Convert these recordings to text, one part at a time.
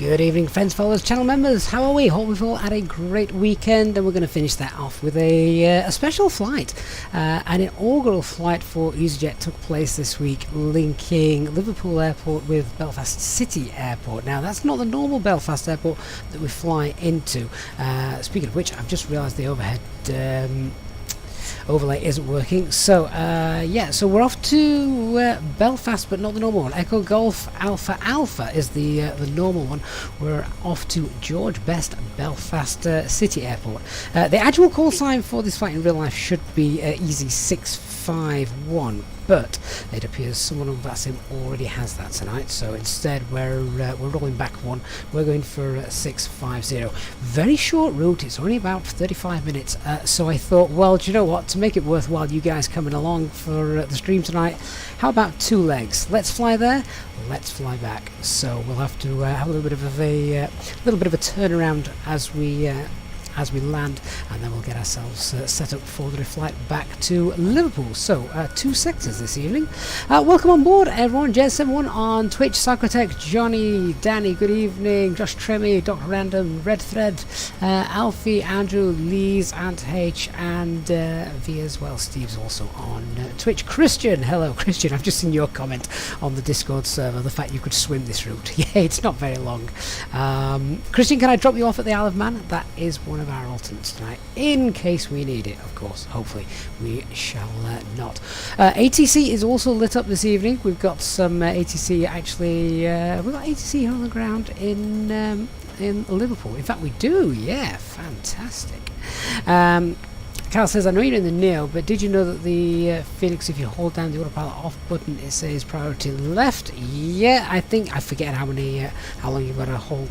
Good evening, friends, followers, channel members. How are we? Hope we've all had a great weekend, and we're going to finish that off with a special flight. An inaugural flight for Easyjet took place this week, linking Liverpool Airport with Belfast City Airport. Now, that's not the normal Belfast Airport that we fly into. Speaking of which, I've just realised the overhead overlay isn't working. So so we're off to Belfast, but not the normal one. Echo Golf Alpha Alpha is the normal one. We're off to George Best Belfast City Airport. The actual call sign for this flight in real life should be Easy 651, but it appears someone on VASIM already has that tonight, so instead we're rolling back one. We're going for 650. Very short route, it's only about 35 minutes, so I thought, well, do you know what, to make it worthwhile you guys coming along for the stream tonight, how about two legs? Let's fly there, let's fly back. So we'll have to have a little bit of a turnaround as we land, and then we'll get ourselves set up for the flight back to Liverpool. So two sectors this evening. Welcome on board everyone. J71 on Twitch, Psychotech, Johnny, Danny, good evening, Josh Tremmy, Dr. Random, Red Thread, Alfie, Andrew, Lees, Ant H, and V as well. Steve's also on Twitch. Christian, hello Christian, I've just seen your comment on the Discord server, the fact you could swim this route. Yeah, it's not very long. Christian, can I drop you off at the Isle of Man? That is one of our alternates tonight, in case we need it, of course. Hopefully we shall not. ATC is also lit up this evening. We've got some ATC actually, we've got ATC here on the ground in Liverpool. In fact we do, yeah, fantastic. Carl says, I know you're in the Neo, but did you know that the Phoenix, if you hold down the autopilot off button, it says priority left? Yeah, I think, I forget how long you've got to hold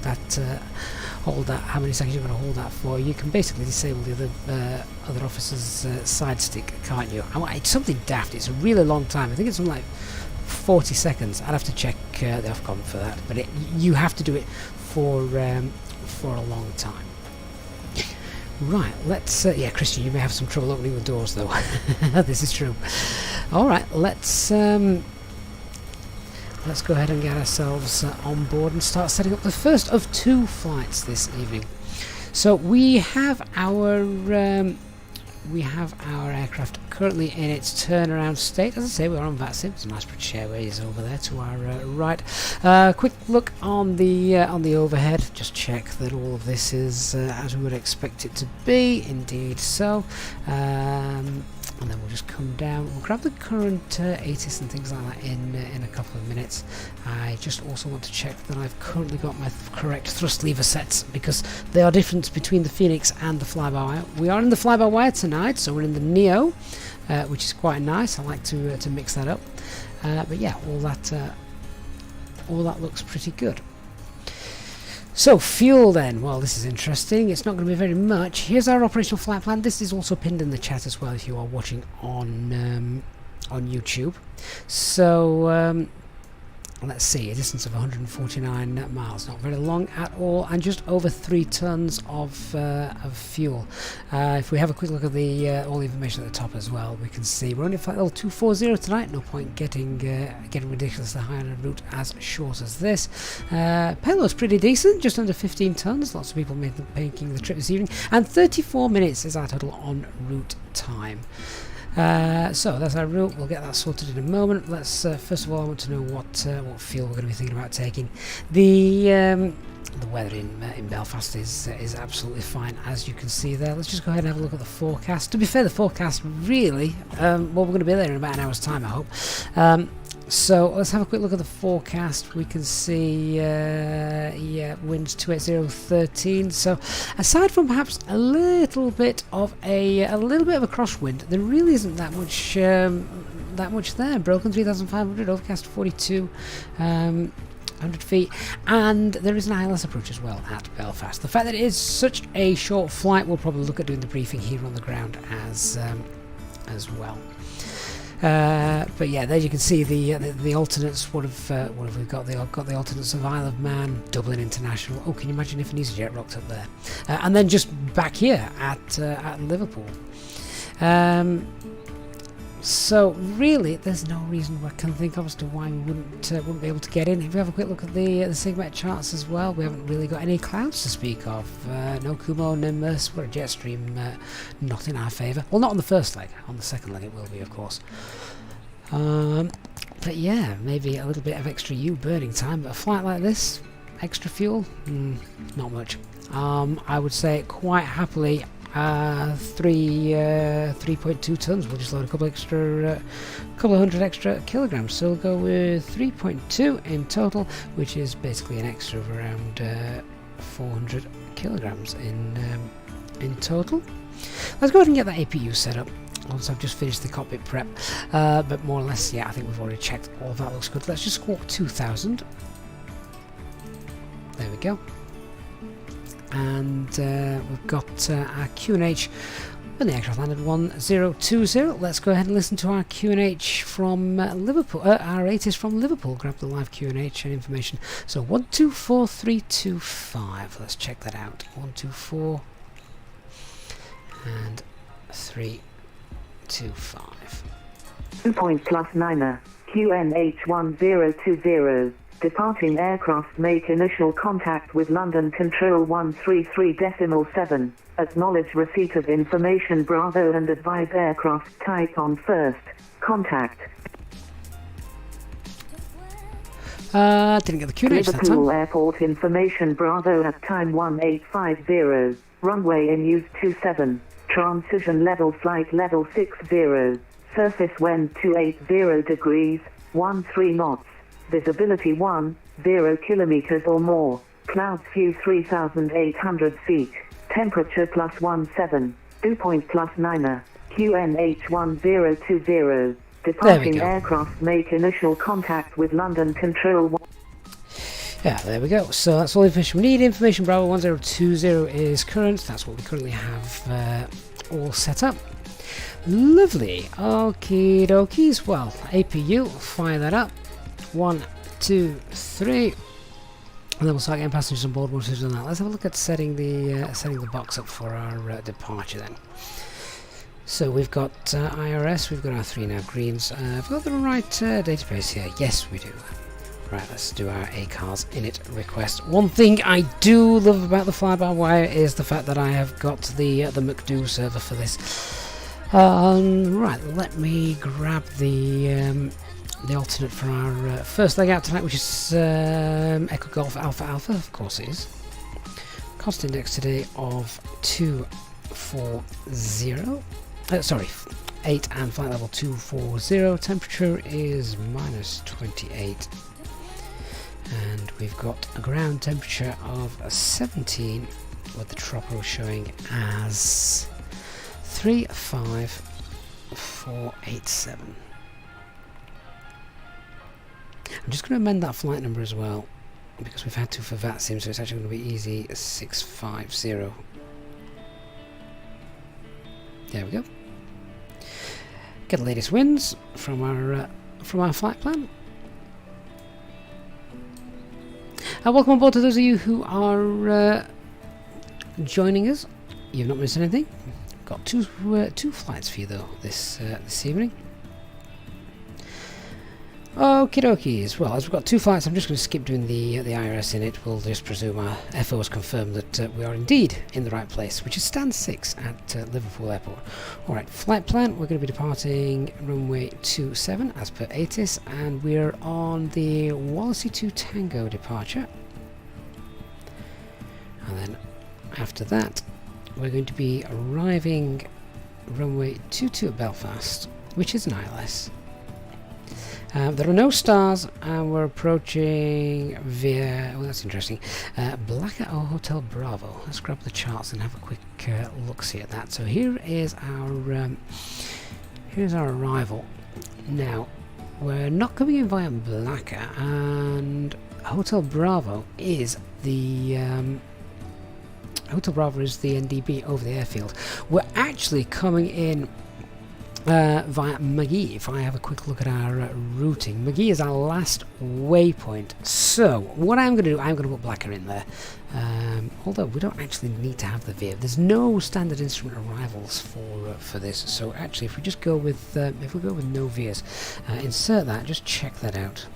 that, how many seconds you've got to hold that for. You can basically disable the other officer's side stick, can't you? It's something daft, it's a really long time. I think it's something like 40 seconds. I'd have to check the Ofcom for that, but you have to do it for a long time. Right, let's yeah, Christian, you may have some trouble opening the doors though. This is true. Alright, let's go ahead and get ourselves on board and start setting up the first of two flights this evening. So we have our aircraft currently in its turnaround state. As I say, we're on VATSIM. It's a nice British Airways over there to our right. Quick look on the overhead. Just check that all of this is as we would expect it to be. Indeed so. And then we'll just come down. We'll grab the current ATIS and things like that in a couple of minutes. I just also want to check that I've currently got my correct thrust lever sets, because there are differences between the Phoenix and the Fly-by-Wire. We are in the Fly-by-Wire tonight, so we're in the Neo, which is quite nice. I like to mix that up. But yeah, all that looks pretty good. So fuel then, well, this is interesting. It's not going to be very much. Here's our operational flight plan. This is also pinned in the chat as well if you are watching on YouTube. So let's see, a distance of 149 miles, not very long at all, and just over 3 tons of fuel. If we have a quick look at all the information at the top as well, we can see we're only flight level 240 tonight. No point getting ridiculously high on a route as short as this. Payload's pretty decent, just under 15 tons. Lots of people making the trip this evening, and 34 minutes is our total en route time. So that's our route. We'll get that sorted in a moment. Let's first of all, I want to know what fuel we're going to be thinking about taking. The weather in Belfast is absolutely fine, as you can see there. Let's just go ahead and have a look at the forecast. To be fair, the forecast really, well, we're going to be there in about an hour's time, I hope. So let's have a quick look at the forecast. We can see, yeah, winds 280-13. So aside from perhaps a little bit of a crosswind, there really isn't that much there. Broken 3,500, overcast 42. 100 feet, and there is an ILS approach as well at Belfast. The fact that it is such a short flight, we'll probably look at doing the briefing here on the ground as well. But yeah, there you can see the alternates. What have we got? I've got the alternates of Isle of Man, Dublin International. Oh, can you imagine if an Easyjet rocked up there? And then just back here at Liverpool. So really, there's no reason I can think of as to why we wouldn't be able to get in. If we have a quick look at the SIGMET charts as well, we haven't really got any clouds to speak of. No Kumo, Nimbus, we're a jet stream, not in our favour. Well, not on the first leg. On the second leg, it will be, of course. But yeah, maybe a little bit of extra burning time. But a flight like this, extra fuel, not much. I would say quite happily. 3.2 tons. We'll just load a couple of hundred extra kilograms. So we'll go with 3.2 in total, which is basically an extra of around 400 kilograms in total. Let's go ahead and get that APU set up. Once I've just finished the cockpit prep, but more or less, yeah, I think we've already checked all of that. Looks good. Let's just squawk 2000. There we go. And we've got our QNH when the aircraft landed 1020. Let's go ahead and listen to our QNH from Liverpool. Our ATIS from Liverpool. Grab the live QNH and information. So 124325. Let's check that out. 124 and 325. 2 point plus 9er. QNH 1020. Departing aircraft make initial contact with London Control 133.7. Acknowledge receipt of information Bravo and advise aircraft type on first. Contact. Didn't get the QNH that time. Liverpool Airport information Bravo at time 1850. Runway in use 27. Transition level flight level 60. Surface wind 280 degrees, 13 knots. Visibility 10 kilometers or more. Clouds view 3,800 feet. Temperature plus 17. 2 point plus 9er. QNH 1020. Departing aircraft make initial contact with London Control. Yeah, there we go. So that's all the information we need. Information Bravo 1020 is current. That's what we currently have all set up. Lovely. Okie dokies. Well, APU, fire that up. 1, 2, 3, and then we'll start getting passengers on board once we've done that. Let's have a look at setting the box up for our departure then. So we've got IRS, we've got our 3 nav greens. Have we got the right database here? Yes, we do. Right, let's do our ACARS init request. One thing I do love about the FlyByWire is the fact that I have got the McDo server for this. Right, let me grab the alternate for our first leg out tonight, which is Echo Golf Alpha Alpha, of course it is. Cost index today of 240. Sorry, 8 and flight level 240. Temperature is -28. And we've got a ground temperature of 17, with the troppo showing as 35487. I'm just going to amend that flight number as well, because we've had to for VATSIM, so it's actually going to be easy 650. There we go. Get the latest winds from our flight plan. Welcome on board to those of you who are joining us. You've not missed anything. Got two flights for you though this evening. Okie dokies. Well, as we've got 2 flights, I'm just going to skip doing the IRS in it. We'll just presume our FO has confirmed that we are indeed in the right place, which is stand 6 at Liverpool Airport. Alright, flight plan. We're going to be departing runway 27 as per ATIS, and we're on the Wallasey 2 Tango departure. And then after that, we're going to be arriving runway 22 at Belfast, which is an ILS. There are no stars, and we're approaching via, well that's interesting, Blacker Hotel Bravo. Let's grab the charts and have a quick look-see at that. So here is here's our arrival. Now, we're not coming in via Blacker, and Hotel Bravo is the NDB over the airfield. We're actually coming in via McGee. If I have a quick look at our routing, McGee is our last waypoint. So what I'm going to do, I'm going to put Blacker in there. although we don't actually need to have the VIA. There's no standard instrument arrivals for this. So actually, if we just go with if we go with no VIAs, insert that. Just check that out.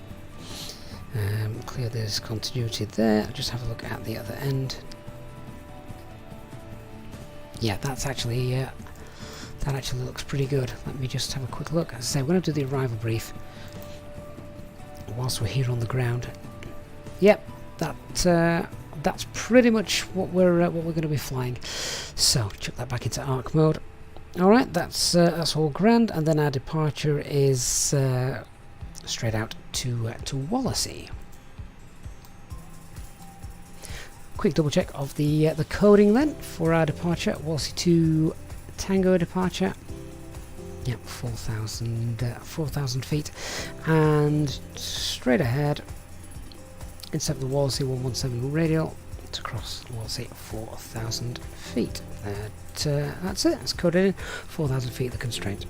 Clear this continuity there. Just have a look at the other end. Yeah, that's actually that actually looks pretty good. Let me just have a quick look. As I say, we're going to do the arrival brief whilst we're here on the ground. Yep, that's pretty much what we're going to be flying. So chuck that back into arc mode. All right, that's all grand, and then our departure is straight out to Wallasey. Quick double check of the coding then for our departure. Wallasey to Tango departure. Yep, 4,000 feet, and straight ahead. Instead of the Wallasey 117 radial to cross Wallasey 4,000 feet. That's it. It's coded in 4,000 feet. The constraint.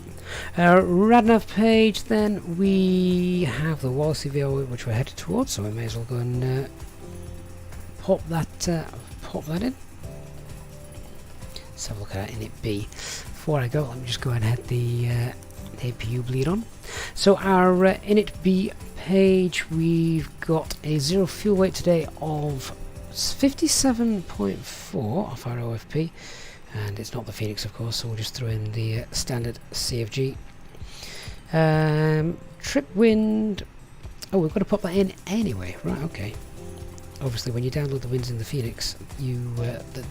Radnav page. Then we have the Wallasey VO which we're headed towards, so we may as well go and pop that in. Let's have a look at init B. Before I go, let me just go ahead and hit the APU bleed on. So our init B page, we've got a zero fuel weight today of 57.4 off our OFP, and it's not the Phoenix, of course, so we'll just throw in the standard CFG. Trip wind. Oh, we've got to pop that in anyway. Right, okay. Obviously, when you download the winds in the Phoenix,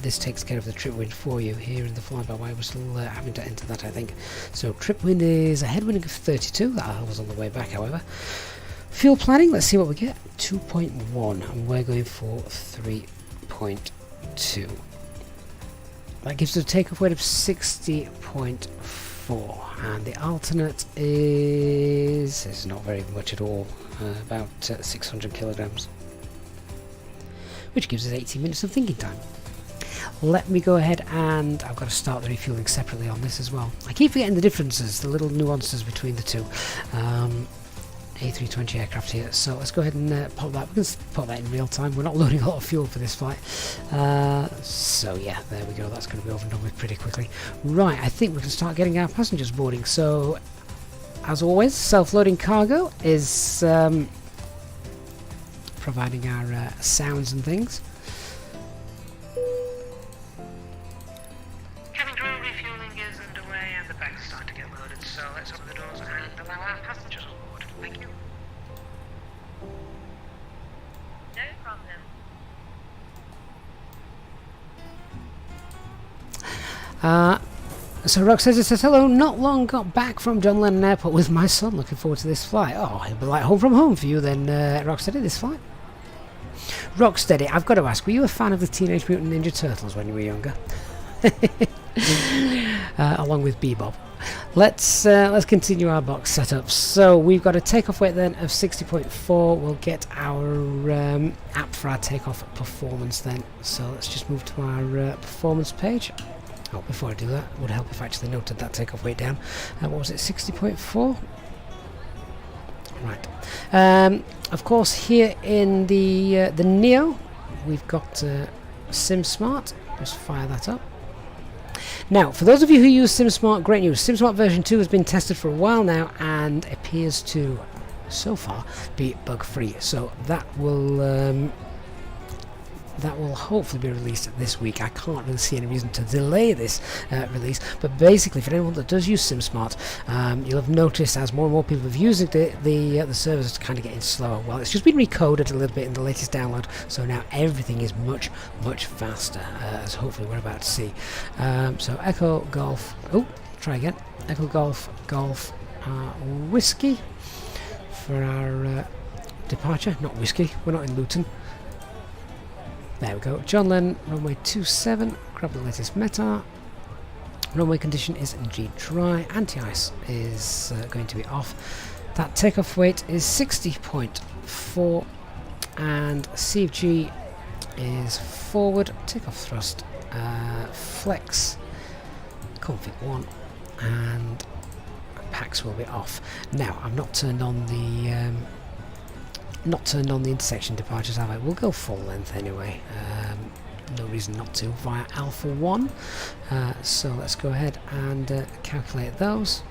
this takes care of the trip wind for you. Here in the FlyByWire, we're still having to enter that, I think. So trip wind is a headwind of 32. That was on the way back, however. Fuel planning, let's see what we get. 2.1, and we're going for 3.2. That gives us a takeoff weight of 60.4, and the alternate is not very much at all, about 600 kilograms. Which gives us 18 minutes of thinking time. Let me go ahead, and I've got to start the refueling separately on this as well. I keep forgetting the differences, the little nuances between the two. A320 aircraft here, so let's go ahead and pop that. We can pop that in real time. We're not loading a lot of fuel for this flight. So yeah, there we go. That's going to be over and done with pretty quickly. Right, I think we can start getting our passengers boarding. So, as always, self-loading cargo is providing our sounds and things. Cabin crew refueling is underway and the bags are starting to get loaded, so let's open the doors and allow our passengers on board. Thank you. No problem. So Rock says, it says, hello, not long got back from John Lennon Airport with my son, looking forward to this flight. Oh, it'll be like home from home for you then, Rocksteady, this flight. Rocksteady, I've got to ask, were you a fan of the Teenage Mutant Ninja Turtles when you were younger? Along with Bebop. Let's continue our box setup. So we've got a takeoff weight then of 60.4. We'll get our app for our takeoff performance then. So let's just move to our performance page. Oh, before I do that, it would help if I actually noted that takeoff weight down. What was it, 60.4? Right. Of course, here in the Neo, we've got SimSmart. Just fire that up. Now, for those of you who use SimSmart, great news. SimSmart version 2 has been tested for a while now and appears to, so far, be bug-free. So that will hopefully be released this week. I can't really see any reason to delay this release, but basically for anyone that does use SimSmart, you'll have noticed as more and more people have used it, the servers are kind of getting slower. Well, it's just been recoded a little bit in the latest download, so now everything is much faster, as hopefully we're about to see. So Echo Golf, try again, Echo Golf Whiskey for our departure, not whiskey, we're not in Luton. There we go. John Lennon, runway 27. Grab the latest METAR. Runway condition is G dry. Anti-ice is going to be off. That takeoff weight is 60.4. And CFG is forward. Takeoff thrust. Flex. Config 1. And packs will be off. Now, I've not turned on the intersection departures, have I? We'll go full length anyway. no reason not to, via Alpha 1. So let's go ahead and calculate those.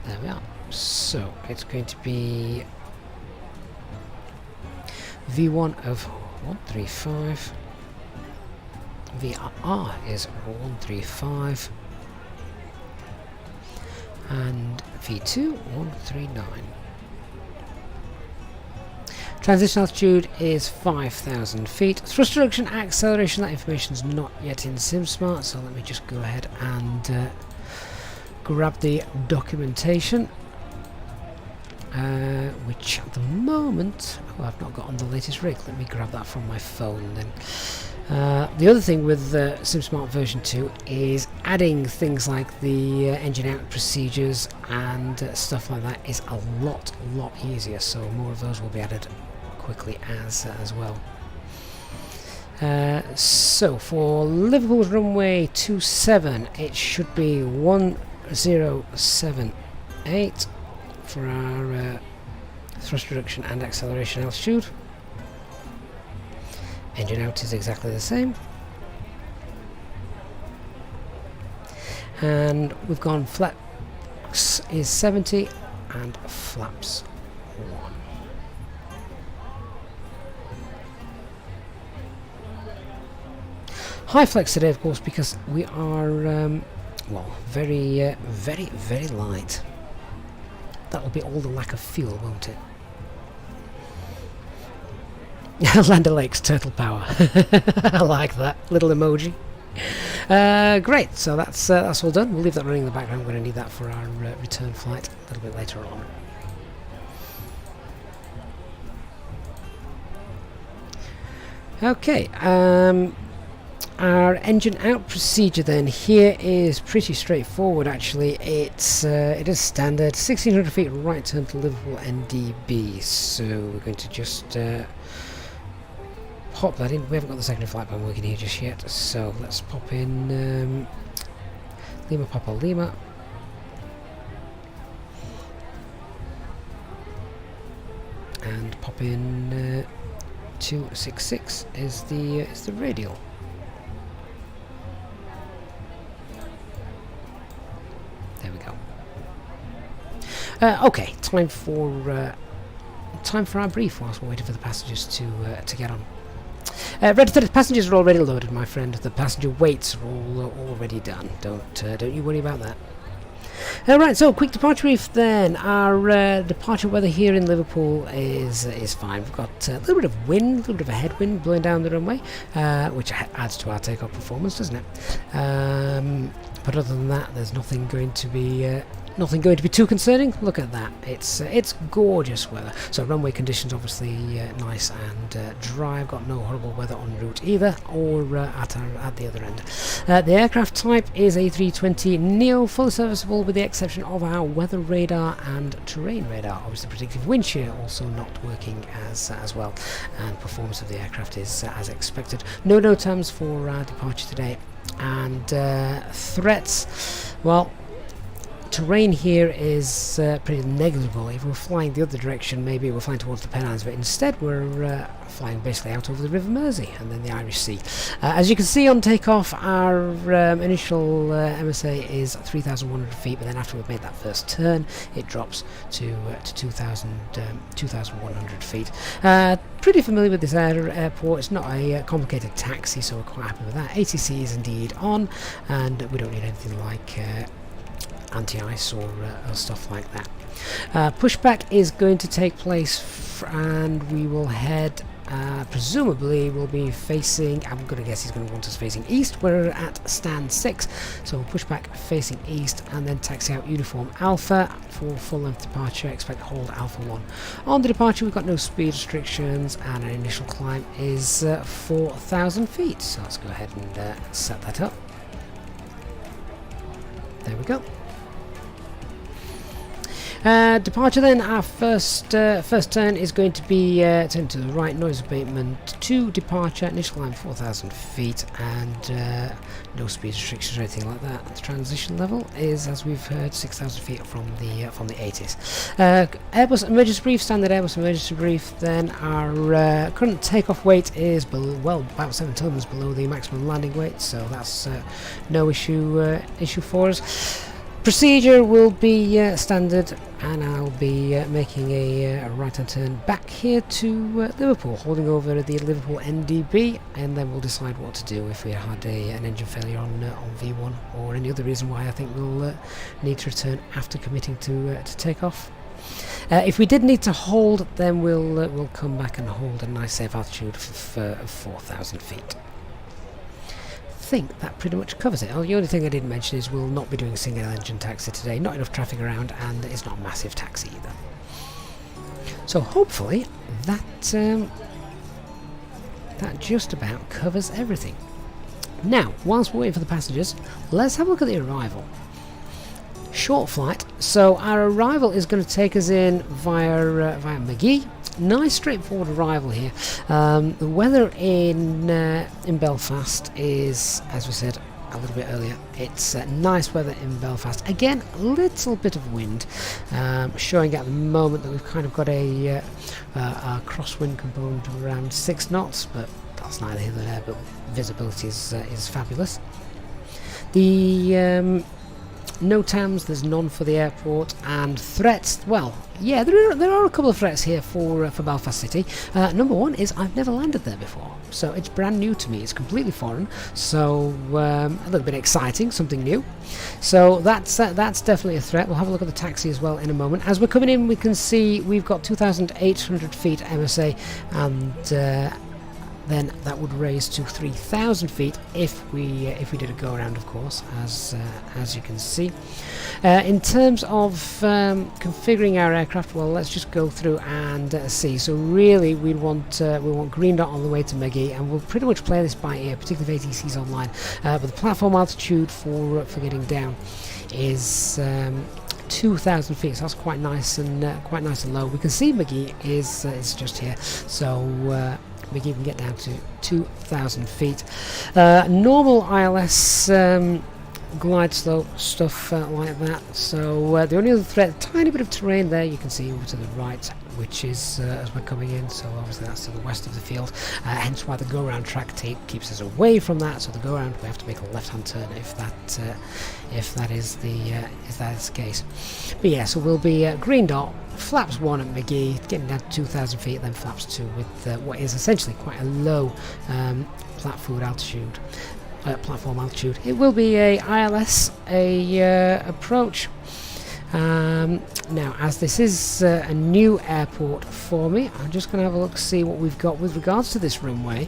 There we are. So it's going to be V1 of 135, VRR is 135, and V2 139. Transition altitude is 5,000 feet. Thrust reduction, acceleration, that information is not yet in SimSmart, so let me just go ahead and grab the documentation, which at the moment, I've not got on the latest rig. Let me grab that from my phone then. The other thing with SimSmart version 2 is adding things like the engine out procedures and stuff like that is a lot easier, so more of those will be added quickly as well. So for Liverpool's runway 27, it should be 1078 for our thrust reduction and acceleration altitude. Engine out is exactly the same. And we've gone flex is 70 and flaps 1. High flex today, of course, because we are well, very light. That'll be all the lack of fuel, won't it? Land O'Lakes turtle power. I like that little emoji. Great, so that's all done. We'll leave that running in the background. We're going to need that for our return flight a little bit later on. Okay, our engine out procedure then here is pretty straightforward actually. It is standard 1600 feet right turn to Liverpool NDB, so we're going to just pop that in. We haven't got the secondary flight plan working here just yet, so let's pop in Lima Papa Lima, and pop in 266 is the radial. There we go. Okay, time for our brief whilst we're waiting for the passengers to get on. Red 30 passengers are already loaded, my friend. The passenger weights are all already done. Don't you worry about that. Right, so quick departure brief then. Our departure weather here in Liverpool is fine. We've got a little bit of wind, a little bit of a headwind blowing down the runway, which adds to our takeoff performance, doesn't it? But other than that, there's nothing going to be too concerning. Look at that. It's gorgeous weather. So runway conditions obviously nice and dry. I've got no horrible weather en route either, or at the other end. The aircraft type is A320neo, fully serviceable with the exception of our weather radar and terrain radar. Obviously predictive wind shear also not working as well, and performance of the aircraft is as expected. No NOTAMs for our departure today. And threats, well, terrain here is pretty negligible. If we're flying the other direction, maybe we're flying towards the Pennines, but instead we're flying basically out over the River Mersey and then the Irish Sea. As you can see on takeoff, our initial MSA is 3,100 feet, but then after we've made that first turn, it drops to 2,100 feet. Pretty familiar with this airport. It's not a complicated taxi, so we're quite happy with that. ATC is indeed on, and we don't need anything like anti-ice or stuff like that. Pushback is going to take place and we will head, presumably we'll be facing, I'm going to guess he's going to want us facing east. We're at stand 6, so we'll push back facing east and then taxi out uniform Alpha for full length departure. Expect hold Alpha 1. On the departure we've got no speed restrictions and our initial climb is 4,000 feet, so let's go ahead and set that up. There we go. Departure then, our first turn is going to be turn to the right, noise abatement to departure, initial climb 4,000 feet, and no speed restrictions or anything like that. The transition level is, as we've heard, 6,000 feet from the 80s. Airbus emergency brief, standard Airbus emergency brief. Then our current takeoff weight is about 7 tons below the maximum landing weight, so that's no issue for us. Procedure will be standard, and I'll be making a right-hand turn back here to Liverpool, holding over the Liverpool NDB, and then we'll decide what to do if we had an engine failure on V1 or any other reason why I think we'll need to return after committing to take off. If we did need to hold, then we'll come back and hold a nice safe altitude of 4,000 feet. I think that pretty much covers it. The only thing I didn't mention is we'll not be doing single engine taxi today. Not enough traffic around, and it's not a massive taxi either. So hopefully that just about covers everything. Now, whilst we're waiting for the passengers, let's have a look at the arrival. Short flight, so our arrival is going to take us in via McGee. Nice straightforward arrival here. The weather in Belfast is, as we said a little bit earlier, it's nice weather in Belfast. Again, a little bit of wind, showing at the moment that we've kind of got a crosswind component of around 6 knots, but that's neither here nor there. But visibility is fabulous. The no TAMs, there's none for the airport, and threats, well, yeah, there are a couple of threats here for Belfast City. Number one is I've never landed there before, so it's brand new to me, it's completely foreign, so a little bit exciting, something new. So that's definitely a threat. We'll have a look at the taxi as well in a moment. As we're coming in, we can see we've got 2,800 feet MSA, and then that would raise to 3,000 feet if we did a go around, of course, as you can see. In terms of configuring our aircraft, well, let's just go through and see. So really, we want green dot on the way to McGee, and we'll pretty much play this by ear, particularly if ATC's online. But the platform altitude for getting down is 2,000 feet, so that's quite nice and low. We can see McGee is just here, so McGee can get down to 2,000 feet. Normal ILS glide slope stuff like that. So the only other threat, a tiny bit of terrain there you can see over to the right, which is as we're coming in, so obviously that's to the west of the field, hence why the go around track keeps us away from that. So the go around, we have to make a left hand turn if that is the case. But yeah, so we'll be green dot, flaps 1 at McGee, getting down to 2,000 feet, then flaps 2 with what is essentially quite a low platform altitude. It will be a ILS, approach. Now, as this is a new airport for me, I'm just going to have a look, see what we've got with regards to this runway.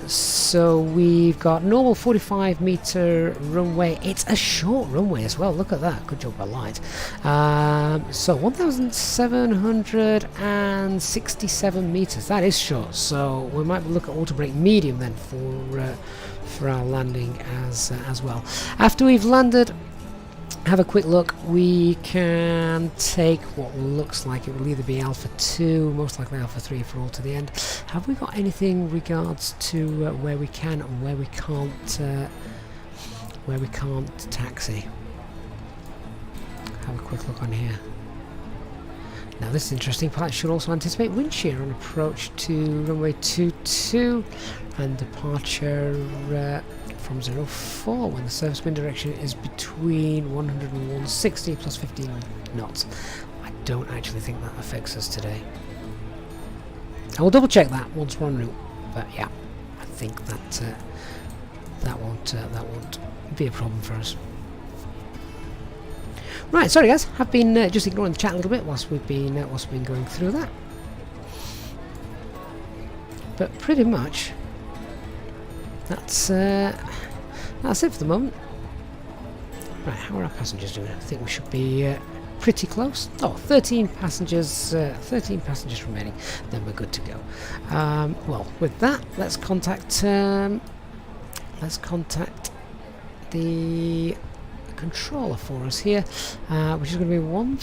So we've got normal 45-meter runway. It's a short runway as well. Look at that. Good job by light. So 1,767 meters. That is short. So we might look at auto brake medium then for our landing as well. After we've landed, have a quick look. We can take what looks like it will either be Alpha 2, most likely Alpha 3 for all to the end. Have we got anything regards to where we can and where we can't taxi? Have a quick look on here. Now this is interesting. Pilot should also anticipate wind shear on approach to runway 22 and departure from 04 when the surface wind direction is between 100 and 160 plus 15 knots. I don't actually think that affects us today. I will double check that once we're en route, but yeah, I think that that won't be a problem for us. Right, sorry guys, have been just ignoring the chat a little bit whilst we've been going through that. But pretty much that's it for the moment. Right, how are our passengers doing? I think we should be pretty close. Oh, 13 passengers remaining. Then we're good to go. Well, with that, let's contact the controller for us here, which is going to be 1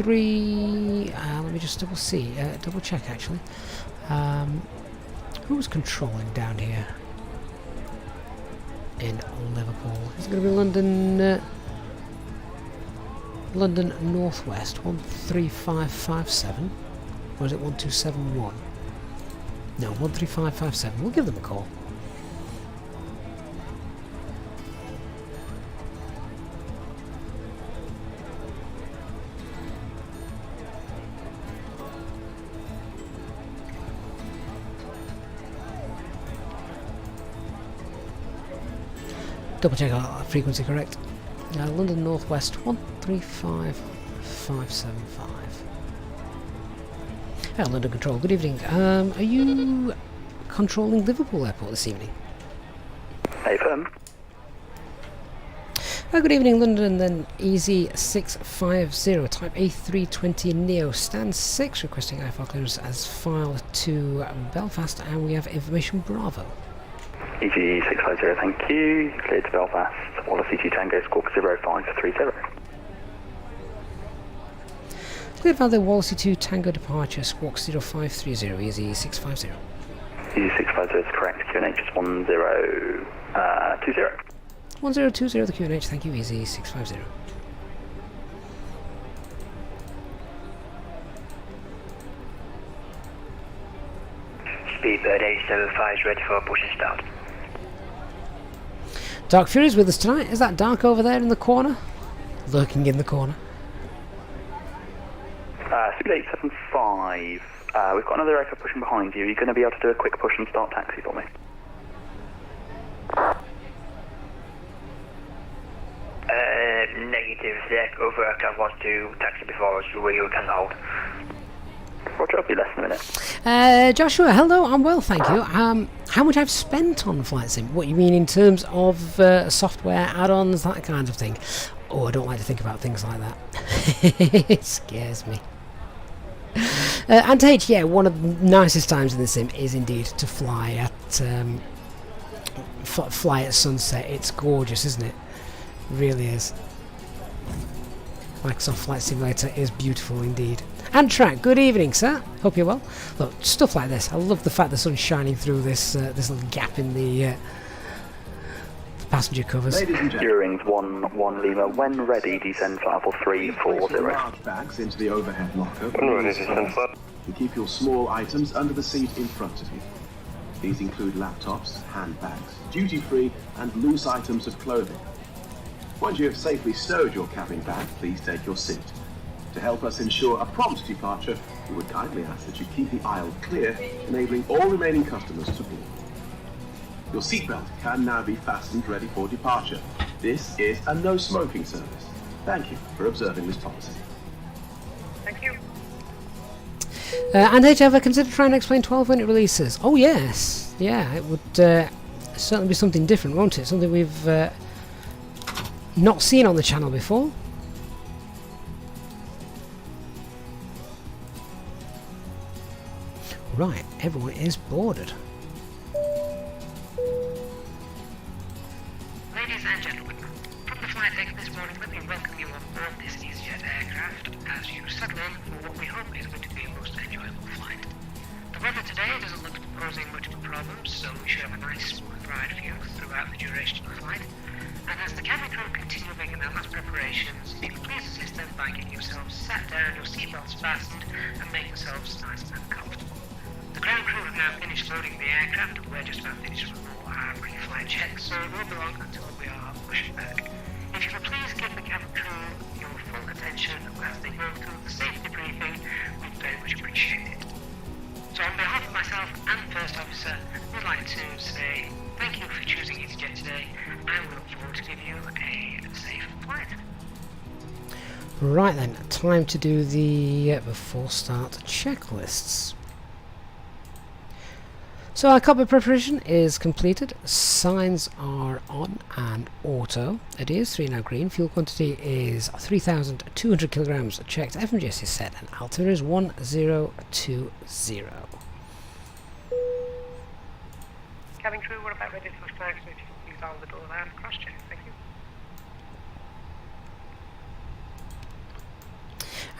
3... let me just double check actually. Who's controlling down here in Liverpool? Is it going to be London... London Northwest 13557, or is it 1271? No, 13557. We'll give them a call. Double check our frequency correct. London Northwest 135575. London Control, good evening. Are you controlling Liverpool Airport this evening? Hey, firm. Good evening, London, then Easy650, type A320 Neo, stand 6, requesting IFR clearance as file to Belfast, and we have information Bravo. Easy650, thank you. Cleared to Belfast. Wallasey 2 Tango, Squawk 0530. Cleared by the Wallasey 2 Tango departure, Squawk 0530, Easy650. Easy650 is correct. QNH is 1020. 1020 the QNH, thank you, Easy650. Speedbird 875 is ready for push and start. Dark Fury's with us tonight. Is that Dark over there in the corner? Lurking in the corner. Speed 875. We've got another echo pushing behind you. Are you going to be able to do a quick push and start taxi for me? Negative, Zach. Over aircraft wants to taxi before us, so we can hold. Roger, I'll be less than a minute. Joshua, hello, I'm well, thank you. How much I've spent on Flight Sim? What you mean in terms of software, add-ons, that kind of thing? Oh, I don't like to think about things like that. It scares me. And H, yeah, one of the nicest times in the sim is indeed to fly at sunset. It's gorgeous, isn't it? Really is. Microsoft Flight Simulator is beautiful indeed. And Track, good evening, sir. Hope you're well. Look, stuff like this. I love the fact the sun's shining through this this little gap in the passenger covers. Eurings 1 Lima. When ready, descend flight level 340. Large bags into the overhead locker. When ready, descend flight. And keep your small items under the seat in front of you. These include laptops, handbags, duty-free, and loose items of clothing. Once you have safely stowed your cabin bag, please take your seat. To help us ensure a prompt departure, we would kindly ask that you keep the aisle clear, enabling all remaining customers to board. Your seatbelt can now be fastened ready for departure. This is a no-smoking service. Thank you for observing this policy. Thank you. And H, ever consider trying to explain 12-minute releases? Oh yes, yeah, it would certainly be something different, won't it? Something we've not seen on the channel before. Right, everyone is boarded. Ladies and gentlemen, from the flight deck this morning, let me welcome you on board this Easyjet aircraft as you settle in for what we hope is going to be a most enjoyable flight. The weather today doesn't look to be posing much of a problem, so we should have a nice smooth ride for you throughout the duration of the flight. And as the cabin crew continue making their last preparations, if you could please assist them by getting yourselves sat down, your seatbelts fastened, and make yourselves nice and comfortable. The ground crew have now finished loading the aircraft, and we're just about finished with all our pre-flight checks, so it won't be long until we are pushing back. If you could please give the cabin crew your full attention as they go through the safety briefing, we'd very much appreciate it. So on behalf of myself and the First Officer, we'd like to say thank you for choosing Easyjet today, and we look forward to giving you a safe flight. Right then, time to do the before start checklists. So our cockpit preparation is completed, signs are on and auto, it is 3 now green, fuel quantity is 3,200 kilograms checked, FMGS is set and altimeter is 1020. Cabin crew, we're about ready for flight, so if you could please hold the door there and cross check, thank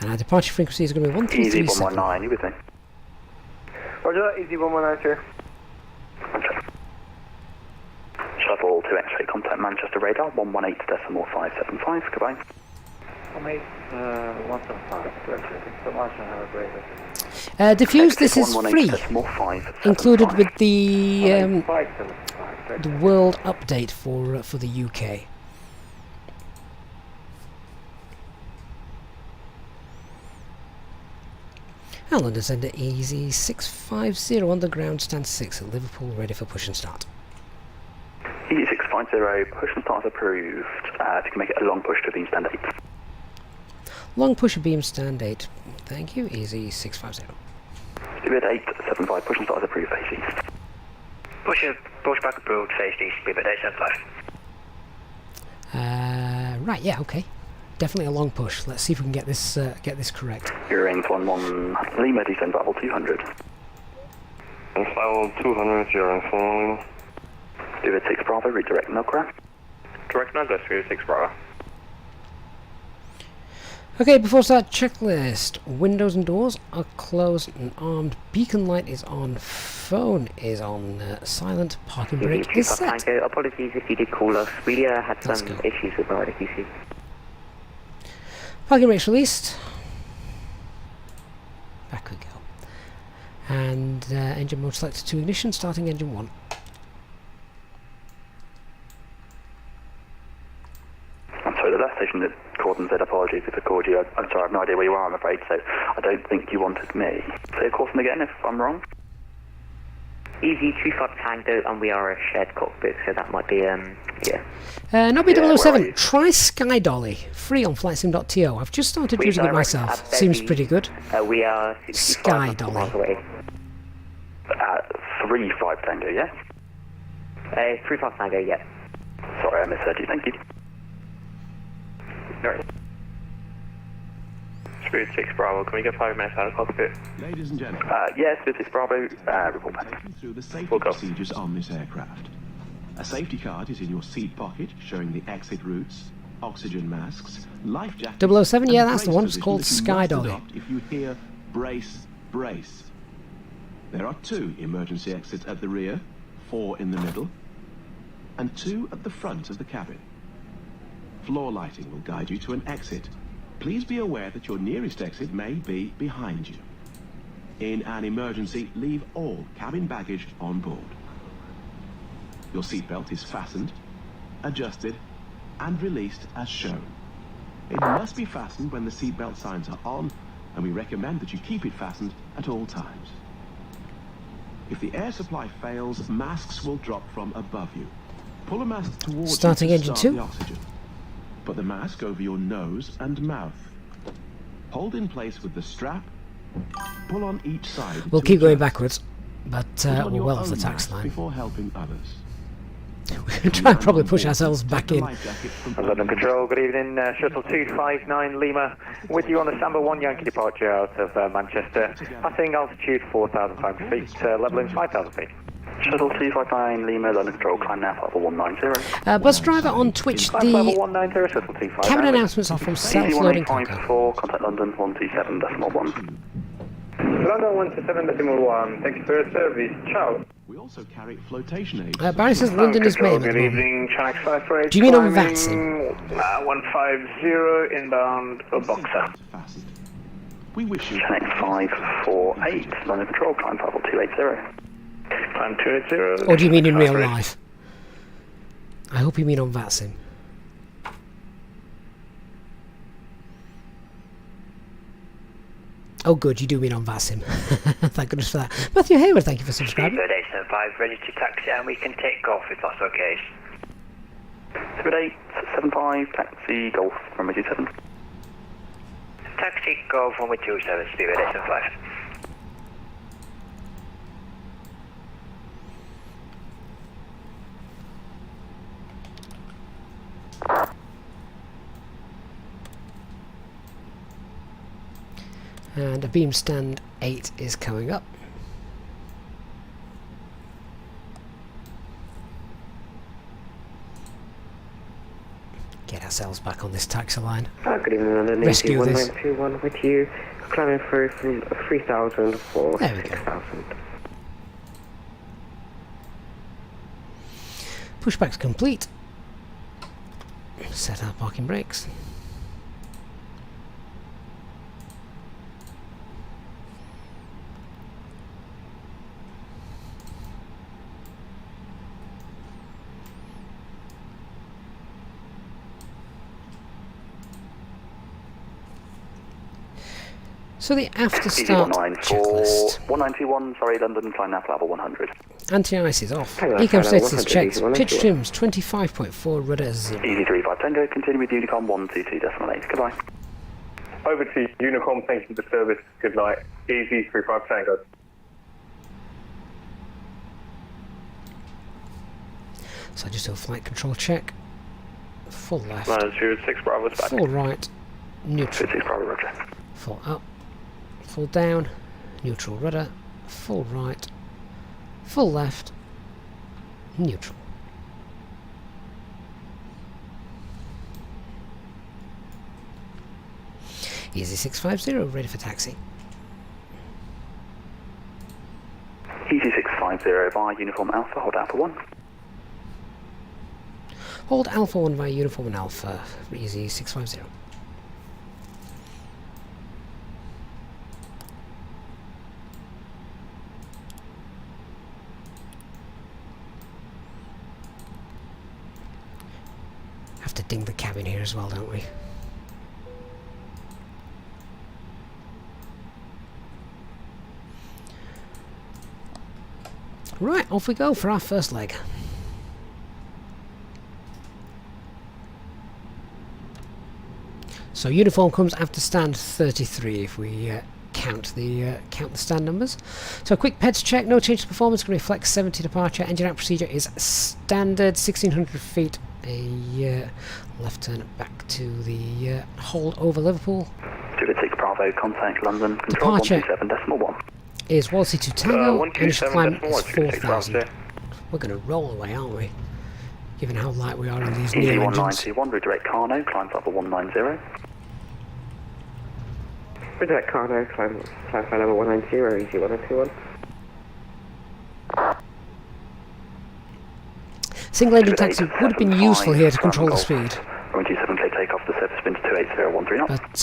you. And our departure frequency is going to be Easy 1337. 119, you with me? Roger that, Easy 119, sir. Shuttle to X-ray contact Manchester radar 118.575. Goodbye. 175. Thanks so much and have a great day. Diffuse, this is free, 118.575. included with the 575. world update for the UK. And London Centre Easy 650 on the ground, stand 6 at Liverpool, ready for push and start. Easy 650, push and start approved. If you can make it a long push to beam stand 8. Long push of beam stand 8. Thank you, Easy 650. Speedbird 875, push and start approved, face east. Pushback approved, face east, Speedbird 875. Right, yeah, okay. Definitely a long push. Let's see if we can get this correct. You're in 11 Lima, descend level 200. Level 200, you're in 4 Lima. Speedbird 6 Bravo, redirect Inaugral. Direct Naga, Speedbird 6 Bravo. Okay, before start, checklist. Windows and doors are closed and armed. Beacon light is on. Phone is on silent. Parking brake is set. Apologies if you did call us. We had Let's some go. issues with our PC. Parking brake's released. Back we go. And engine mode selected to ignition, starting engine 1. I'm sorry, the last station that called and said apologies if I called you. I'm sorry, I have no idea where you are, I'm afraid, so I don't think you wanted me. Say a caution again if I'm wrong. Easy 25 Tango, and we are a shared cockpit, so that might be, yeah. Nobby Yeah, where are 007, you? try Sky Dolly. Free on flightsim.to. I've just started We using it direct myself. at Seems Belly. pretty good. We are 65 Sky nautical Dolly. miles away. 3-5 Tango, yeah? 35 Tango, yeah. Sorry, I misheard you, thank you. Right. Speedbird 6 Bravo, can we get 5 minutes out of cockpit? Ladies and gentlemen, Yes, this is Bravo, report back. take you through the safety We'll go. procedures on this aircraft. A safety card is in your seat pocket, showing the exit routes, oxygen masks, life jackets. 007, yeah, and that's the brace one. It's position called that you Sky must Dolly. adopt if you hear brace, brace. There are 2 emergency exits at the rear, 4 in the middle, and 2 at the front of the cabin. Floor lighting will guide you to an exit. Please be aware that your nearest exit may be behind you. In an emergency, leave all cabin baggage on board. Your seatbelt is fastened, adjusted, and released as shown. It must be fastened when the seatbelt signs are on, and we recommend that you keep it fastened at all times. If the air supply fails, masks will drop from above you. Pull a mask towards Starting you to engine start 2. the oxygen. Put the mask over your nose and mouth. Hold in place with the strap. Pull on each side. We'll to keep going adjust. backwards, but Put on we're your well off the own tax mask line. before helping others. We can try and probably push ourselves Take back the in. life jacket from London under Control, good evening. Shuttle 259 Lima, with you on the Samba 1 Yankee departure out of Manchester. Passing altitude 4,500 feet, leveling 5,000 feet. Shuttle 259 Lima, London Control, climb now, level 190. Bus driver on Twitch, Climb level the 190, Shuttle 259. cabin announcements are from Easy self-loading cargo. 1854, contact London 127.1. London 127.1, thank you for your service. Ciao. We also carry flotation aids. Barry says London is Maine at the Good moment. evening, Channel 548. Do you mean on climbing, Vatsim? 150 inbound Boxer. Fastened. We wish you Connect 548, London Control, climb level 280. Climb 280. Or do you mean in real life? I hope you mean on Vatsim. Oh good, you do mean on Vatsim. Thank goodness for that. Matthew Hayward, thank you for subscribing. Speedbird 875, ready to taxi, and we can take off if that's okay. Speedbird 875, taxi Golf, runway 27. Taxi Golf 127, Speedbird 875. And a beam stand 8 is coming up. Get ourselves back on this taxi line. Good evening, London. Rescue this. 1921 with you. Climbing through from 3,000 for There we go. 6,000. Pushback's complete. Set our parking brakes. So the after start checklist. 191, sorry, London, climb now for level 100. Anti-ice is off. Hello, Eco hello, status is 100, checked. easy, Pitch 191. trims 25.4, rudder 0. Easy 35 Tango, continue with Unicom 122.8. Goodbye. Over to Unicom, thank you for the service. Good night. Easy 35 Tango. So I just do a flight control check. Full left. 6 Bravo is back. Full right. Neutral. 6 Bravo, roger. Full up. Full down. Neutral rudder. Full right. Full left. Neutral. Easy 650, ready for taxi. Easy 650 via Uniform Alpha, hold Alpha 1. Hold Alpha 1 via Uniform and Alpha. Easy 650. Have to ding the cabin here as well, don't we? Right, off we go for our first leg. So uniform comes after stand 33 if we count the stand numbers. So a quick PEDS check, no change to performance, can reflect 70 departure. Engine out procedure is standard, 1600 feet. A left turn back to the hold over Liverpool. 206 Bravo, contact London, control Departure 127.1. is Walsey to Tango, and climb is 127.1, 4,000. We're going to roll away, aren't we? Given how light we are in these Easy new engines. 191, redirect Carno, climb level 190. Redirect Carno, climb flight level 190, easy 1021. Single engine taxi would have been useful here to control the speed, 27K takeoff, the surface spin to 280, 13 knots. but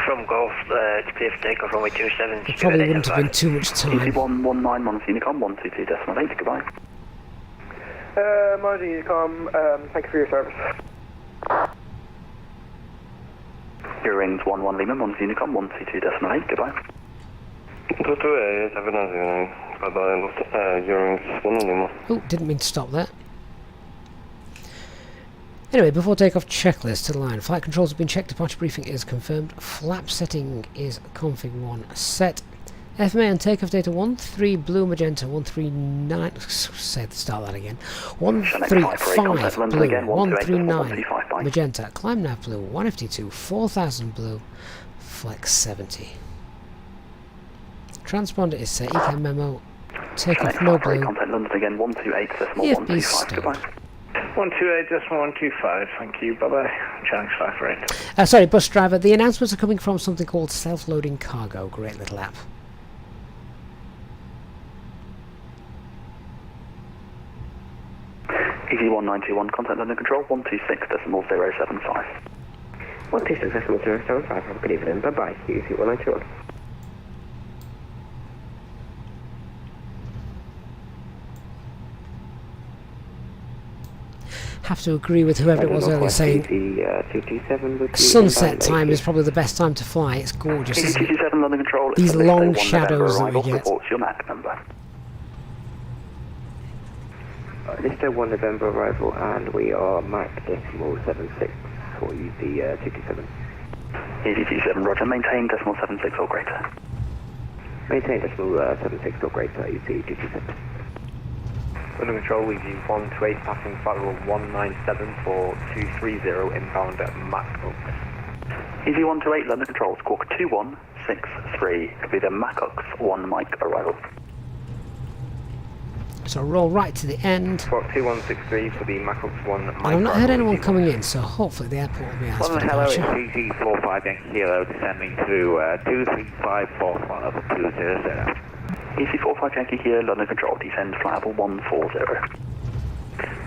From Golf, it's clear for takeoff, runway 27. it probably wouldn't have been too much Easy time. 119, Monmouth Unicom, 122.8, goodbye. Monmouth Unicom, thank you for your service. Your rings 11 Lima, Monmouth Unicom, 122.8, goodbye. 228, bye-bye, your rings 1 Lima. Oh, didn't mean to stop there. Anyway, before takeoff, checklist to the line. Flight controls have been checked, departure briefing is confirmed, flap setting is config 1 set. FMA and takeoff data 13 blue magenta 139, say start that again, 135 blue 139 magenta, climb nav blue 152 4000 blue, flex 70. Transponder is set, ECAM memo, takeoff no blue, Contact London again, 128.125, EFB goodbye. 128.125, thank you, bye-bye. Challenge 58. sorry, bus driver, the announcements are coming from something called self-loading cargo, great little app. Easy 191, contact London control, 126.075. 126.075, have a good evening, bye-bye, easy 191. Have to agree with whoever it was earlier saying sunset time is probably the best time to fly. It's gorgeous, isn't it? 227 London control, These long shadows that we get. Reports your MAC number. Lister 1 November arrival, and we are Mach decimal 76 for you, the 227. Easy 27, roger, maintain decimal 76 or greater. Maintain decimal 76 or greater, you see 227. London control, easy 128, passing flight level 197 for 230, inbound at Mac Oaks. Easy 128, London control, squawk 2163, could be the Mac Oaks 1 Mike arrival. So roll right to the end. Squawk 2163 for the Mac Ops 1. And I've not heard anyone coming in, so hopefully the airport will be out for Hello, it's departure. EC45 Yankee Kilo descending to 23545 200. EC45 Yankee here, London Control, descend flight level 140.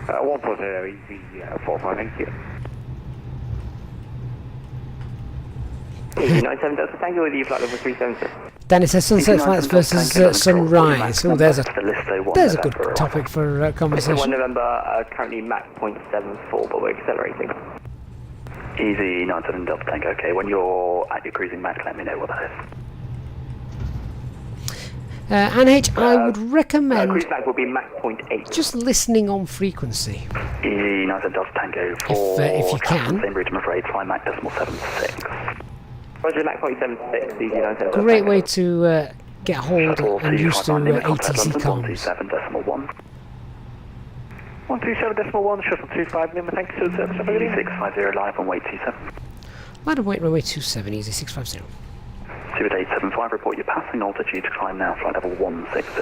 140, EC45 Yankee Kilo. EC97 Delta Tango with you, flight level 370. Danny says sunset flights versus sunrise. Oh, there's a good topic for conversation. 1 November, currently Mach 0.74, but we're accelerating. Easy 97 Delta Tango, okay, when you're at your cruising Mach, let me know what that is. NH, I would recommend Cruise Mach will be Mach 0.8. just listening on frequency. Easy 97 Delta Tango for if you can. same route, I'm afraid, fly Mach 76. Roger, Mach 0.76, EC97. Great way to get hold and used to ATC comms. 127.1. 127.1, shuttle 25 Lima, thank you, sir. 650 live on weight 27. Line of weight runway 27, easy 650. 2875, report your passing altitude to climb now, flight level 160.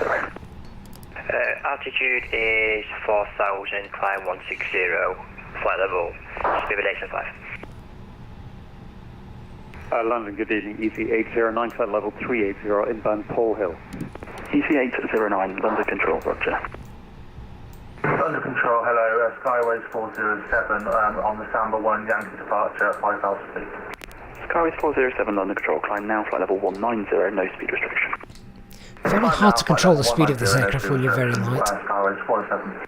Altitude is 4,000, climb 160, flight level, speed 875. London, good evening, EC809, flight level 380, inbound Pole Hill. EC809, London Control, roger. London Control, hello, Skyways 407 on the Samba 1 Yankee departure at 5,000 feet. Skyways 407, London Control, climb now, flight level 190, no speed restriction. Very hard to control the speed of this aircraft when you're very light. Skyways 407.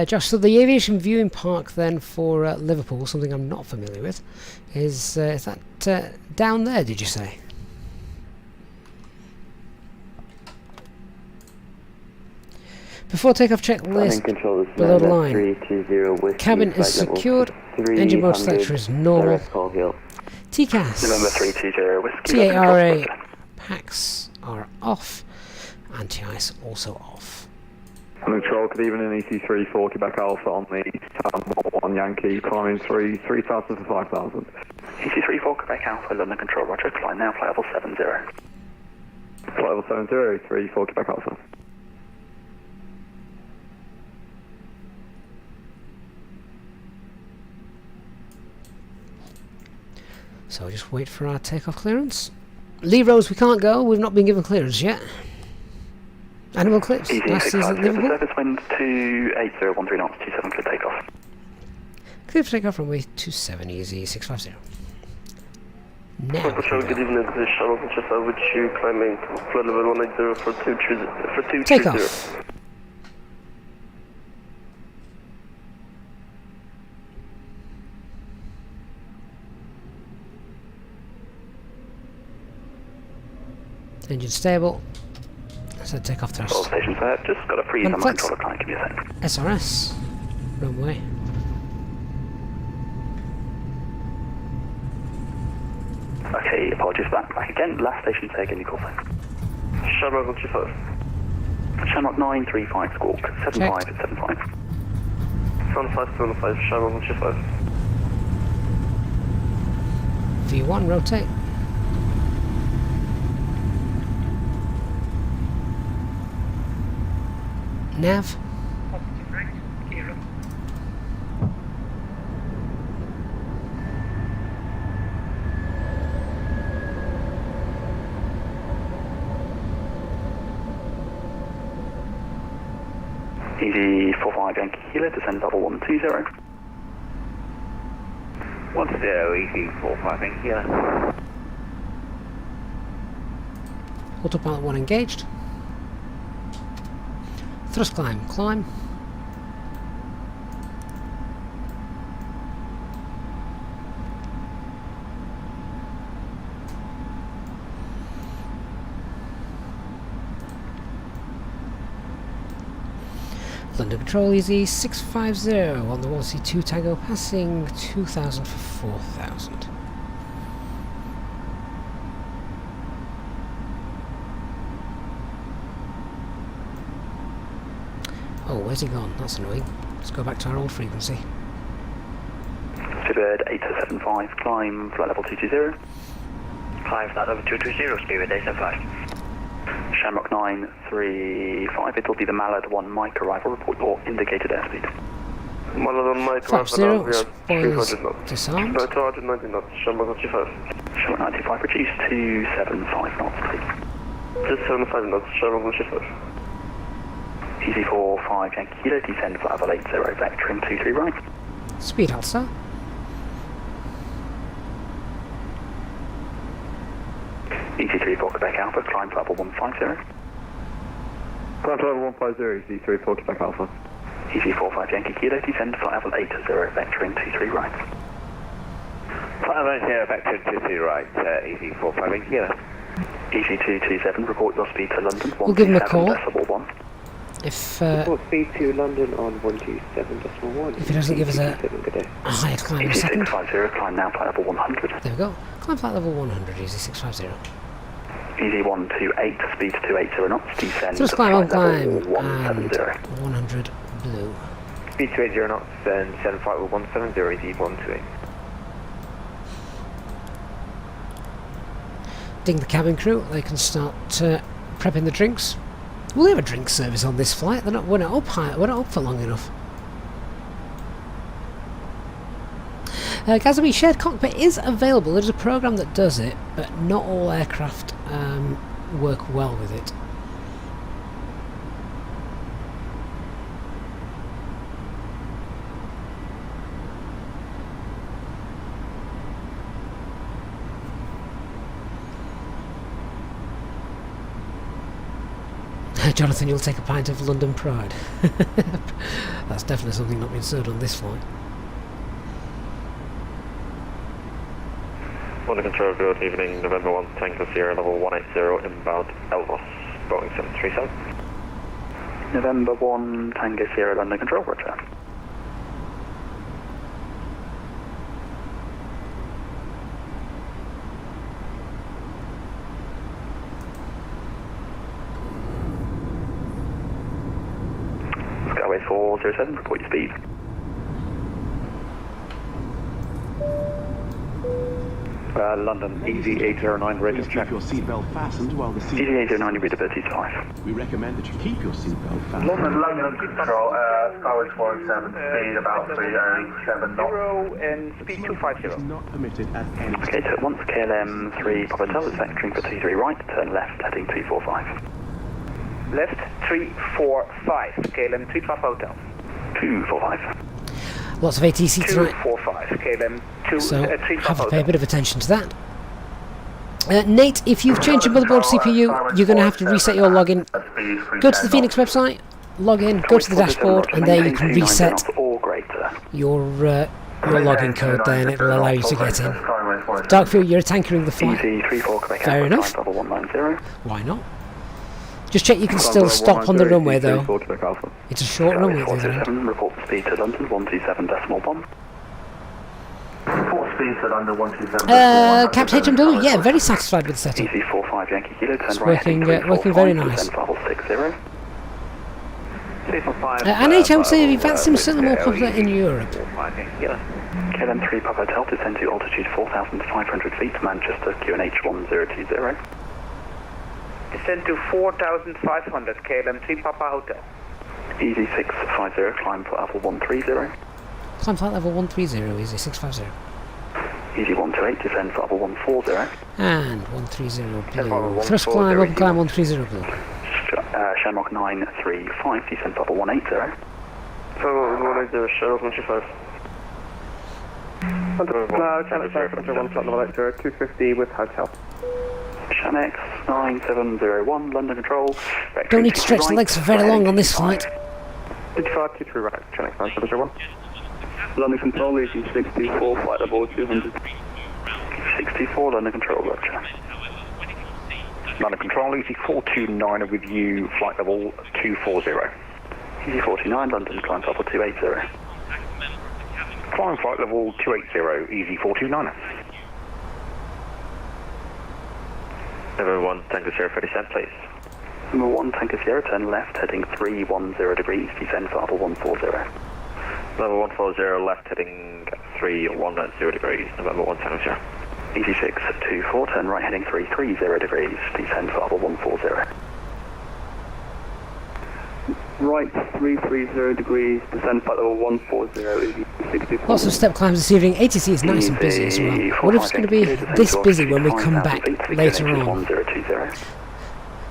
Josh, so the aviation viewing park then for Liverpool, something I'm not familiar with, is that down there, did you say? Before takeoff checklist, below the line. 320 Cabin is secured, engine mode selector is normal, TCAS, November 320 Whiskey. TARA packs are off, anti-ice also off. Control, good evening, EC34, Quebec Alpha on the Samba 1 Yankee, climbing 3,000 to 5,000. EC34 Quebec Alpha, London Control, roger, climb now, flight level 70. Flight level 70, 34 Quebec Alpha. So just wait for our takeoff clearance. Lee Rose, we can't go, we've not been given clearance yet. Animal clips, last is at Liverpool. Surface wind 28013 knots, 27 clear takeoff. Clear for takeoff runway 27, easy 650. Now Control, good evening, this is Shuttle, just over to climbing flight level 180 for 230. takeoff. Engine stable. Set takeoff thrust. All stations there, just got a freeze on my Flex. controller, can't give me a sec. SRS. Runway. Okay, apologies for that. Back again, last station taken, you call sign. Shamrock 25. Shamrock 935 squawk, 75 at 75. 75 Shamrock 25. V1, rotate. Nav. Positive right, gear up. Easy 45 Yankee Kilo, descend level 120. 10, easy 45 Yankee Kilo. Autopilot 1 engaged. Thrust climb, climb. London Control Easy 650 on the 1C2 Tango, passing 2,000 for 4,000. Oh, where's he gone? That's annoying. Let's go back to our old frequency. Bird 8275, climb flight level 220. Climb flight level 220, speed with 875. Shamrock 935, it'll be the Mallard 1 Mike arrival, report your indicated airspeed. Mallard 1 Mike Flap arrival, 0, spoilers knots. disarmed. 290 knots, Shamrock 95. Shamrock 95, reduce to 75 knots, please. 275 knots, Shamrock 95. Easy 45 Yankee Kilo, descend flight level 80, vectoring 23 right. Speed Alpha. EC3 for Quebec Alpha, climb flight level 150. Climb flight level 150, EC3 for Quebec Alpha. EC45 Yankee Kilo, descend flight level 80, vectoring 23 right. Flight level 80, vectoring 23 right, EC45 Yankee Kilo. EC227, report your speed to London, We'll give him a call. 127.1. If Report speed to London on 127.1. if he doesn't give us a higher climb in a second. EC650, climb now flight level 100. There we go. Climb flight level 100, easy 650. EZ128, speed 280 knots, descend So let's climb on flight climb level 170. and 100 blue. Speed 280 knots, then descend flight level 170, EZ128. Ding the cabin crew, they can start prepping the drinks. We'll have a drink service on this flight. We're not up for long enough. Gazami, shared cockpit is available. There's a program that does it, but not all aircraft work well with it. Jonathan, you'll take a pint of London Pride. That's definitely something not being served on this flight. London Control, good evening, November 1, Tango Sierra, level 180, inbound Belfast, Boeing 737. November 1, Tango Sierra, London Control, roger. Skyway 407, report your speed. London, EZ809, ready to check. Keep your seatbelt fastened while the seat... EZ809, you read about 5. We recommend that you keep your seatbelt fastened. London Control, Skyway 407, speed about 307 knots. And speed 250. Is not permitted at any... Okay, so once KLM 3 Papa Hotel is vectoring for 23 right, turn left, heading 245. Left 345, KLM 3 Papa Hotel. 245. Lots of ATC tonight, 245, KLM 3 so Papa have to pay a Hotel. bit of attention to that. Nate, if you've changed your motherboard CPU, you're going to have to reset your login. Go to the Phoenix website, log in, go to the dashboard, and there you can reset your login code there, and it'll allow you to get in. Darkfield, you're tankering the flight. Fair enough. Why not? Just check you can still stop on the runway though. It's a short runway at the other end. Report speed to London 127.1. Report speed to London 127.1. Captain HMW, yeah, very satisfied with the setup. EC45 Yankee Kilo, turn It's right, working very nice. And HMC, that seems certainly more popular in Europe. KLM 3 Papa Hotel, descend to altitude 4,500 feet, Manchester, QNH 1020. Descend to 4,500, KLM 3 Papa Hotel. EZ650, climb for level 130. Climb flight level 130, easy 650. EZ128, descend for level 140. And 130 blue. Thrust climb, open climb 130 blue. Shamrock 935, descend for level 180. So, 180, Shamrock 125. Channel 501, flight level 80, 250 with hotel. Shanx 9701, London Control. Don't need to stretch the legs for very long on this flight. 55, 23 right, Channel 9701. London Control, EC64, flight level 200. 64, London Control, roger. London Control, EZ429 with you, flight level 240. EZ49, London, climb level 280. Climb flight level 280, EZ429. Number 1, Tango Sierra 37, please. Number 1, Tango Sierra, turn left, heading 310 degrees, descend for level 140. Level 140, left heading 310 degrees, November 170. Easy 624, turn right heading 330 degrees, descend for level 140. Right 330 degrees, descend flight level 140, Easy 64. Lots of step climbs this evening. ATC is nice and busy as well. What if it's going to be this busy when we come back later on?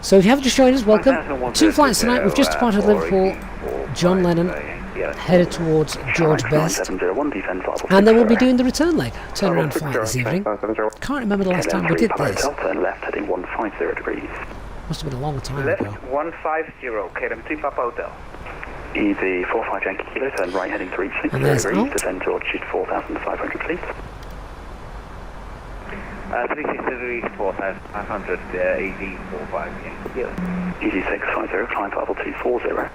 So if you haven't just joined us, welcome. 2 flights tonight. We've just departed Liverpool. John Lennon headed towards George Best, and then we'll be doing the return leg, turnaround flight this evening. Can't remember the last time we did this. Turn left heading 150 degrees. Must have been a long time Left ago. 150, KLM 2 Papa Hotel. Easy 45 Yankee Kilo, turn right heading 360 And there's degrees, Alt. descend to altitude 4,500 feet. 360 degrees, 4,500, Easy 45 Yankee Kilo. Easy 650, climb for level 240.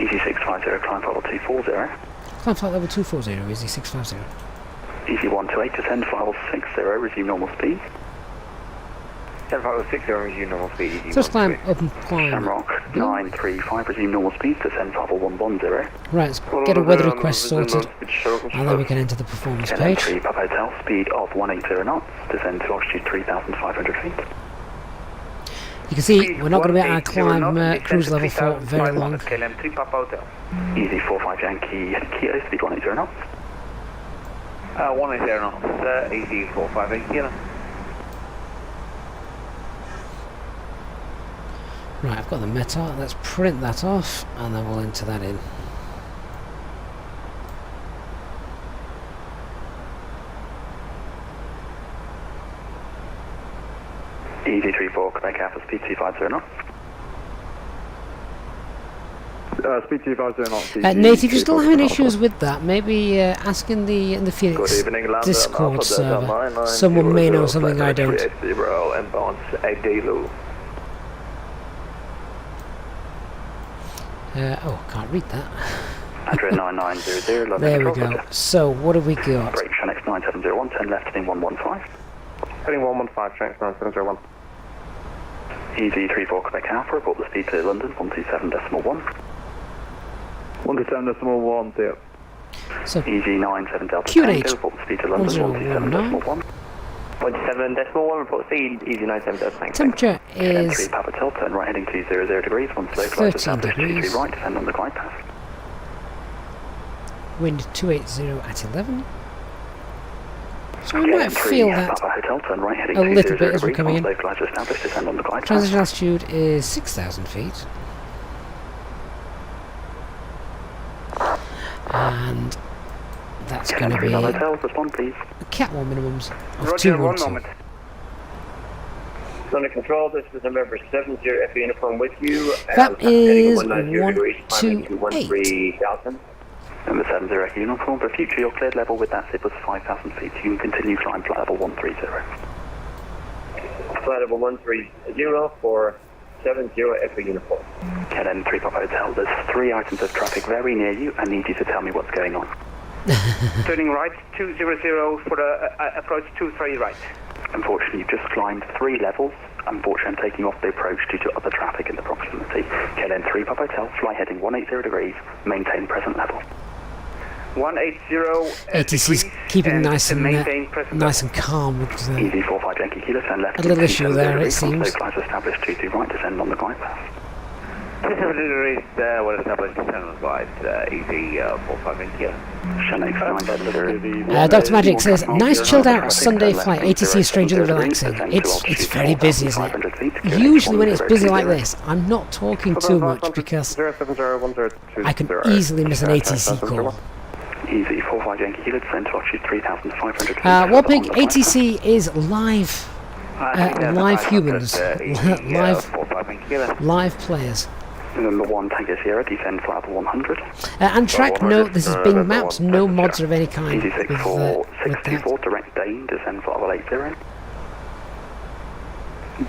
Easy 650, climb for level 240. Climb flight level 240, Easy 650. Easy 128, descend for level 60, resume normal speed. 10 level 60, resume normal speed, Easy So let's climb up and climb. Shamrock 935, resume normal speed, descend for level 110. Right, let's get a weather request sorted, and then we can enter the performance KLM page. 3 Papa Hotel, speed of 180 knots, descend to altitude 3,500 feet. You can see we're not going to be at our climb cruise level for very long. KLM 2 Papa Hotel. Easy 45 Yankee Kilo, speed 180 knots. 180 knots, Easy 45 Yankee Kilo. Right, I've got the METAR. Let's print that off, and then we'll enter that in. Easy 34, Quebec Alpha, speed 250 knots. Speed 250 knots. Nate, if you're still having issues with that, maybe ask in the Phoenix Discord server. Someone may know something I don't. Oh, can't read that. 9900, There we go. So, what have we got? Break Shanix 9701, turn left heading 115. Heading 115, Shanks 9701. Easy 34 Quebec Alpha, report the speed to London 127.1. 127.1, yeah. So, Easy 97 Delta QNH Tango, report the speed to London 127.1. 127.1, report speed, Easy 97 Delta Tango. temperature KLM 3 is Papa Hotel, turn right heading 200 degrees, one slow flight 13 established, 23 degrees. right, descend on the glide path. wind 280 at 11. So we KLM might 3 feel that Papa Hotel, turn right heading a little 200 bit as we're degrees, coming one in. slow flight established, descend on the glide path. Transition altitude is 6,000 feet. And that's going to be Hotels, respond please. Cat 1 minimums of Roger, 1 212. moment. Under control, this is November 70 FA uniform with you. That is 128. Number 70 Echo uniform. For future, your cleared level with that zip was 5,000 feet. You can continue climb flight level 130. Flight level 130 for 70 FA uniform. KLM 3 Papa Hotel, there's 3 items of traffic very near you. I need you to tell me what's going on. Turning right, 200 for the approach 23 right. Unfortunately, you've just climbed 3 levels. Unfortunately, I'm taking off the approach due to other traffic in the proximity. KLM 3 Papa Hotel, fly heading 180 degrees, maintain present level. 180 ATC's keeping nice and maintain present nice and calm. With, Easy 45 Yankee Kilo, turn left. a little issue there, it 270 degrees, seems. slow flight established, 22 right, descend on the glide path. 270 degrees, well established, descend on the glide, Easy 45 in here. Shanix 970. Dr. Magic says, nice chilled out Sunday flight, ATC is strangely relaxing. It's very busy, isn't it? Usually when it's busy like this, I'm not talking too much because I can easily miss an ATC call. Easy 45 Yankee Kilo, descend to altitude 3,500 feet. Wallpig, ATC is live. Live humans. live players. Number 1 Tango Sierra, descend flight level 100. And track note, this is being mapped, no mods of any kind. Easy With 624, direct Dane, descend flight level 80.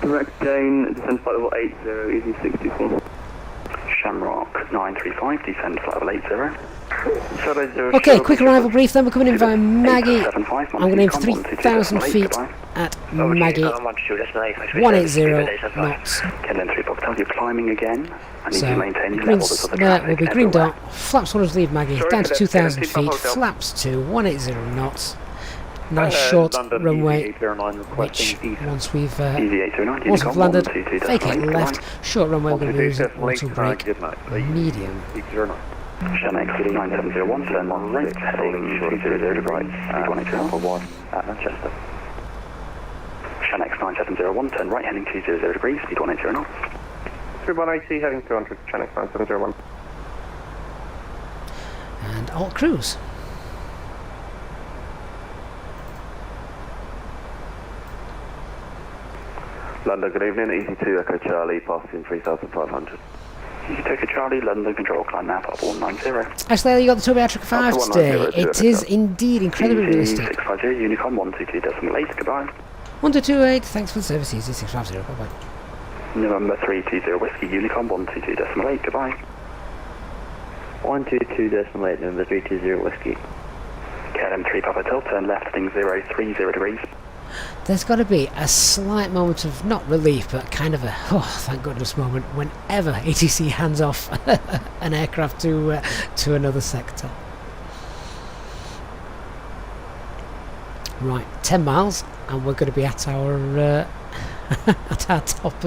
Direct Dane, descend flight level 80, Easy 64. Shamrock 935, descend flight level 80. Okay, quick arrival brief, then we're coming in via Maggie. I'm going to aim for 3,000 feet at Maggie 180 knots. KLM 3 Papa, you're climbing again. I need So to maintain your green level. There's other traffic will be green everywhere. dot, flaps orders leave Maggie, down to 2,000 feet, flaps to 180 knots. Nice short runway, which once we've landed, vacate left, short runway, we're going to be using auto brake, medium. Shannon X 9701, turn 1 right, heading 200 degrees, speed 180 at Manchester. Shannon X 9701, turn right, heading 200 degrees, speed 180 knots. 180, heading 200, Shannon X 9701. And alt cruise. London, good evening, Easy2 Echo Charlie, passing 3,500. Easy2 Echo Charlie, London Control, climb now, up 190. Actually, you got the Toby Atric 5 today. It is indeed incredibly realistic. 650, Unicorn 122.8, goodbye. 1228, thanks for the service, Easy 650, bye bye. November 320 Whiskey, Unicorn 122.8, goodbye. 122.8, November 320 Whiskey. KLM 3 Papa Hotel, turn left, heading 030 degrees. There's got to be a slight moment of, not relief, but kind of a, oh, thank goodness moment whenever ATC hands off an aircraft to another sector. Right, 10 miles, and we're going to be at our at our top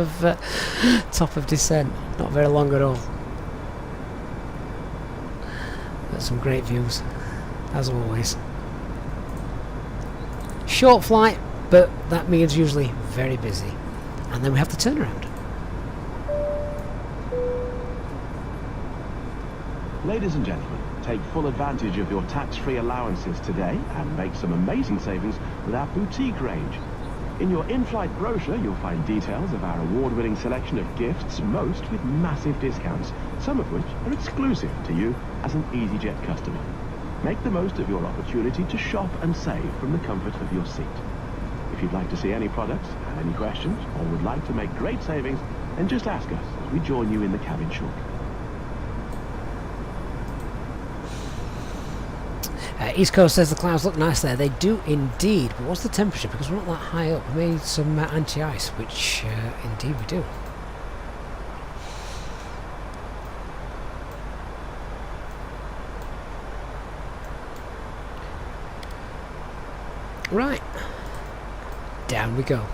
of descent. Not very long at all. But some great views, as always. Short flight, but that means usually very busy. And then we have the turnaround. Ladies and gentlemen, take full advantage of your tax-free allowances today and make some amazing savings with our boutique range. In your in-flight brochure, you'll find details of our award-winning selection of gifts, most with massive discounts, some of which are exclusive to you as an Easyjet customer. Make the most of your opportunity to shop and save from the comfort of your seat. If you'd like to see any products, have any questions, or would like to make great savings, then just ask us as we join you in the cabin shortly. East Coast says the clouds look nice there. They do indeed, but what's the temperature? Because we're not that high up. We need some anti-ice, which indeed we do. Right, down we go.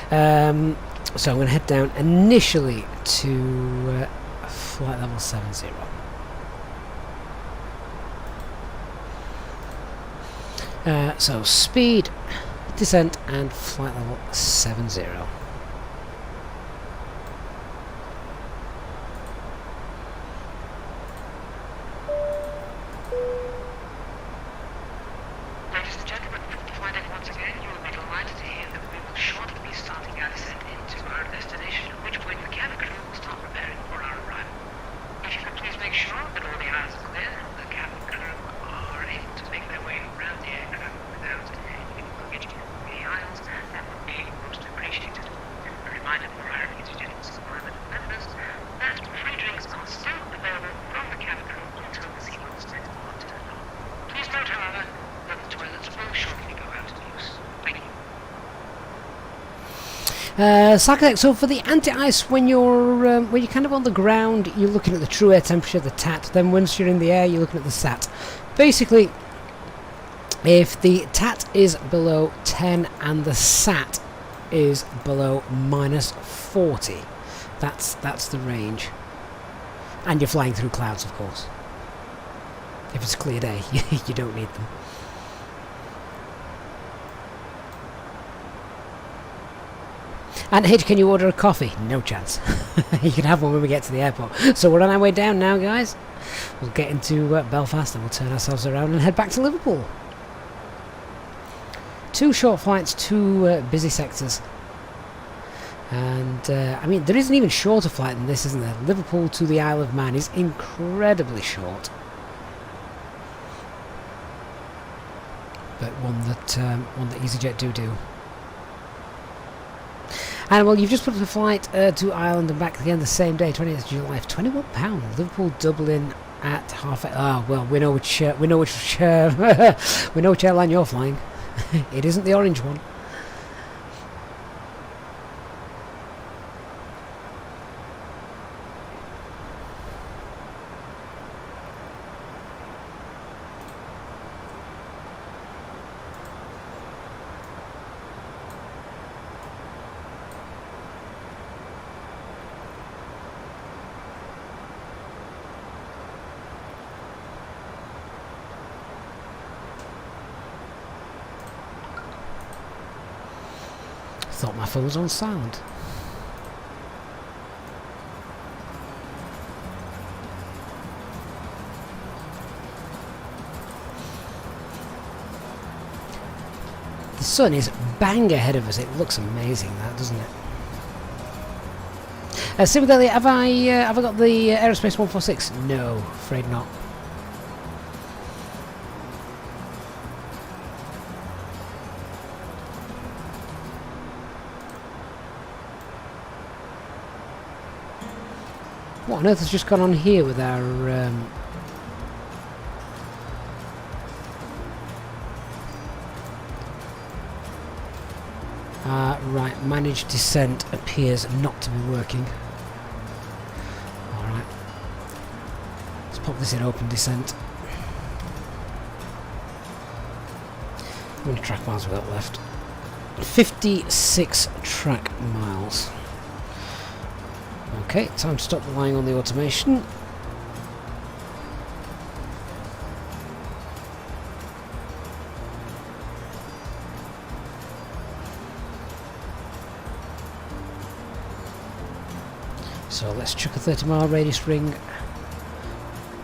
So I'm going to head down initially to flight level 70. So speed, descent, and flight level 70. Sarcastic, so for the anti-ice, when you're kind of on the ground, you're looking at the true air temperature, the TAT. Then once you're in the air, you're looking at the SAT. Basically, if the TAT is below 10 and the SAT is below -40, that's the range. And you're flying through clouds, of course. If it's a clear day, you don't need them. And Hitch, can you order a coffee? No chance. You can have one when we get to the airport. So we're on our way down now, guys. We'll get into Belfast and we'll turn ourselves around and head back to Liverpool. 2 short flights, 2 busy sectors. And, I mean, there is an even shorter flight than this, isn't there? Liverpool to the Isle of Man is incredibly short. But one that EasyJet do. And well, you've just put up a flight to Ireland and back at the end of the same day, 20th of July, for £21. Liverpool Dublin at half. Well, we know which we know which airline you're flying. It isn't the orange one. thought my phone was on silent. The sun is bang ahead of us. It looks amazing, that, doesn't it? Similarly, have I got the Aerospace 146? No, afraid not. What on earth has just gone on here with our right, managed descent appears not to be working. Alright. Let's pop this in open descent. How many track miles we got left? 56 track miles. Okay, time to stop relying on the automation. So let's chuck a 30-mile radius ring.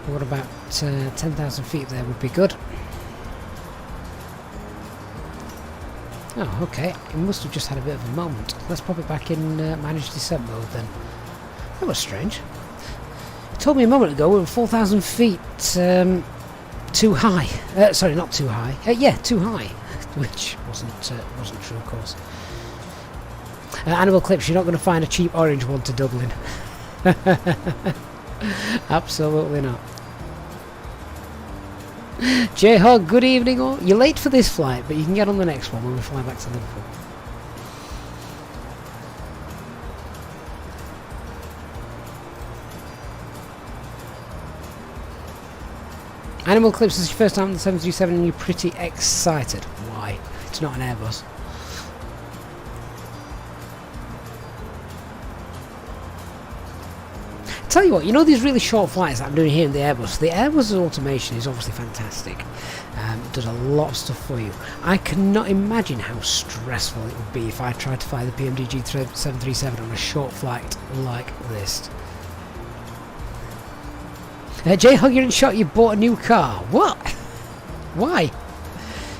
What about 10,000 feet there would be good. Oh, okay. It must have just had a bit of a moment. Let's pop it back in managed descent mode then. That was strange. You told me a moment ago we were 4,000 feet too high. Sorry, not too high. Yeah, too high, which wasn't true, of course. Animal Clips, you're not going to find a cheap orange one to Dublin. Absolutely not. J-Hog, good evening all. You're late for this flight, but you can get on the next one when we fly back to Liverpool. Animal Clips, this is your first time on the 737 and you're pretty excited. Why? It's not an Airbus. Tell you what, you know these really short flights that I'm doing here in the Airbus automation is obviously fantastic. It does a lot of stuff for you. I cannot imagine how stressful it would be if I tried to fly the PMDG 737 on a short flight like this. J-Hug, you're in shot, you bought a new car. What? Why?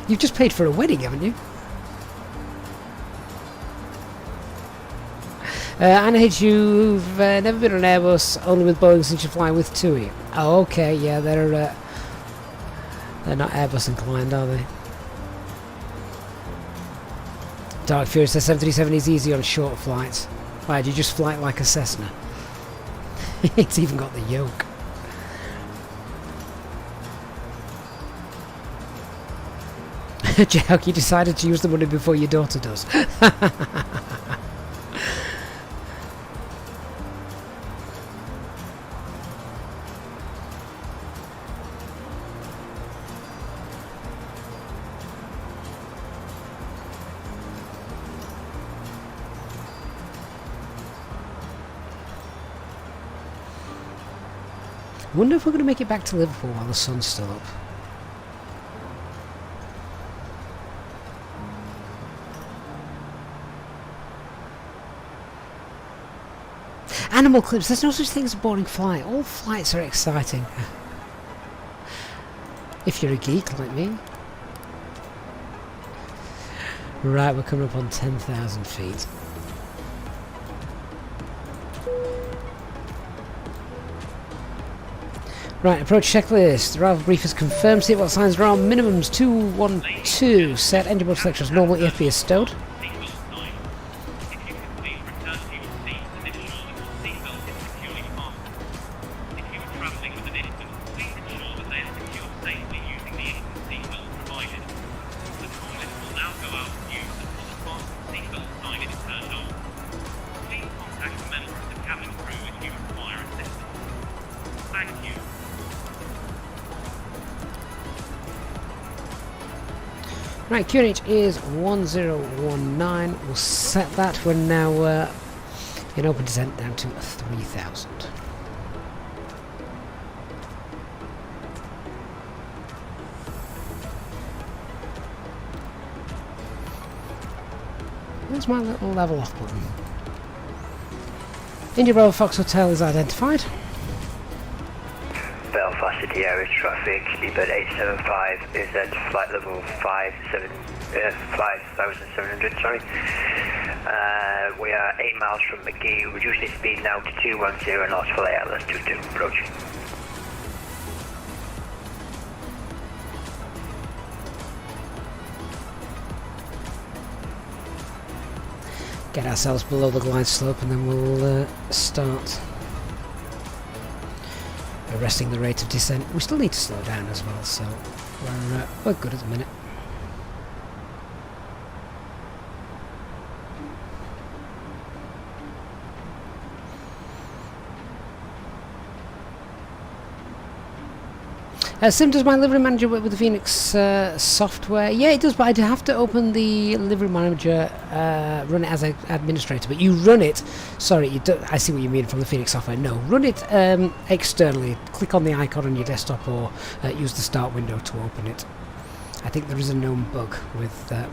You've just paid for a wedding, haven't you? Anna H, you've never been on an Airbus, only with Boeing since you're flying with TUI. Oh, okay, yeah, they're not Airbus inclined, are they? Dark Fury says 737 is easy on short flights. Why, do you just fly it like a Cessna? It's even got the yoke. Jack, you decided to use the money before your daughter does. Wonder if we're going to make it back to Liverpool while the sun's still up. Animal Clips, there's no such thing as a boring flight. All flights are exciting. If you're a geek like me. Right, we're coming up on 10,000 feet. Right, approach checklist. Arrival brief is confirmed. See what signs are on. Minimums 212. Set. Engine mode selection is normal. EFB is stowed. Right, QNH is 1019. We'll set that. We're now in open descent down to 3000. Where's my little level off button? India Bravo Fox Hotel is identified. Belfast City area traffic, speedbird 875 is at flight level 5,700, sorry. We are 8 miles from McGee, reducing speed now to 210 knots for Atlas 22 approach. Get ourselves below the glide slope and then we'll start arresting the rate of descent. We still need to slow down as well, so we're good at the minute. Sim, does my livery manager work with the Phoenix software? Yeah, it does, but I'd have to open the livery manager, run it as an administrator. But you run it, sorry, I see what you mean from the Phoenix software. No, run it externally. Click on the icon on your desktop or use the start window to open it. I think there is a known bug with that.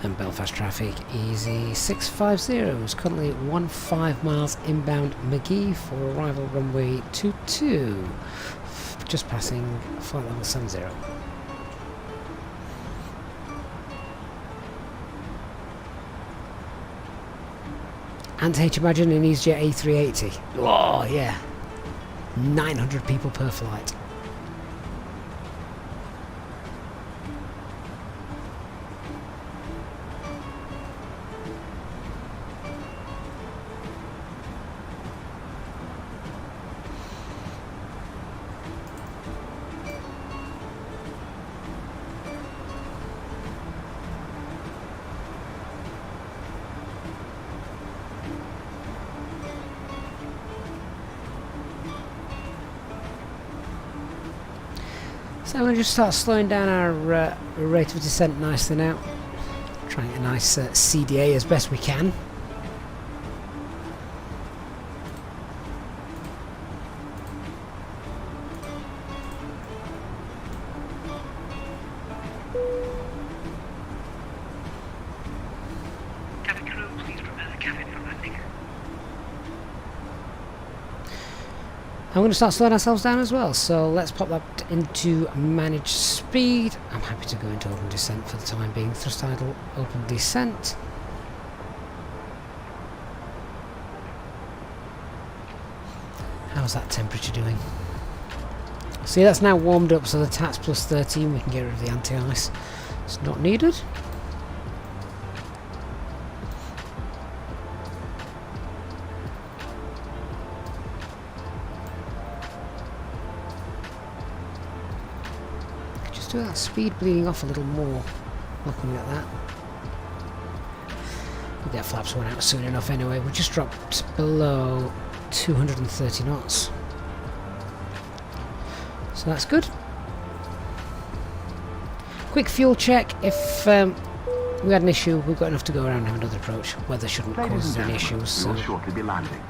And Belfast traffic, easy 650 is currently 15 miles inbound McGee for arrival runway 22, just passing flight level 70. And H, imagine an Easyjet A380. Oh yeah, 900 people per flight. So we'll just start slowing down our rate of descent nicely now. Trying a nice CDA as best we can. Cabin crew, please prepare the cabin for landing. I'm going to start slowing ourselves down as well, so let's pop that into managed speed. I'm happy to go into open descent for the time being. Thrust idle, open descent. How's that temperature doing? See, that's now warmed up, so the TAT's plus 13, we can get rid of the anti-ice. It's not needed. That speed bleeding off a little more, looking at that. We'll get flaps one out soon enough anyway. We just dropped below 230 knots, so that's good. Quick fuel check. If we had an issue, we've got enough to go around and have another approach. Weather shouldn't cause us any issues, so we will shortly be landing.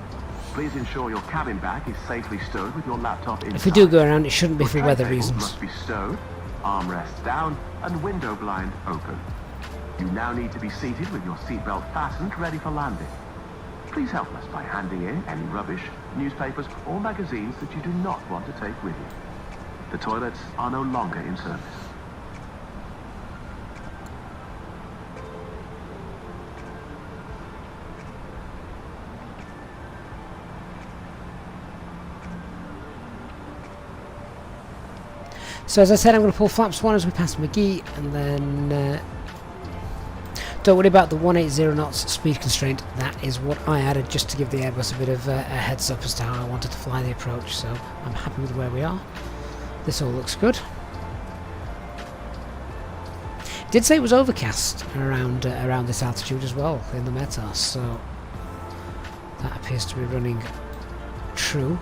Please ensure your cabin bag is safely stowed with your laptop inside. if we do go around, it shouldn't be for Your weather tray table reasons. must be stowed, armrests down, and window blind open. You now need to be seated with your seatbelt fastened, ready for landing. Please help us by handing in any rubbish, newspapers, or magazines that you do not want to take with you. The toilets are no longer in service. So as I said, I'm going to pull flaps 1 as we pass McGee, and then don't worry about the 180 knots speed constraint. That is what I added just to give the Airbus a bit of a heads up as to how I wanted to fly the approach, so I'm happy with where we are. This all looks good. It did say it was overcast around this altitude as well in the METAR, so that appears to be running true.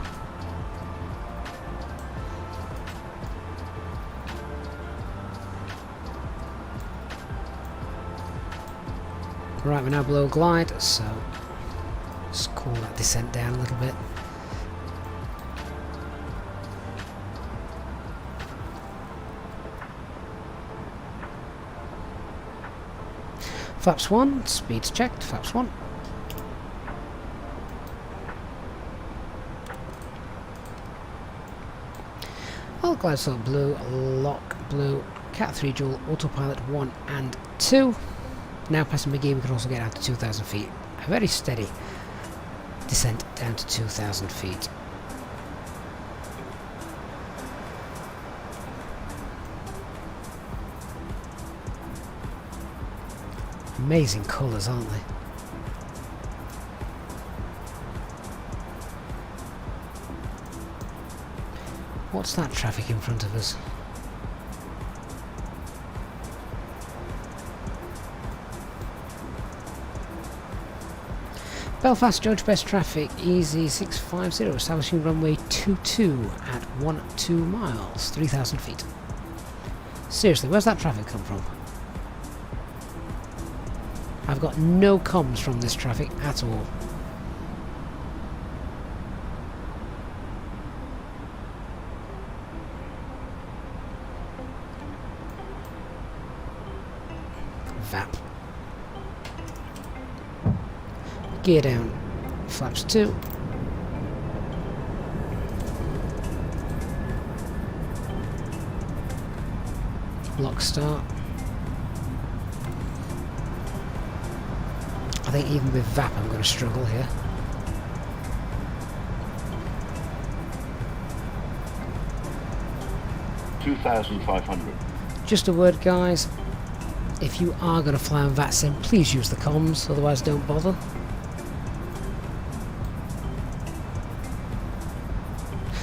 Right, we're now below glide, so let's cool that descent down a little bit. Flaps 1, speeds checked, flaps 1. All glide slope blue, lock blue, Cat 3 dual, autopilot 1 and 2. Now passing McGee, we can also get out to 2,000 feet. A very steady descent down to 2,000 feet. Amazing colours, aren't they? What's that traffic in front of us? Belfast, George Best traffic, Easy 650, establishing runway 22 at 12 miles, 3,000 feet. Seriously, where's that traffic come from? I've got no comms from this traffic at all. VAP. Gear down, flaps 2. Lock start. I think even with VAP I'm going to struggle here. $2,500. Just a word, guys. If you are going to fly on VATSIM, please use the comms, otherwise don't bother.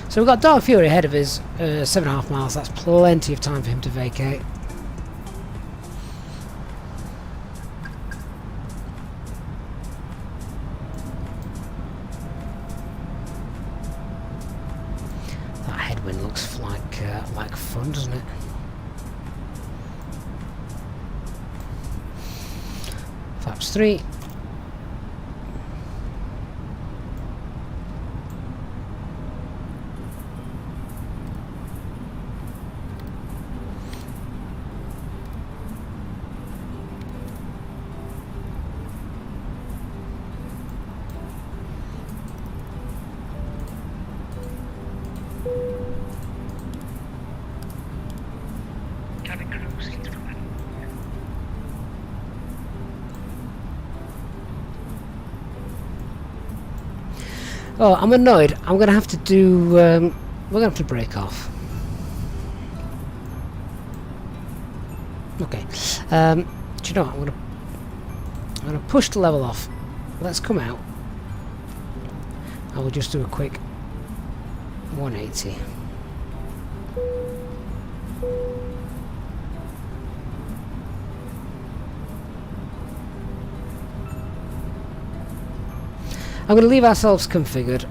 So we've got Dark Fury ahead of us, 7.5 miles. That's plenty of time for him to vacate. That headwind looks like fun, doesn't it? Flaps 3. Oh, I'm annoyed. I'm going to have to do... we're going to have to break off. Okay. Do you know what? I'm going to push the level off. Let's come out. I will just do a quick 180. I'm going to leave ourselves configured.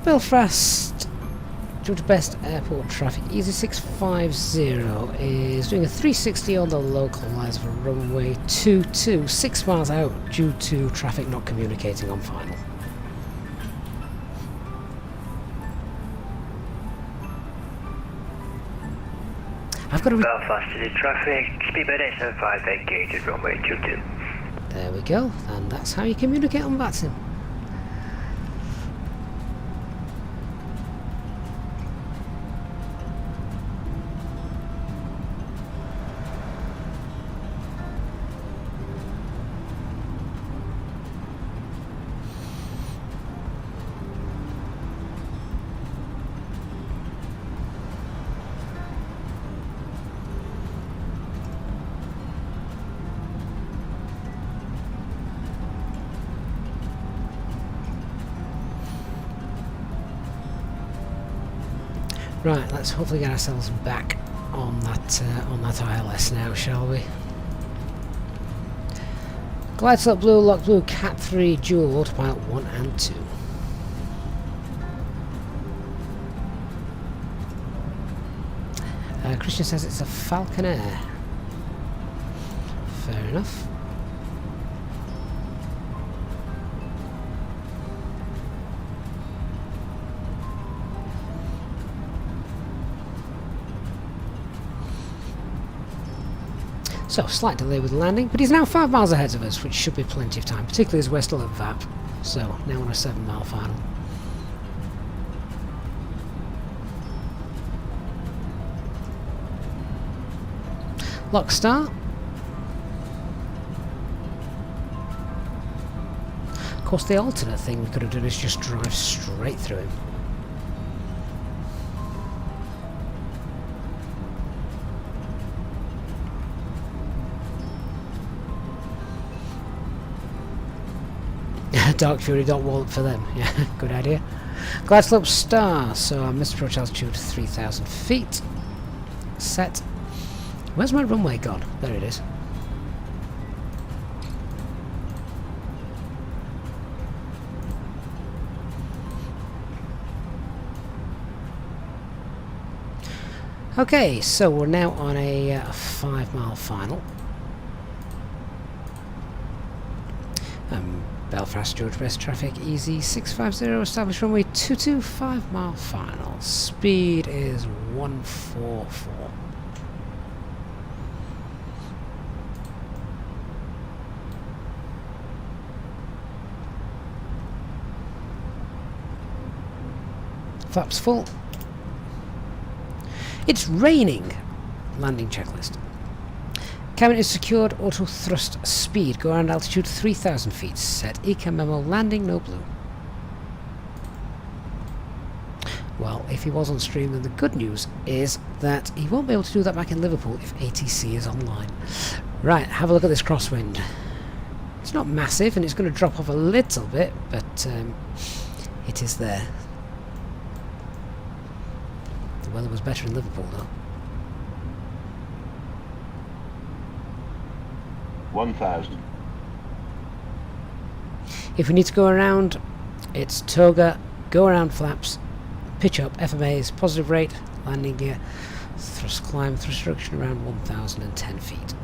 Belfast, George Best Airport traffic, Easy 650 is doing a 360 on the local lines for runway 22, 6 miles out due to traffic not communicating on final. I've got to Belfast City traffic, speedbird 875 vacated runway 22. There we go, and that's how you communicate on VATSIM. Right, let's hopefully get ourselves back on that ILS now, shall we? Glide slope blue, lock blue, Cat 3 dual, autopilot 1 and 2. Christian says it's a Falcon Air. Fair enough. So, slight delay with landing, but he's now 5 miles ahead of us, which should be plenty of time, particularly as we're still at VAP. So, now on a 7-mile final. Lock start. Of course, the alternate thing we could have done is just drive straight through him. Dark Fury, don't wall up for them. Yeah, good idea. Glide slope star, so I missed approach altitude 3,000 feet. Set. Where's my runway gone? There it is. Okay, so we're now on a 5-mile final. Belfast, George West traffic, easy 650, established runway 22, 5-mile final. Speed is 144. Flaps full. It's raining. Landing checklist. Cabin is secured, auto thrust speed, go around altitude 3,000 feet, set ECA memo, landing no blue. Well, if he was on stream, then the good news is that he won't be able to do that back in Liverpool if ATC is online. Right, have a look at this crosswind. It's not massive and it's going to drop off a little bit, but it is there. The weather was better in Liverpool though. 1,000. If we need to go around, it's toga, go around flaps, pitch up, FMAs, positive rate, landing gear, thrust climb, thrust reduction around 1,010 feet.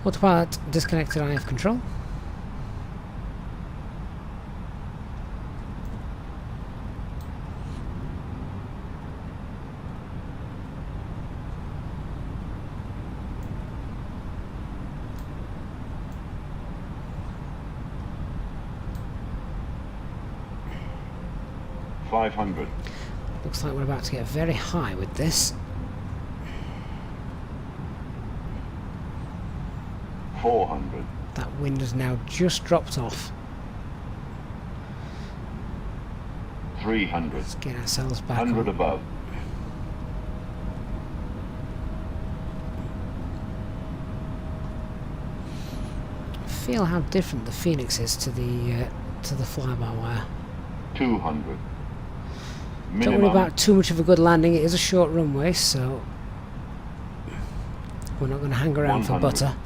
Autopilot disconnected, IF control. Looks like we're about to get very high with this. 400. That wind has now just dropped off. 300. Let's get ourselves back 100 on. above. Feel how different the Phoenix is to the Fly-by-Wire. 200. Don't worry about too much of a good landing. It is a short runway, so we're not going to hang around 100. For butter.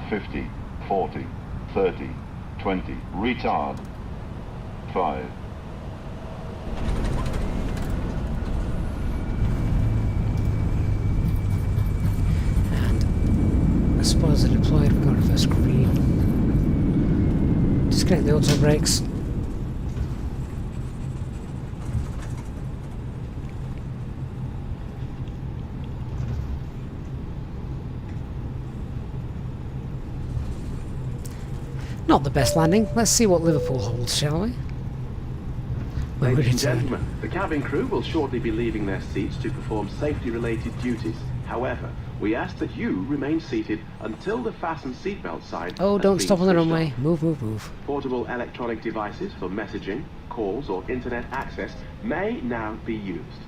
50, 40, 30, 20, retard. 5. And as far as they're deployed, we've got reverse green. Disconnect the auto brakes. Not the best landing. Let's see what Liverpool holds, shall we? Ladies and gentlemen, the cabin crew will shortly be leaving their seats to perform safety-related duties. However, we ask that you remain seated until the fasten seatbelt sign. Oh, don't stop on the runway. Move, move, move. Portable electronic devices for messaging, calls, or internet access may now be used.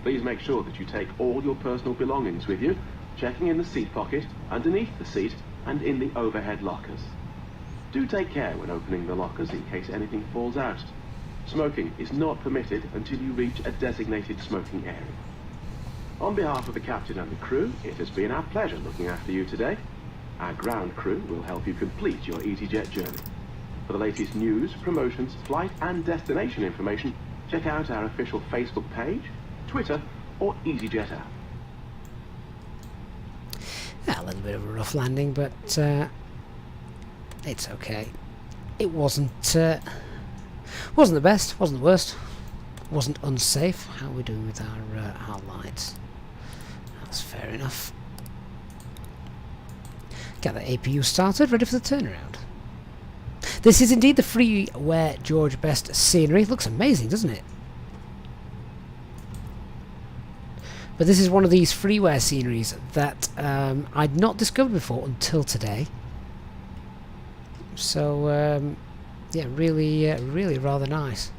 Please make sure that you take all your personal belongings with you, checking in the seat pocket, underneath the seat, and in the overhead lockers. Do take care when opening the lockers in case anything falls out. Smoking is not permitted until you reach a designated smoking area. On behalf of the captain and the crew, it has been our pleasure looking after you today. Our ground crew will help you complete your Easyjet journey. For the latest news, promotions, flight and destination information, check out our official Facebook page, Twitter or Easyjet app. A little bit of a rough landing, but it's okay. it wasn't the best, wasn't the worst, wasn't unsafe. How are we doing with our lights? That's fair enough. Get the APU started, ready for the turnaround. This is indeed the freeware George Best scenery. It looks amazing, doesn't it? But this is one of these freeware sceneries that I'd not discovered before until today. So, yeah, really rather nice.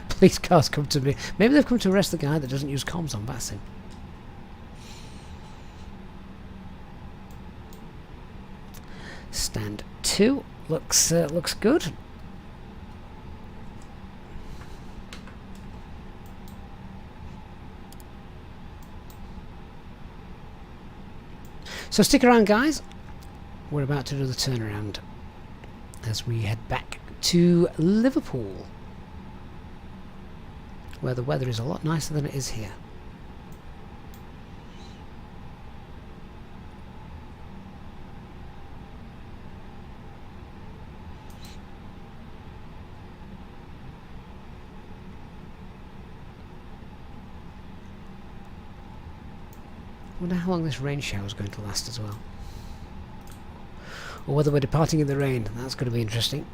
Police cars come to me. Maybe they've come to arrest the guy that doesn't use comms on Bassin. Stand 2 looks good. So stick around, guys. We're about to do the turnaround as we head back to Liverpool, where the weather is a lot nicer than it is here. I wonder how long this rain shower is going to last as well. Or whether we're departing in the rain. That's going to be interesting.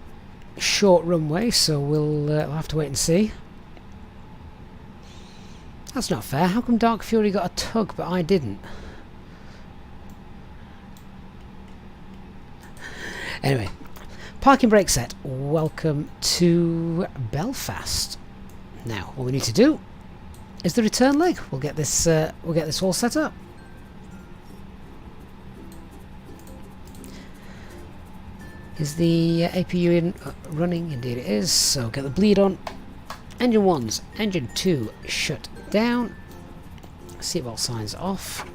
Short runway, so we'll have to wait and see. That's not fair. How come Dark Fury got a tug but I didn't? Anyway, parking brake set. Welcome to Belfast. Now, all we need to do is the return leg. We'll get this all set up. Is the APU running? Indeed it is. So get the bleed on. Engine 1's, engine 2 shut down. Seatbelt signs off.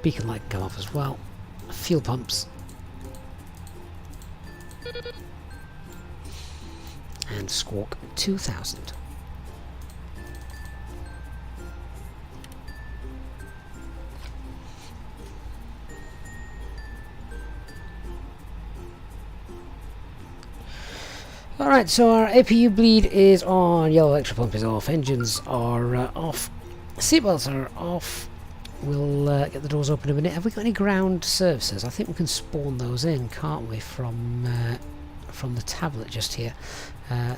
Beacon light can come off as well. Fuel pumps. And Squawk 2000. Alright, so our APU bleed is on, yellow electric pump is off, engines are off, seatbelts are off. We'll get the doors open in a minute. Have we got any ground services? I think we can spawn those in, can't we, from the tablet just here.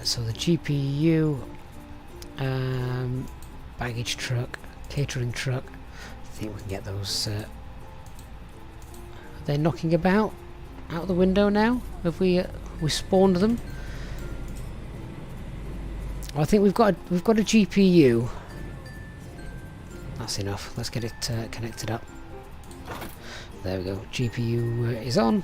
So the GPU, baggage truck, catering truck, I think we can get those. Are they knocking about out the window now? Have we spawned them? I think we've got a GPU. That's enough. Let's get it connected up. There we go. GPU is on.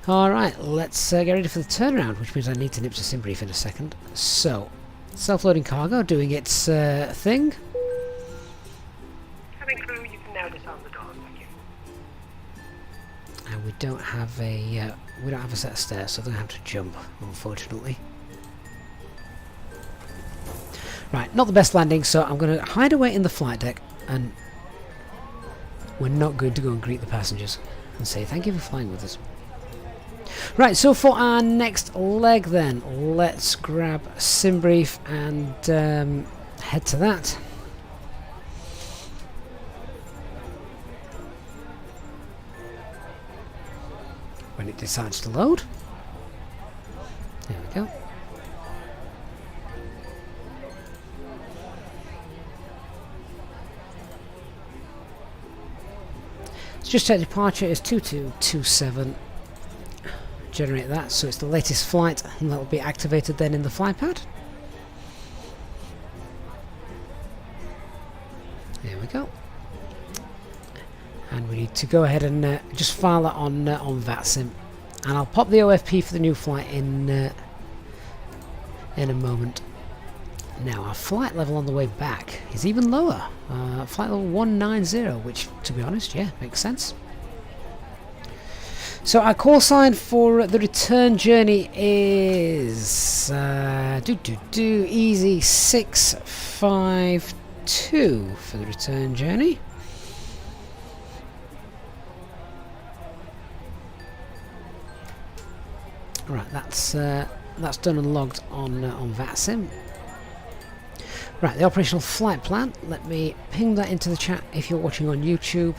Alright, let's get ready for the turnaround, which means I need to nip to Simbrief in a second. So, self-loading cargo doing its thing. Cabin crew, you can now disarm the doors. Thank you. And we don't have a set of stairs, so they're going to have to jump, unfortunately. Right, not the best landing, so I'm going to hide away in the flight deck, and we're not going to go and greet the passengers and say thank you for flying with us. Right, so for our next leg then, let's grab Simbrief and head to that. When it decides to load. There we go. Just check departure is 2227. Generate that, so it's the latest flight, and that will be activated then in the flypad. There we go. And we need to go ahead and just file that on VATSIM, and I'll pop the OFP for the new flight in a moment. Now our flight level on the way back is even lower, flight level 190, which, to be honest, yeah, makes sense. So our call sign for the return journey is Easy 652 for the return journey. Right, that's done and logged on VATSIM. Right, the operational flight plan. Let me ping that into the chat if you're watching on YouTube.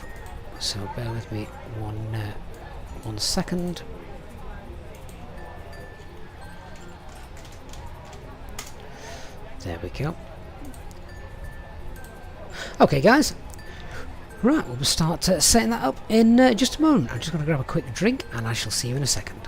So bear with me 1 second. There we go. Okay, guys. Right, we'll start setting that up in just a moment. I'm just going to grab a quick drink, and I shall see you in a second.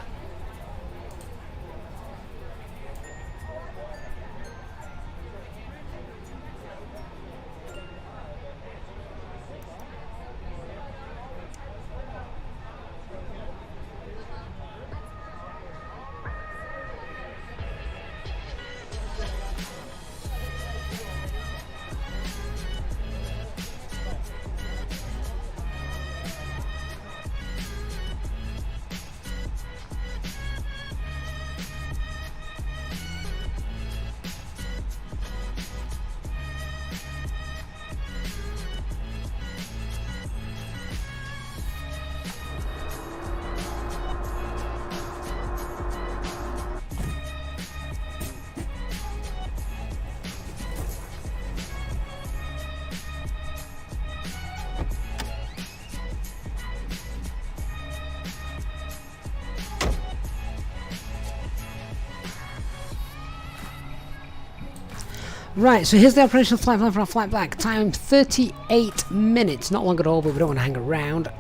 Right, so here's the operational flight plan for our flight back. Time 38 minutes, not long at all, but we don't want to hang around.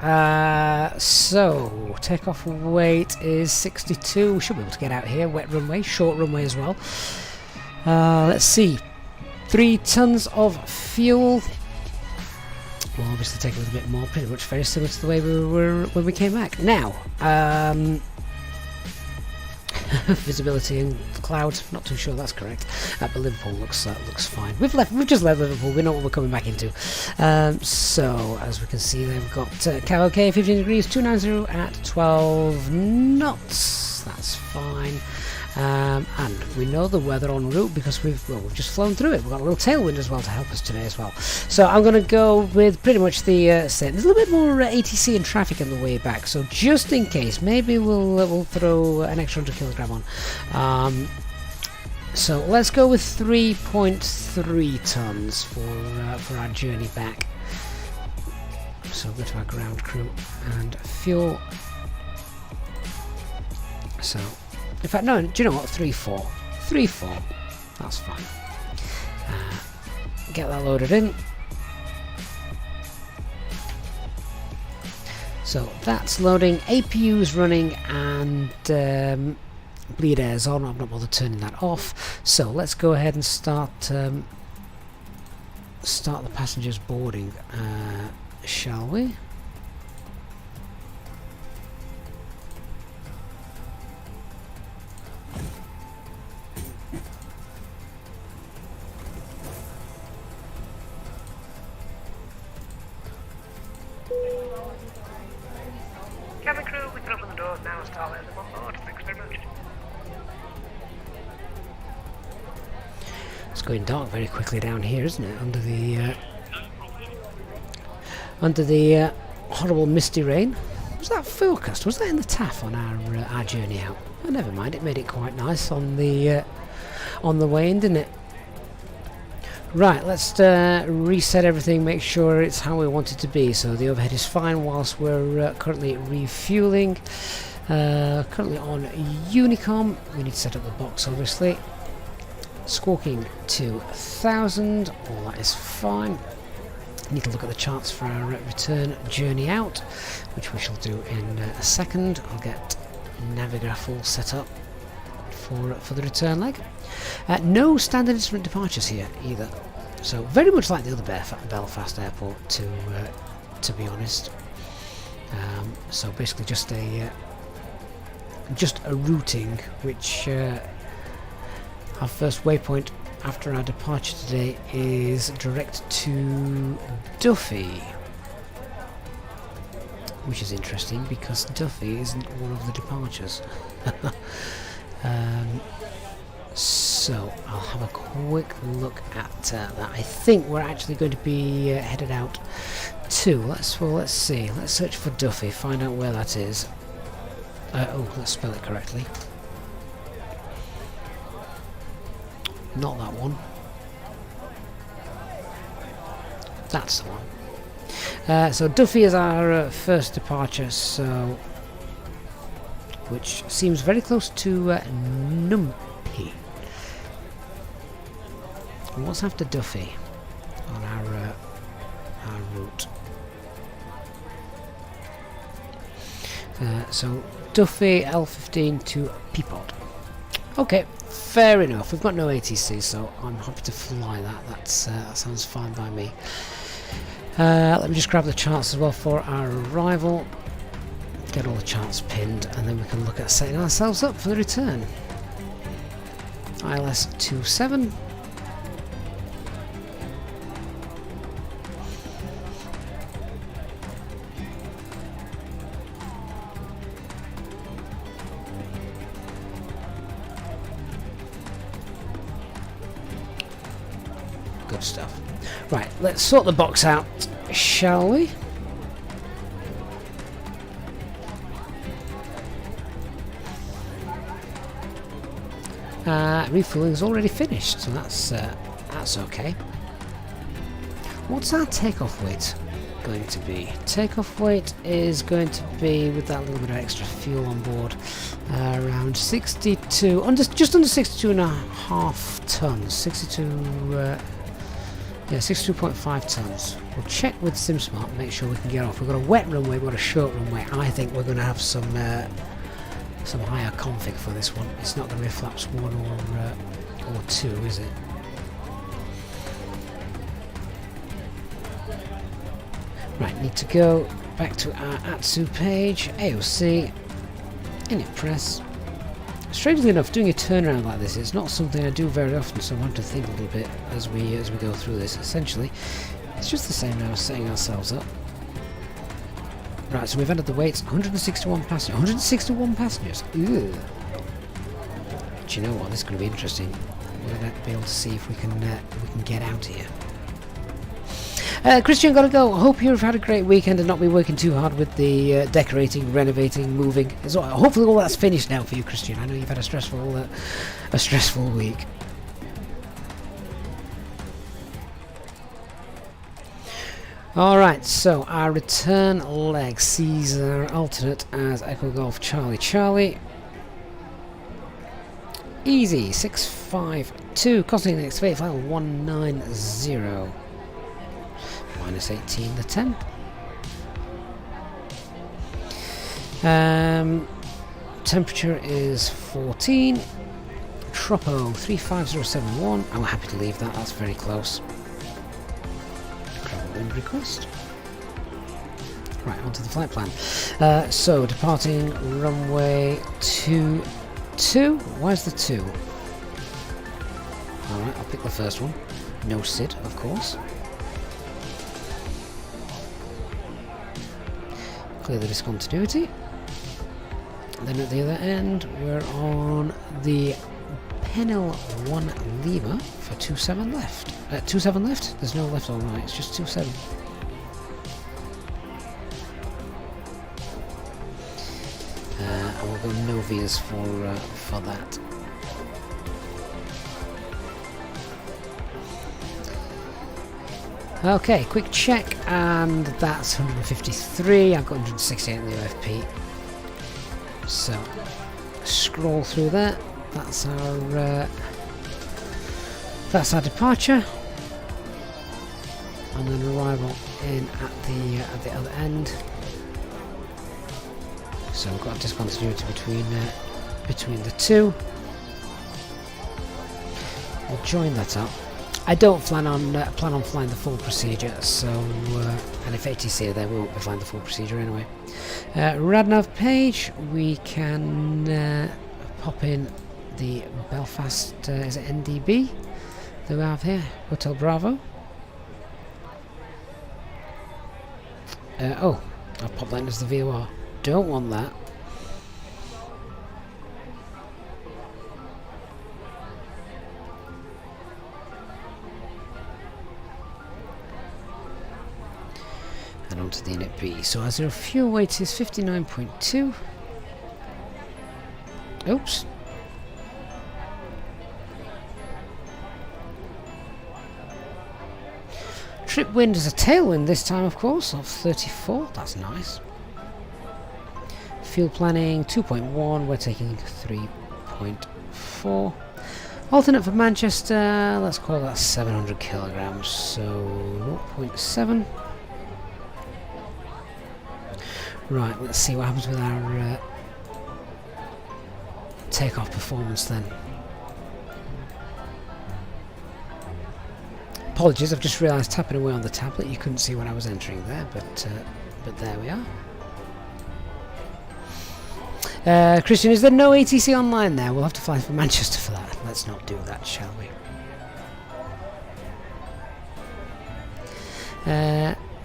So takeoff weight is 62. We should be able to get out here. Wet runway, short runway as well. Let's see, 3 tons of fuel. We'll obviously take a little bit more, pretty much very similar to the way we were when we came back. Now, visibility in clouds, not too sure that's correct. But Liverpool looks fine. We've just left Liverpool. We know what we're coming back into. So as we can see, they've got Cabo K 15 degrees 290 at 12 knots. That's fine. And we know the weather en route because we've just flown through it. We've got a little tailwind as well to help us today as well. So I'm going to go with pretty much the same. There's a little bit more ATC and traffic on the way back, so just in case, maybe we'll throw an extra 100 kilogram on. So let's go with 3.3 tons for our journey back. So we'll go to our ground crew and fuel. So, in fact, no, do you know what? 3.4. 3.4. That's fine. Get that loaded in. So that's loading. APU's running and bleed air's on. I'm not bothered turning that off. So let's go ahead and start the passengers boarding, shall we? Cabin crew, we can open the doors now and start letting them on board. Thanks very much. It's going dark very quickly down here, isn't it? Under the horrible misty rain. Was that forecast? Was that in the TAF on our journey out? Oh, never mind. It made it quite nice on the way in, didn't it? Right, let's reset everything, make sure it's how we want it to be. So the overhead is fine whilst we're currently refueling. Currently on Unicom. We need to set up the box, obviously. Squawking to 1000, all that is fine. Need to look at the charts for our return journey out, which we shall do in a second. I'll get Navigraph all set up for the return leg. No standard instrument departures here either, so very much like the other Belfast airport, to be honest. So basically just a routing, which our first waypoint after our departure today is direct to Duffy, which is interesting because Duffy isn't one of the departures. So I'll have a quick look at that. I think we're actually going to be headed out to. Let's see. Let's search for Duffy. Find out where that is. Let's spell it correctly. Not that one. That's the one. So Duffy is our first departure, so which seems very close to Numpy. And what's after Duffy on our route? So Duffy L15 to Peapod. Okay, fair enough. We've got no ATC, so I'm happy to fly that. That sounds fine by me. Let me just grab the charts as well for our arrival. Get all the charts pinned, and then we can look at setting ourselves up for the return. ILS 27. Good stuff. Right, let's sort the box out, shall we? Refueling is already finished, so that's okay. What's our takeoff weight going to be? Takeoff weight is going to be, with that little bit of extra fuel on board, around 62, just under 62.5 tons. 62.5 tons. We'll check with SimSmart and make sure we can get off. We've got a wet runway, we've got a short runway. I think we're going to have some higher config for this one. It's not going to be flaps 1 or 2, is it? Right, need to go back to our ATSU page, AOC, init press. Strangely enough, doing a turnaround like this is not something I do very often, so I want to think a little bit as we go through this. Essentially, it's just the same now as setting ourselves up. Right, so we've added the weights, 161 passengers. 161 passengers! Ew. But you know what, this is going to be interesting. We're going to be able to see if we can get out here. Christian, gotta go. I hope you've had a great weekend and not been working too hard with the decorating, renovating, moving. So hopefully all that's finished now for you, Christian. I know you've had a stressful week. Alright, so our return leg sees our alternate as Echo Golf Charlie Charlie. Easy, 652, costing the next fate file 190. Minus 18 the temp. Temperature is 14. Tropo 35071. I'm happy to leave that, that's very close. Wind request. Right, onto the flight plan. So, departing runway 22. Where's the 2? Alright, I'll pick the first one. No SID, of course. Clear the discontinuity. And then at the other end, we're on the Penel 1 Lima for 27 left. 27 left? There's no left or right, it's just 27. And we'll go no Vias for that. Okay, quick check, and that's 153. I've got 168 in the OFP. So, scroll through that. That's our departure, and then arrival in at the other end. So we've got a discontinuity between the two. We'll join that up. I don't plan on flying the full procedure, so and if ATC are there, we won't be flying the full procedure anyway. Radnav page, we can pop in the Belfast, is it NDB that we have here? Hotel Bravo. Oh, I'll pop that in as the VOR. Don't want that. And onto the init B. So as our fuel weight is 59.2. Oops. Trip wind is a tailwind this time, of course, of 34. That's nice. Fuel planning 2.1. We're taking 3.4. Alternate for Manchester. Let's call that 700 kilograms. So 0.7. Right. Let's see what happens with our takeoff performance then. Apologies, I've just realised tapping away on the tablet you couldn't see what I was entering there, but there we are. Christian, is there no ATC online there? We'll have to fly for Manchester for that. Let's not do that, shall we?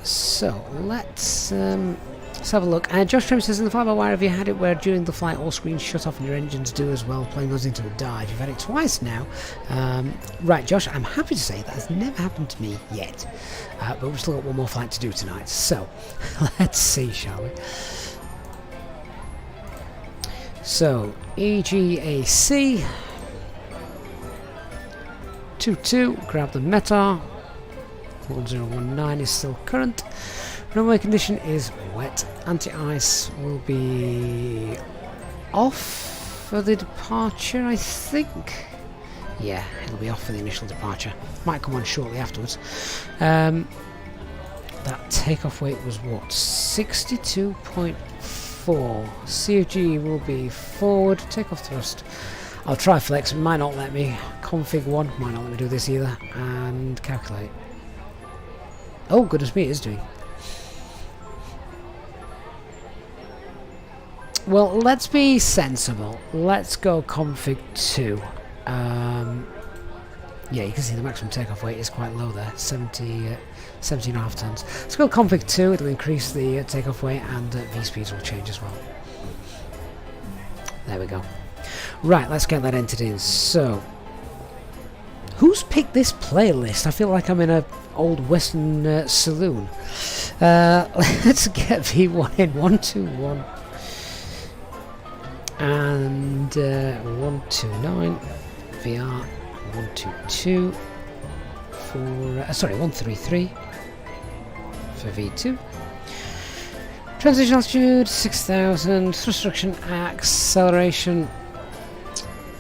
So let's have a look. Josh Trim says, in the FlyByWire, have you had it where during the flight all screens shut off and your engines do as well, plane goes into a dive? You've had it twice now. Right, Josh, I'm happy to say that has never happened to me yet. But we've still got one more flight to do tonight. So, let's see, shall we? So, EGAC 22, grab the METAR. 1019 is still current. Runway condition is wet. Anti-ice will be off for the departure, I think. Yeah, it'll be off for the initial departure. Might come on shortly afterwards. That takeoff weight was what? 62.4. CFG will be forward. Takeoff thrust. I'll try flex. Might not let me. Config 1 might not let me do this either. And calculate. Oh, goodness me, it is doing. Well, let's be sensible. Let's go config 2. Yeah, you can see the maximum takeoff weight is quite low there, 17.5 tons. Let's go config 2. It'll increase the takeoff weight, and V-speeds will change as well. There we go. Right, let's get that entered in. So, who's picked this playlist? I feel like I'm in a old Western saloon. Let's get V1 in. 121. And 129, VR 122 for sorry 133 for V2. Transition altitude 6,000. Thrust reduction acceleration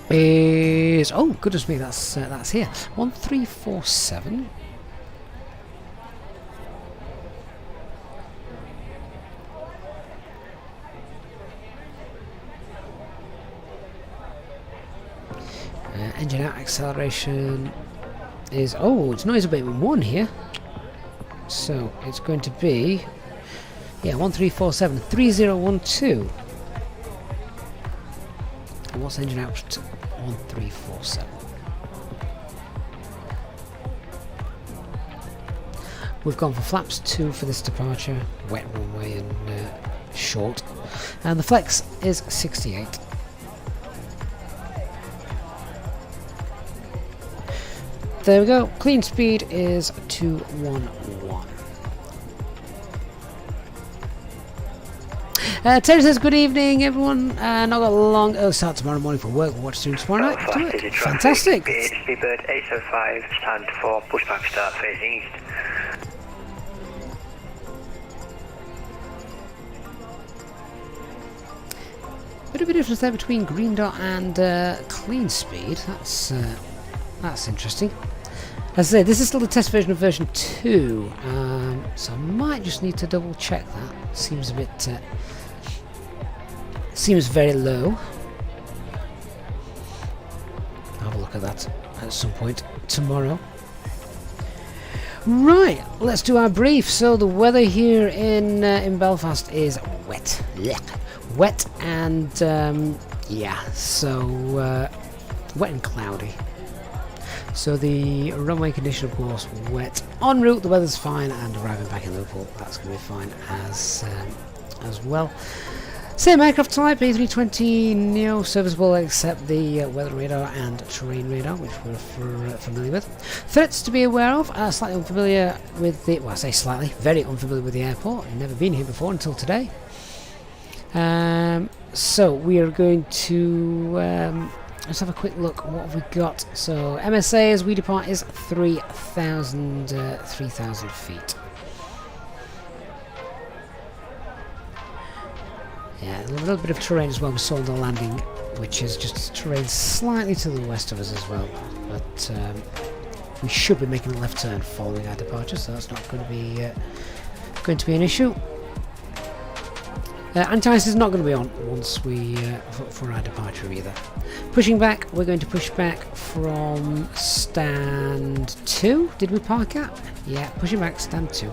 is goodness me, that's here 1347. Engine out acceleration is it's noise abatement 1 here, so it's going to be 1347 3012. And what's engine out? 1347. We've gone for flaps 2 for this departure, wet runway and short, and the flex is 68. There we go. Clean speed is 211. Terry says, good evening, everyone. Not got a long start tomorrow morning for work. We'll watch soon tomorrow night. Do it. Fantastic. Speedbird 875, stand for pushback start facing east. Bit of a difference there between green dot and clean speed. That's interesting. As I say, this is still the test version of version 2, so I might just need to double check that. Seems a bit, seems very low. I'll have a look at that at some point tomorrow. Right, let's do our brief. So the weather here in Belfast is wet, wet and wet and cloudy. So the runway condition, of course, wet. En route, the weather's fine, and arriving back in Liverpool, that's going to be fine as well. Same aircraft type, A320 Neo, serviceable except the weather radar and terrain radar, which we're familiar with. Threats to be aware of, slightly unfamiliar with the, well, I say slightly, very unfamiliar with the airport. I've never been here before until today. So we are going to let's have a quick look. What have we got? So MSA as we depart is 3,000 feet. Yeah, a little bit of terrain as well. We saw the landing, which is just terrain slightly to the west of us as well. But we should be making a left turn following our departure, so that's not going to be an issue. Anti-ice is not going to be on once we for our departure either. Pushing back, we're going to push back from stand 2. Did we park at? Yeah, pushing back stand 2,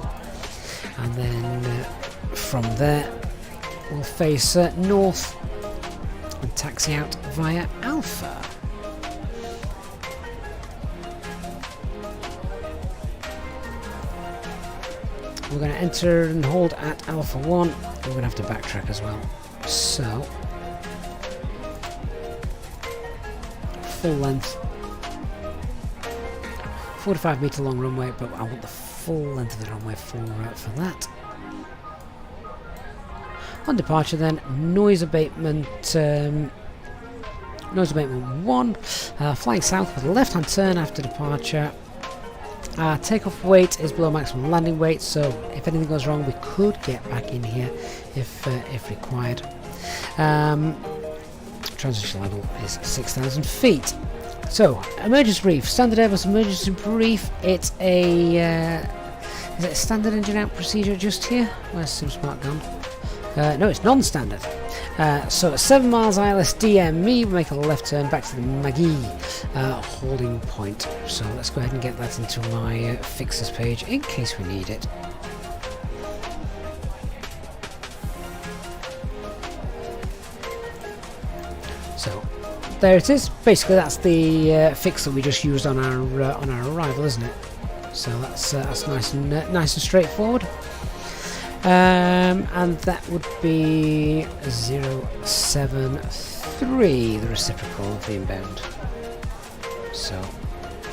and then from there we'll face north and taxi out via Alpha. We're going to enter and hold at Alpha 1. We're going to have to backtrack as well. So, full length, 45 metre long runway, but I want the full length of the runway for that. On departure then, noise abatement 1, flying south with a left hand turn after departure. Takeoff weight is below maximum landing weight, so if anything goes wrong we could get back in here if required. Transition level is 6,000 feet. So, emergency brief, standard Airbus emergency brief. It's a is it a standard engine out procedure just here? Where's SimSmart gone? No, it's non-standard. So at 7 miles ILS DME, we make a left turn back to the Magee holding point. So let's go ahead and get that into my fixes page in case we need it. So there it is. Basically, that's the fix that we just used on our arrival, isn't it? So that's nice and straightforward. And that would be 073, the reciprocal of the inbound. So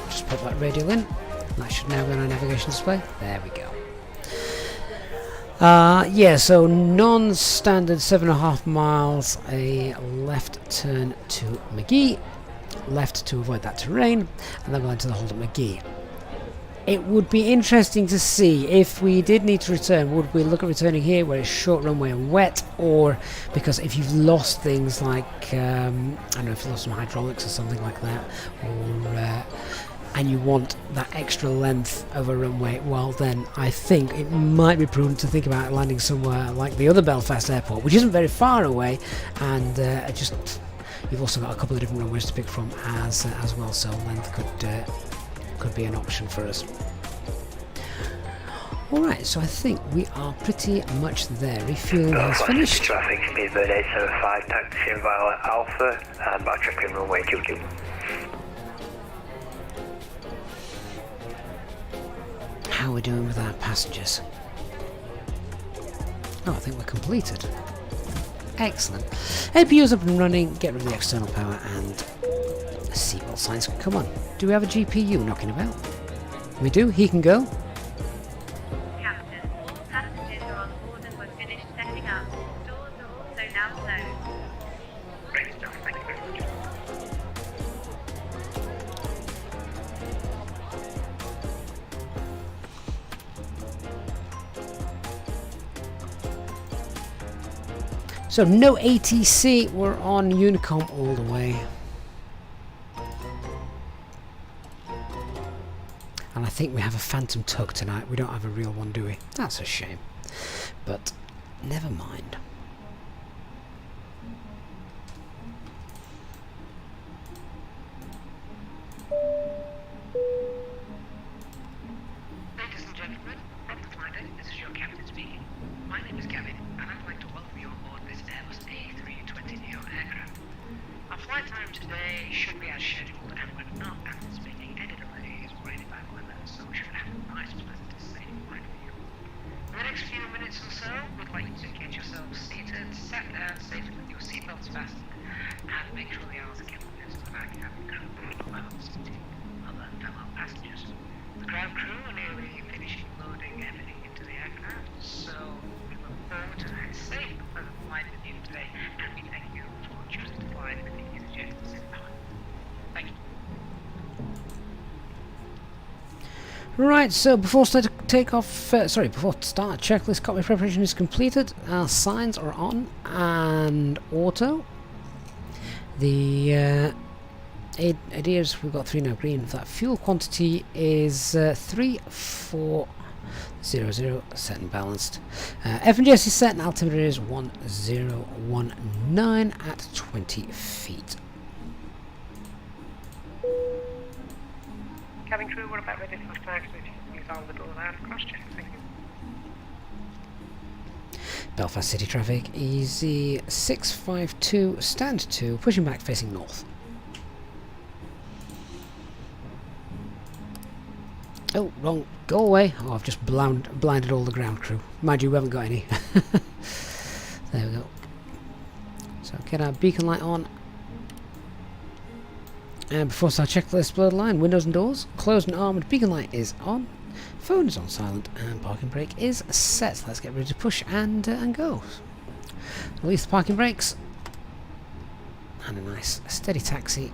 just pop that radial in. That should now be on our navigation display. There we go. Yeah, so non-standard 7.5 miles, a left turn to Magee, left to avoid that terrain, and then we'll enter the hold at Magee. It would be interesting to see if we did need to return, would we look at returning here where it's short runway and wet, or because if you've lost things like, I don't know, if you lost some hydraulics or something like that, or and you want that extra length of a runway, well then I think it might be prudent to think about landing somewhere like the other Belfast airport, which isn't very far away, and just you've also got a couple of different runways to pick from as well, so length could be an option for us. Alright, so I think we are pretty much there. Refueling has finished. Traffic speedbird 875, taxiing via Alpha and backtracking runway 22. How are we doing with our passengers? Oh, I think we're completed. Excellent. APU's up and running, get rid of the external power, and seatbelt signs can come on. Do we have a GPU knocking about? We do, he can go. Captain, all passengers are on board and we're finished setting up. Doors are also now closed. Great stuff, thank you very much. So no ATC, we're on Unicom all the way. And I think we have a phantom tug tonight. We don't have a real one, do we? That's a shame. But never mind. Ladies and gentlemen, on the flight deck, this is your captain speaking. My name is Gavin, and I'd like to welcome you on board this Airbus A320neo aircraft. Our flight time today should be as scheduled, and we're not anticipating any delays or any bad weather, so we should have a nice, pleasant, safe flight for you. In the next few minutes or so, we'd like you to get yourselves seated, sat down safely with your seatbelts fastened, and make sure the hours are kept close to the back cabin crew while seating other fellow passengers. The ground crew are nearly finishing loading everything into the aircraft, so we look forward to a safe and pleasant flight with you today, and we thank you for choosing to fly with the Easyjet Pacific. Right, so before start checklist cockpit preparation is completed. Our signs are on and auto. The ideas, we've got 3 now green. That fuel quantity is 3400, set and balanced. FNGS is set and altimeter is 1019 at 20 feet. Cabin crew, we're about ready for taxi. Please all the doors and cross-check. Thank you. Belfast City traffic, easy 652, stand 2, pushing back facing north. Oh, wrong. Go away. Oh, I've just blinded all the ground crew. Mind you, we haven't got any. There we go. So get our beacon light on. And before start checklist, blurred line, windows and doors, closed and armoured, beacon light is on, phone is on silent, and parking brake is set. Let's get ready to push and go. Release the parking brakes. And a nice steady taxi.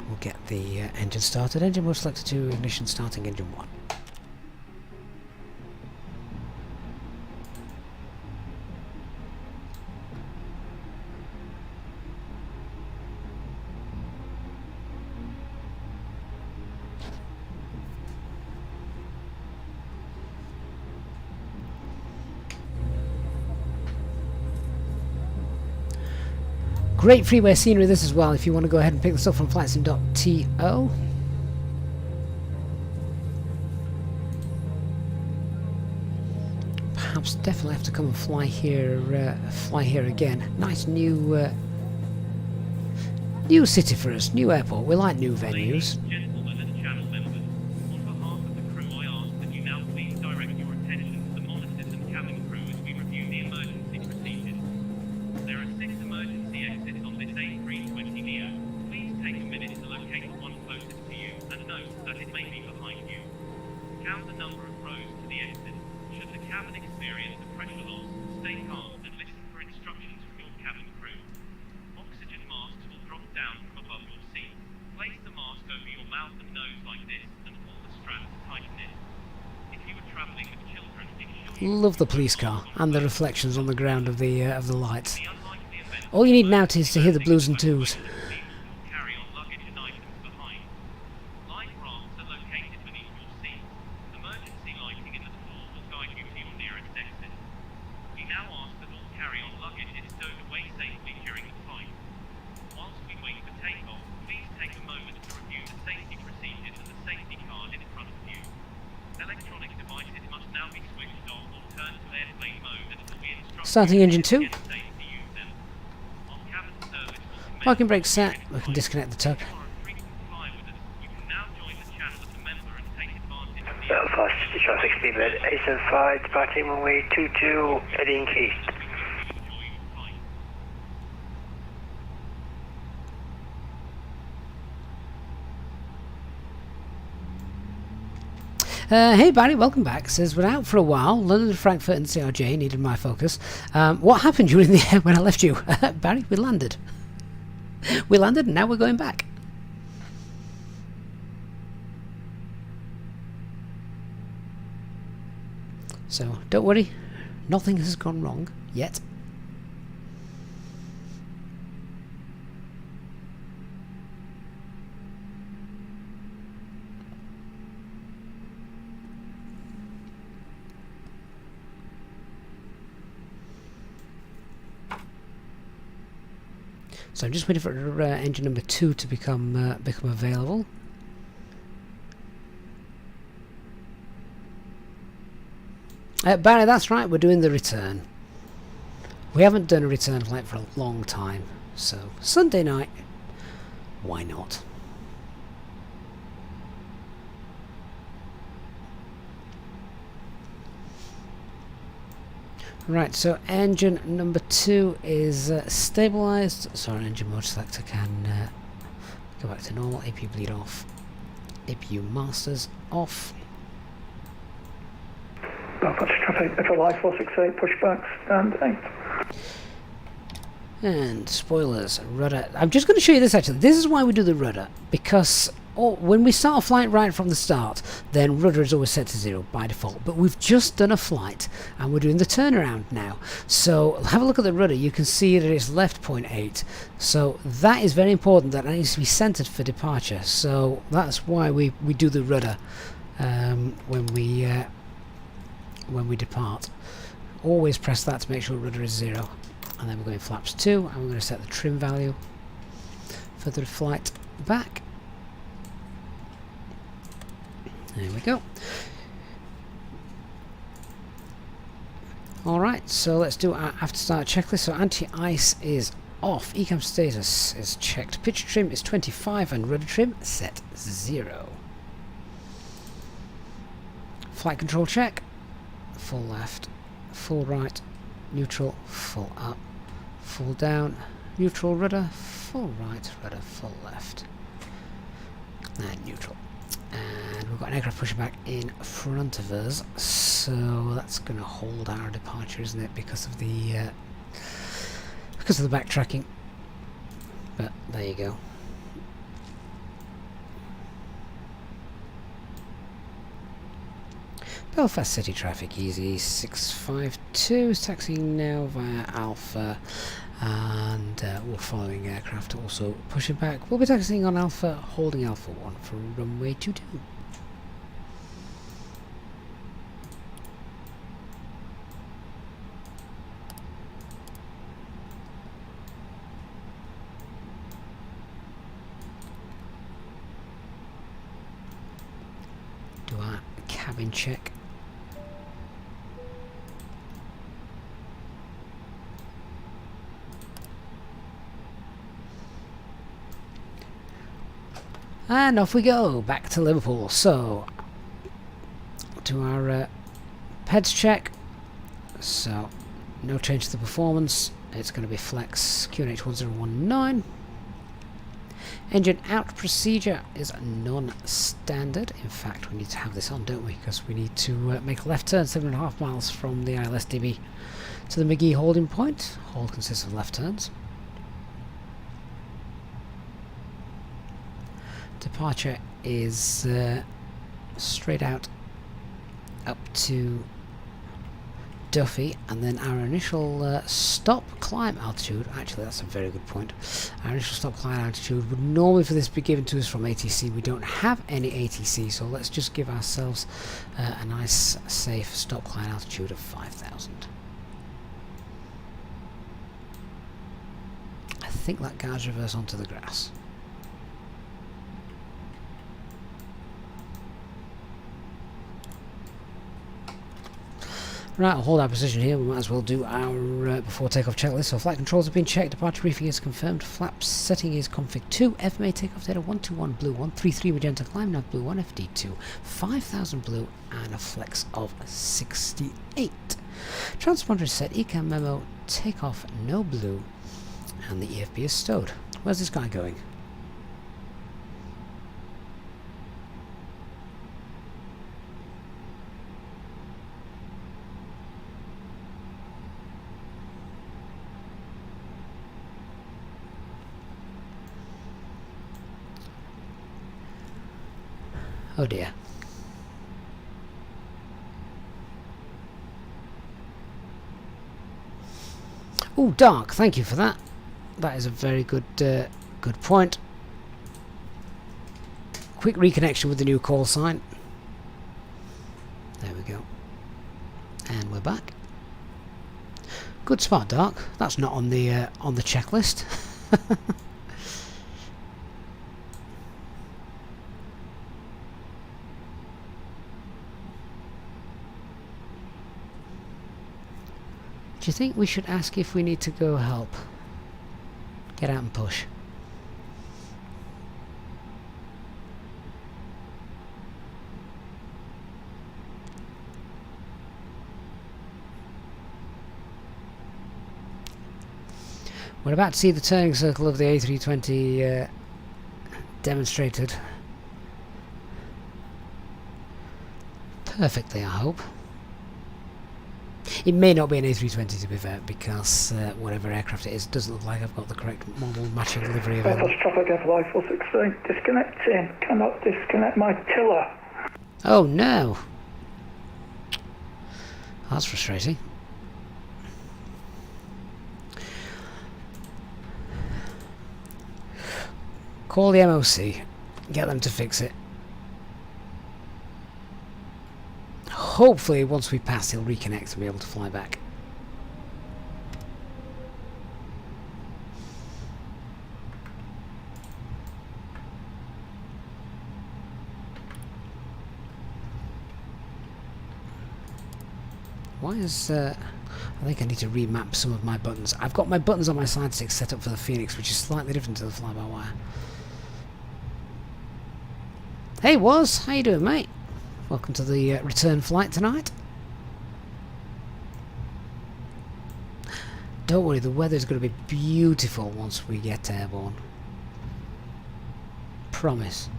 We'll get the engine started. Engine mode selected to ignition, starting engine 1. Great freeway scenery this as well if you want to go ahead and pick this up from flightsim.to. Perhaps definitely have to come and fly here again. Nice new city for us, new airport. We like new venues. Love the police car and the reflections on the ground of the lights. All you need now is to hear the blues and twos. Starting engine 2. Parking brake set. We can disconnect the tug. Belfast City traffic speed limit 875, departing runway 22, heading east. Hey Barry, welcome back. Says we're out for a while. London, Frankfurt and CRJ needed my focus. What happened? You were in the air when I left you. Barry, we landed. We landed and now we're going back. So don't worry, nothing has gone wrong yet. So I'm just waiting for engine number 2 to become available. Barry, that's right, we're doing the return. We haven't done a return flight for a long time, so Sunday night, why not? Right, so engine number 2 is stabilised. So our engine mode selector can go back to normal. APU bleed off. APU masters off. Belfast traffic, FLI 468, pushback, stand 8. And spoilers, rudder. I'm just going to show you this actually. This is why we do the rudder, because or when we start a flight right from the start, then rudder is always set to 0 by default. But we've just done a flight and we're doing the turnaround now. So have a look at the rudder. You can see that it's left 0.8. So that is very important, that it needs to be centered for departure. So that's why we do the rudder when we depart. Always press that to make sure rudder is 0. And then we're going flaps 2, and we're going to set the trim value for the flight back. There we go. Alright, so let's do our after start checklist. So anti-ice is off, ECAM status is checked, pitch trim is 25 and rudder trim set 0. Flight control check, full left, full right, neutral, full up, full down, neutral rudder, full right, rudder, full left, and neutral. And we've got an aircraft pushing back in front of us, so that's going to hold our departure, isn't it, because of the backtracking. But there you go. Belfast City traffic, easy 652, is taxiing now via Alpha, and we're following aircraft also pushing back. We'll be taxiing on Alpha, holding Alpha 1 for runway 22. Do our cabin check. And off we go, back to Liverpool. So, to our PEDS check. So, no change to the performance. It's going to be flex QNH 1019. Engine out procedure is non-standard. In fact, we need to have this on, don't we? Because we need to make a left turn 7.5 miles from the ILSDB to the McGee holding point. Hold consists of left turns. Departure is straight out up to Duffy, and then our initial stop climb altitude, actually that's a very good point, our initial stop climb altitude would normally for this be given to us from ATC. We don't have any ATC, so let's just give ourselves a nice safe stop climb altitude of 5,000. I think that guards reverse onto the grass. Right, I'll hold our position here. We might as well do our before takeoff checklist. So flight controls have been checked, departure briefing is confirmed, flaps setting is config 2, FMA takeoff data 121 blue, 133 magenta, climb nav blue, 1 FD2, 5000 blue, and a flex of 68. Transponder is set, ECAM memo, takeoff no blue, and the EFB is stowed. Where's this guy going? Oh dear. Oh, dark. Thank you for that. That is a very good good point. Quick reconnection with the new call sign. There we go. And we're back. Good spot, dark. That's not on the checklist. Do you think we should ask if we need to go help? Get out and push. We're about to see the turning circle of the A320 demonstrated perfectly, I hope. It may not be an A320 to be fair, because whatever aircraft it is, doesn't look like I've got the correct model matching livery available. Belfast traffic FY416, disconnecting, cannot disconnect my tiller. Oh no! That's frustrating. Call the MOC, get them to fix it. Hopefully once we pass he'll reconnect and be able to fly back. Why is I think I need to remap some of my buttons. I've got my buttons on my side stick set up for the Phoenix, which is slightly different to the fly-by-wire. Hey Woz, how you doing mate? Welcome to the return flight tonight. Don't worry, the weather's going to be beautiful once we get airborne. Promise.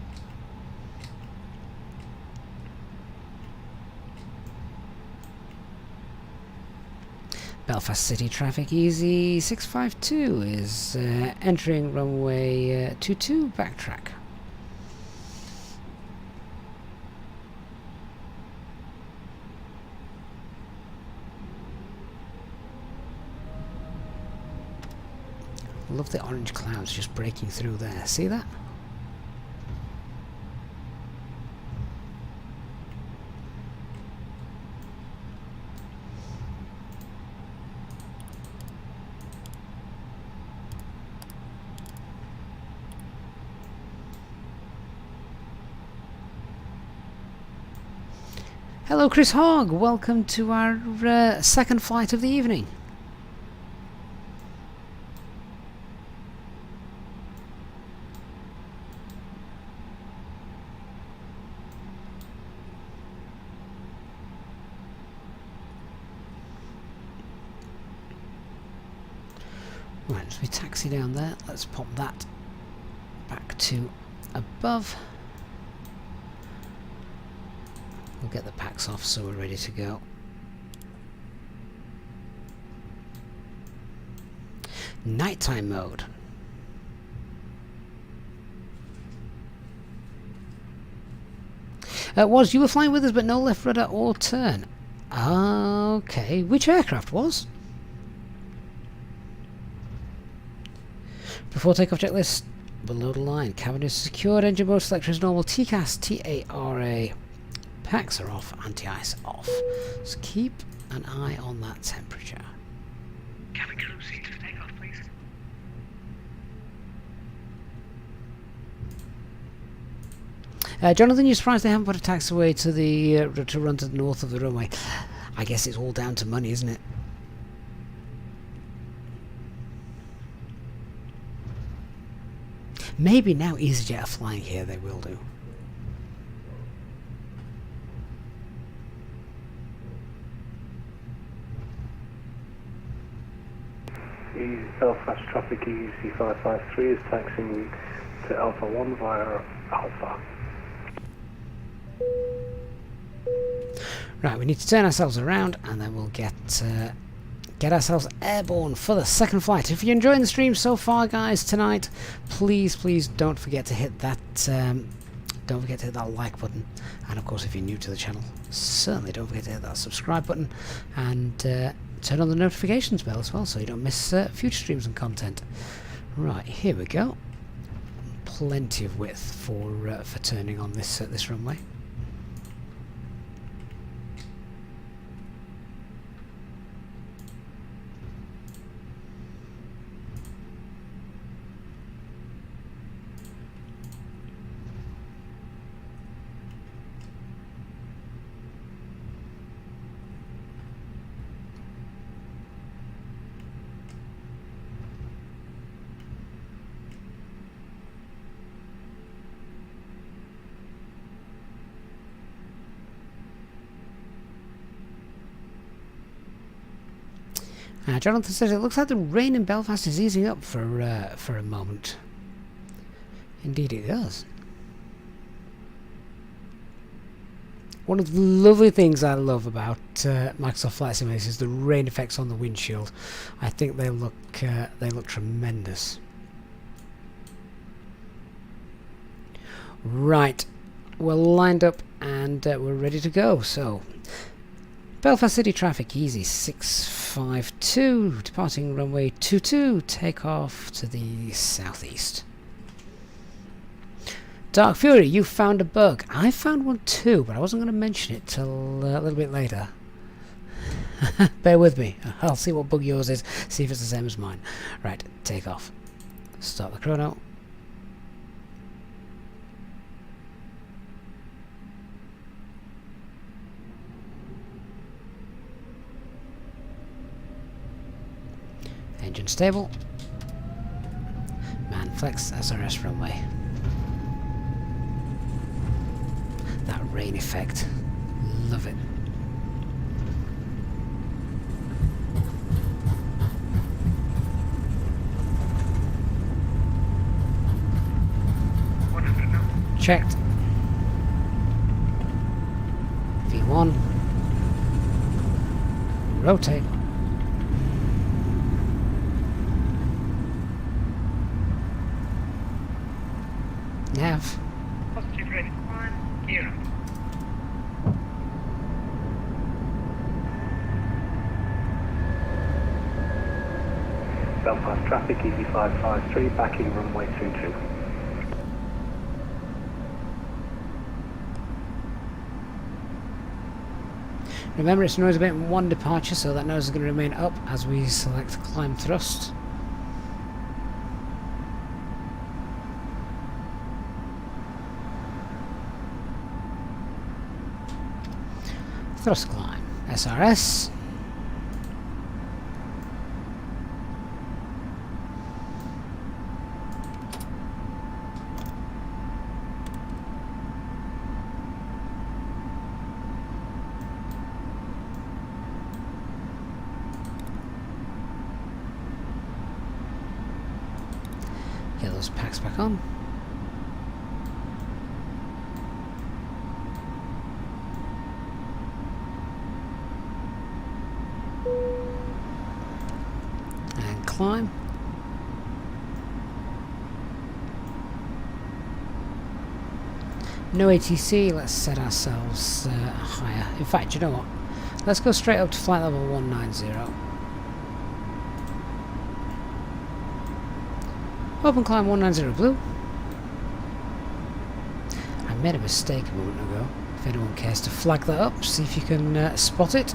Belfast City traffic easy 652 is entering runway 22 backtrack. Love the orange clouds just breaking through there. See that? Hello Chris Hogg, welcome to our second flight of the evening. Right, so we taxi down there, let's pop that back to above. We'll get the packs off so we're ready to go. Nighttime mode. Was you were flying with us but no left rudder or turn? Okay, which aircraft was? Before takeoff checklist, below the line, cabin is secured, engine mode selector is normal, TCAS, TARA. Packs are off, anti-ice off. So keep an eye on that temperature. Cabin crew seats for takeoff, please. Jonathan, you're surprised they haven't put a taxiway to the to run to the north of the runway? I guess it's all down to money, isn't it? Maybe now Easyjet are flying here, they will do. Belfast traffic EC553 is taxiing to Alpha 1 via Alpha. Right, we need to turn ourselves around and then we'll get ourselves airborne for the second flight. If you're enjoying the stream so far, guys, tonight, please don't forget to hit that like button, and of course if you're new to the channel, certainly don't forget to hit that subscribe button and turn on the notifications bell as well so you don't miss future streams and content. Right, here we go. Plenty of width for turning on this this runway. Jonathan says it looks like the rain in Belfast is easing up for a moment. Indeed it does. One of the lovely things I love about Microsoft Flight Simulator is the rain effects on the windshield. I think they look tremendous. Right, we're lined up and we're ready to go. So, Belfast City traffic, easy 652, departing runway 22, take off to the southeast. Dark Fury, you found a bug. I found one too, but I wasn't going to mention it till a little bit later. Bear with me. I'll see what bug yours is, see if it's the same as mine. Right, take off. Start the chrono. Engine stable. Man flex SRS runway. That rain effect. Love it. Checked. V1. Rotate. Nav. Positive ready. Gear up. Belfast traffic, easy 553, backing runway 22. Remember, it's noise abatement 1 departure, so that nose is going to remain up as we select climb thrust. Thrust climb. SRS. Get those packs back on. And climb. No ATC, let's set ourselves higher. In fact, you know what? Let's go straight up to flight level 190. Open climb 190 blue. I made a mistake a moment ago. If anyone cares to flag that up, see if you can spot it.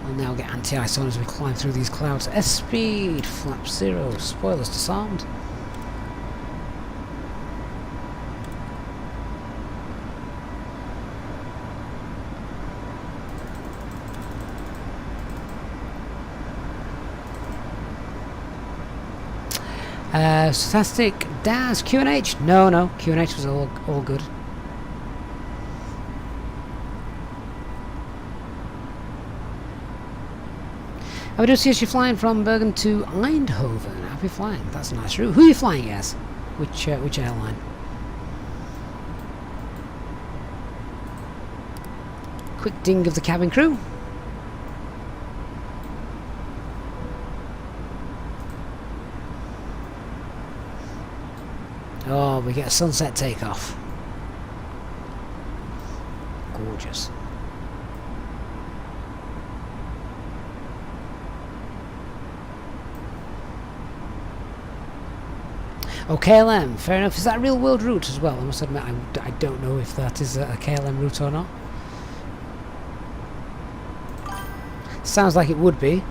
We'll now get anti-ice on as we climb through these clouds. S-speed, flap 0, spoilers disarmed. Fantastic. Daz, QNH? No, QNH was all good. I do see you flying from Bergen to Eindhoven. Happy flying. That's a nice route. Who are you flying as? Which airline? Quick ding of the cabin crew. Oh, we get a sunset takeoff. Gorgeous. Oh, KLM, fair enough. Is that a real world route as well? I must admit, I don't know if that is a KLM route or not. Sounds like it would be.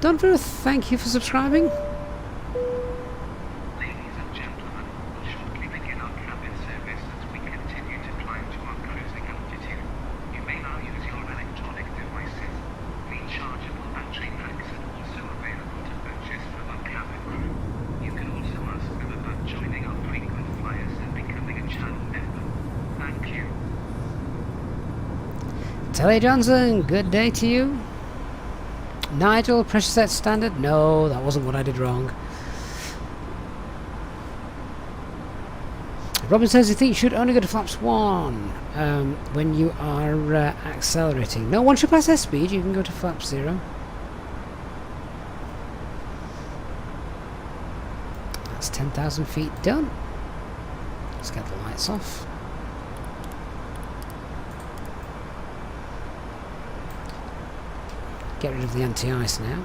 Donver, thank you for subscribing. Ladies and gentlemen, we'll shortly begin our cabin service as we continue to climb to our cruising altitude. You may now use your electronic devices. Rechargeable battery packs are also available to purchase from our cabin crew. You can also ask them about joining our frequent flyers and becoming a channel member. Thank you. Telly Johnson, good day to you. Nigel, pressure set standard? No, that wasn't what I did wrong. Robin says you think you should only go to flaps 1 when you are accelerating. No, once you pass airspeed, you can go to flaps 0. That's 10,000 feet done. Let's get the lights off. Get rid of the anti-ice now.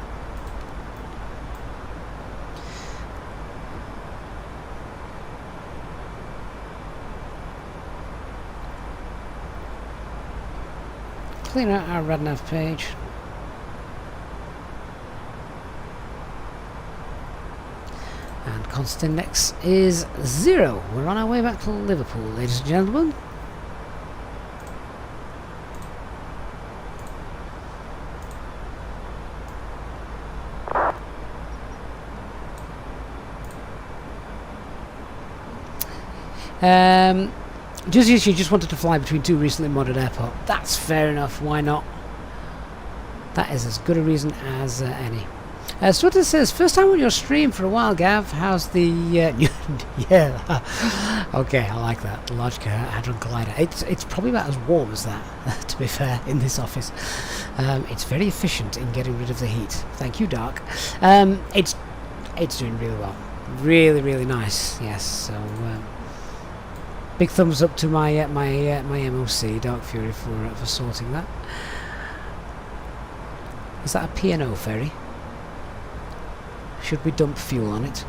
Clean out our RadNav page. And constant index is 0. We're on our way back to Liverpool, ladies and gentlemen. You just wanted to fly between 2 recently modded airports. That's fair enough, why not? That is as good a reason as any. Stuart says, first time on your stream for a while, Gav. How's the... yeah, okay, I like that. The Large Hadron Collider. It's probably about as warm as that, to be fair, in this office. It's very efficient in getting rid of the heat. Thank you, Dark. It's doing really well. Really, really nice, yes, so... big thumbs up to my my MOC, Dark Fury, for sorting that. Is that a P&O ferry? Should we dump fuel on it?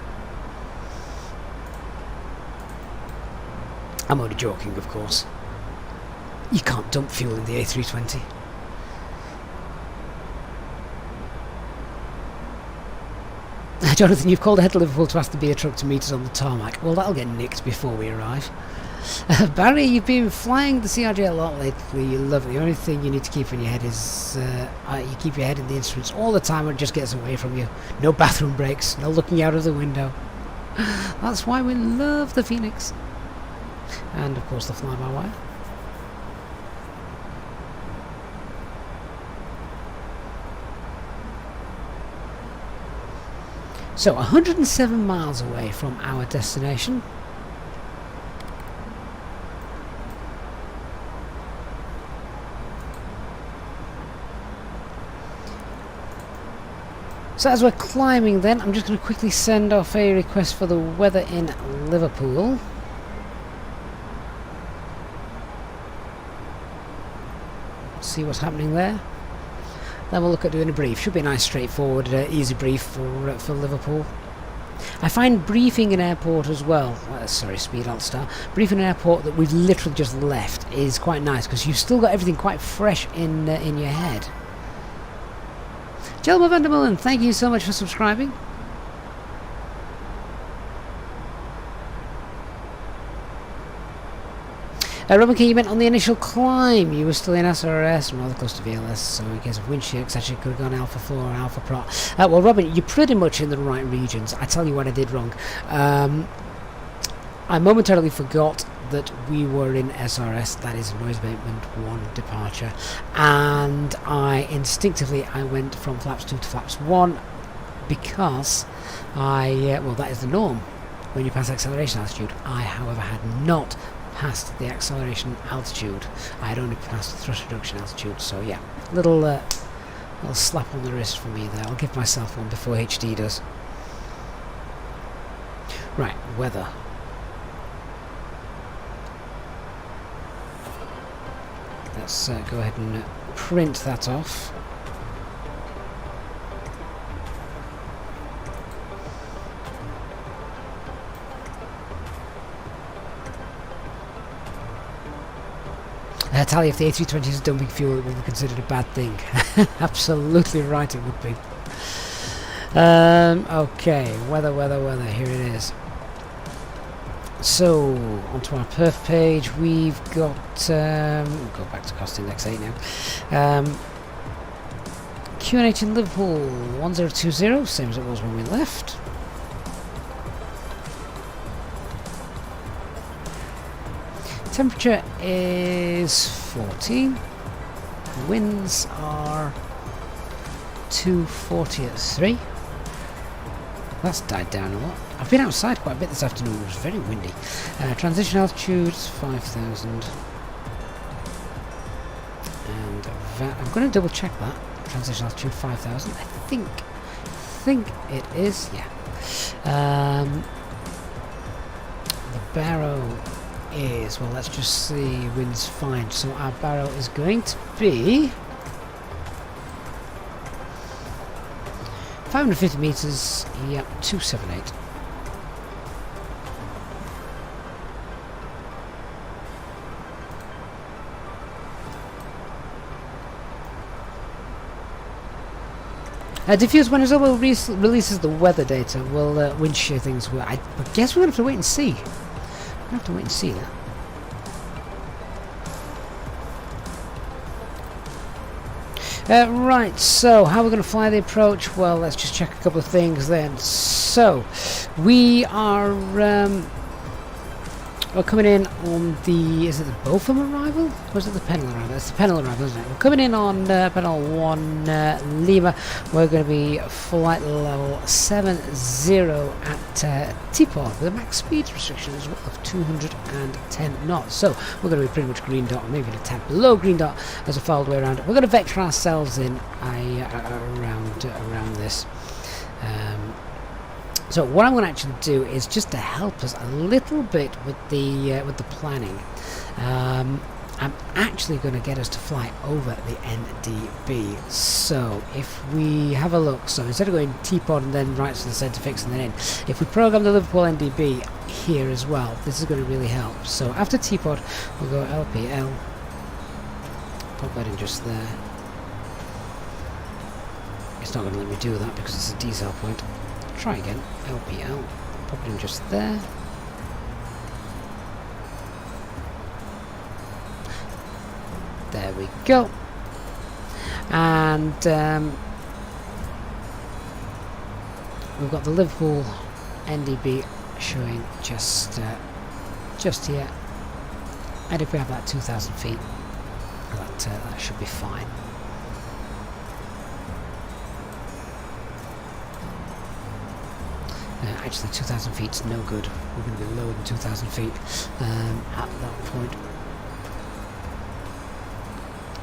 I'm only joking, of course. You can't dump fuel in the A320. Jonathan, you've called ahead to Liverpool to ask the beer truck to meet us on the tarmac. Well, that'll get nicked before we arrive. Barry, you've been flying the CRJ a lot lately. You love it. The only thing you need to keep in your head is you keep your head in the instruments all the time, and it just gets away from you. No bathroom breaks, no looking out of the window. That's why we love the Phoenix. And of course the fly-by-wire. So 107 miles away from our destination. So as we're climbing then, I'm just going to quickly send off a request for the weather in Liverpool. See what's happening there. Then we'll look at doing a brief. Should be a nice straightforward, easy brief for Liverpool. I find briefing an airport as well, speed alt star, briefing an airport that we've literally just left is quite nice because you've still got everything quite fresh in your head. Jelma van der Mullen, thank you so much for subscribing. Robin King, you meant on the initial climb you were still in SRS and rather close to VLS, so in case of wind shear etc. you could have gone Alpha 4 or Alpha Pro. Well Robin, you're pretty much in the right regions. I tell you what I did wrong. I momentarily forgot that we were in SRS, that is noise abatement 1 departure, and I went from flaps 2 to flaps 1 because well that is the norm when you pass acceleration altitude. I however had not passed the acceleration altitude. I had only passed the thrust reduction altitude, so yeah, little slap on the wrist for me there. I'll give myself one before HD does. Right, weather. Let's go ahead and print that off. Tally, if the A320 is dumping fuel, it will be considered a bad thing. Absolutely right, it would be. Okay, weather, here it is. So, onto our perf page, we've got, we'll go back to cost index 8 now. QNH in Liverpool, 1020, same as it was when we left. Temperature is 14. Winds are 240 at 3. That's died down a lot. I've been outside quite a bit this afternoon. It was very windy. Transition altitude 5,000. And I'm going to double check that. Transition altitude 5,000. I think it is. Yeah. The barrow is, well, let's just see, wind's fine. So our barrow is going to be 550 meters, yep, 278. Diffuse when Isobel releases the weather data, will wind shear things. I guess we're going to have to wait and see. We're going to have to wait and see that. Right, so how we're going to fly the approach? Well, let's just check a couple of things then. So, we are we're coming in on the, is it the Botham arrival? Or is it the Pennell arrival? It's the Pennell arrival, isn't it? We're coming in on Pennell 1 Lima. We're going to be flight level 70 at Teapot with a max speed restriction as well of 210 knots. So we're going to be pretty much green dot, or maybe a tad below green dot as a file all the way around. We're going to vector ourselves in around this. So what I'm going to actually do is just to help us a little bit with the planning. I'm actually going to get us to fly over the NDB. So if we have a look, so instead of going Teapot and then right to the centre fix and then in, if we program the Liverpool NDB here as well, this is going to really help. So after Teapot, we'll go LPL. Pop that in just there. It's not going to let me do that because it's a decel point. Try again, LPL, pop it in just there. There we go. And we've got the Liverpool NDB showing just here. And if we have that 2,000 feet, that should be fine. Actually, 2,000 feet is no good. We're going to be lower than 2,000 feet at that point.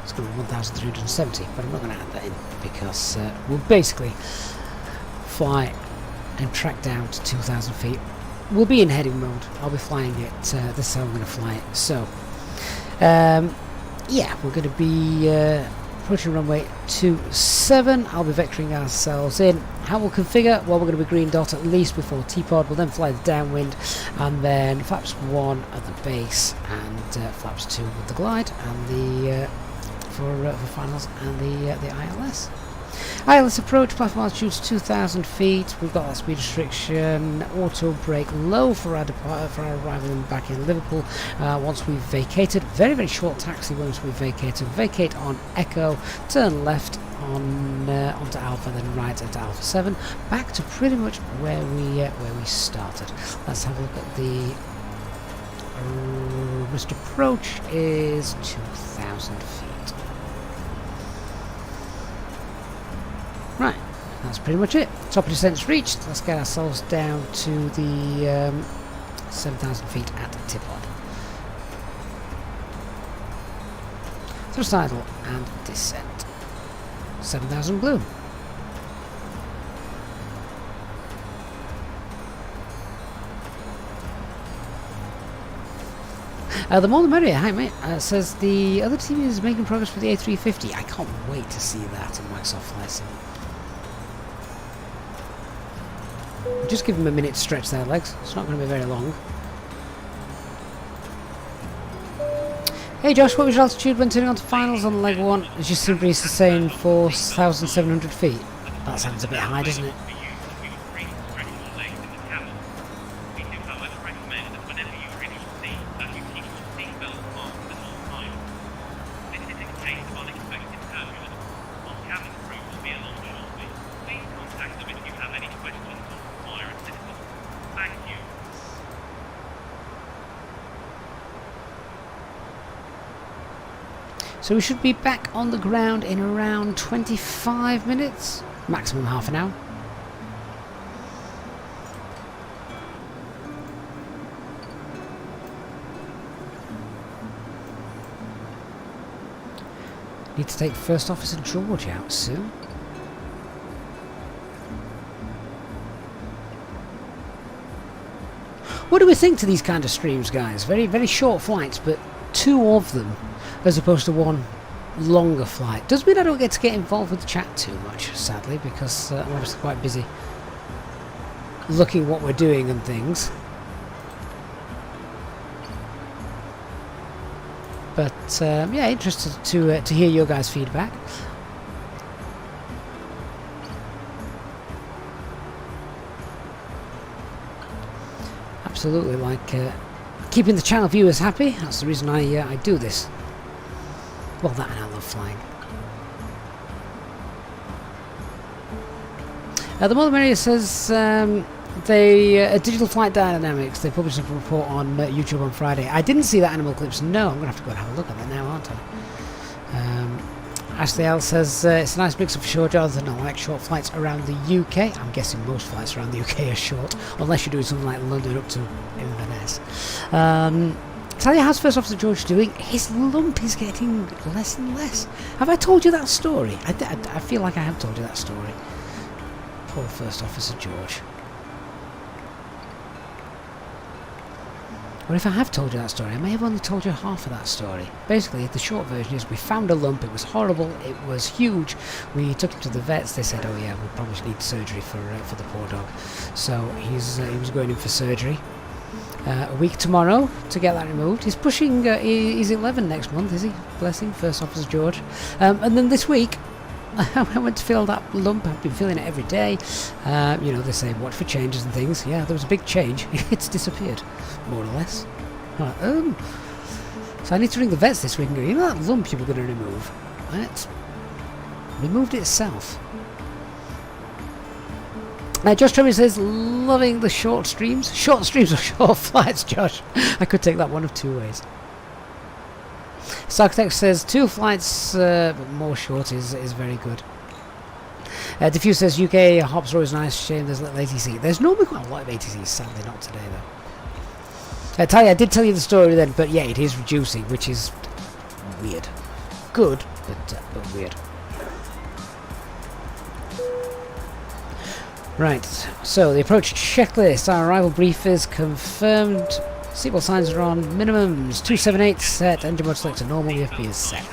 It's going to be 1,370, but I'm not going to add that in because we'll basically fly and track down to 2,000 feet. We'll be in heading mode. I'll be flying it. This is how I'm going to fly it. So, yeah, we're going to be approaching runway 27. I'll be vectoring ourselves in. How we'll configure? Well, we're going to be green dot at least before Teapot. We'll then fly the downwind, and then flaps 1 at the base, and flaps 2 with the glide, and the for finals, and the ILS. ILS approach, platform altitude 2,000 feet. We've got that speed restriction. Auto brake low for our arrival back in Liverpool. Once we've vacated, very very short taxi. Once we've vacated, vacate on Echo, turn left on onto Alpha, then right into Alpha 7, back to pretty much where we started. Let's have a look at the wrist approach is 2,000 feet. Right, that's pretty much it. Top of descent's reached. Let's get ourselves down to the 7,000 feet at Teapot. Thrust idle and descent. 7,000 bloom. The more the merrier. Hi mate. Says the other team is making progress with the A350. I can't wait to see that in Microsoft Flight Sim. Just give them a minute to stretch their legs. It's not going to be very long. Hey Josh, what was your altitude when turning on to finals on leg 1? It's just simply sustained 4,700 feet. That sounds a bit high, doesn't it? So we should be back on the ground in around 25 minutes, maximum half an hour. Need to take First Officer George out soon. What do we think to these kind of streams, guys? Very, very short flights, but 2 of them, as opposed to 1 longer flight. Does mean I don't get to get involved with the chat too much, sadly, because I'm obviously quite busy looking what we're doing and things. But yeah, interested to hear your guys' feedback. Absolutely, like keeping the channel viewers happy. That's the reason I do this. Well, that and I love flying. The More the Merrier says Digital Flight Dynamics, they published a report on YouTube on Friday. I didn't see that animal clips. No, I'm going to have to go and have a look at that now, aren't I? Ashley L says it's a nice mix of short rather than like short flights around the UK. I'm guessing most flights around the UK are short, unless you're doing something like London up to Inverness. Tell you how's First Officer George doing? His lump is getting less and less. Have I told you that story? I feel like I have told you that story. Poor First Officer George. Or if I have told you that story, I may have only told you half of that story. Basically, the short version is we found a lump, it was horrible, it was huge. We took him to the vets, they said, oh yeah, we probably need surgery for the poor dog. So he was going in for surgery. A week tomorrow to get that removed. He's pushing, he's 11 next month, is he? Bless him, First Officer George. And then this week, I went to feel that lump. I've been feeling it every day. You know, they say watch for changes and things. Yeah, there was a big change. It's disappeared, more or less. So I need to ring the vets this week and go, you know that lump you were going to remove? It's removed itself. Josh Tremmy says, loving the short streams. Short streams or short flights, Josh? I could take that one of 2 ways. Sarctech says 2 flights, but more short is very good. Diffuse says UK hops are always nice. Shame there's little ATC. There's normally quite a lot of ATCs, sadly not today though. Talia, I did tell you the story then, but yeah, it is reducing, which is weird. Good, but weird. Right, so the approach checklist. Our arrival brief is confirmed. Seatbelt signs are on. Minimums 278 set. Engine mode selector normal. EFB is set.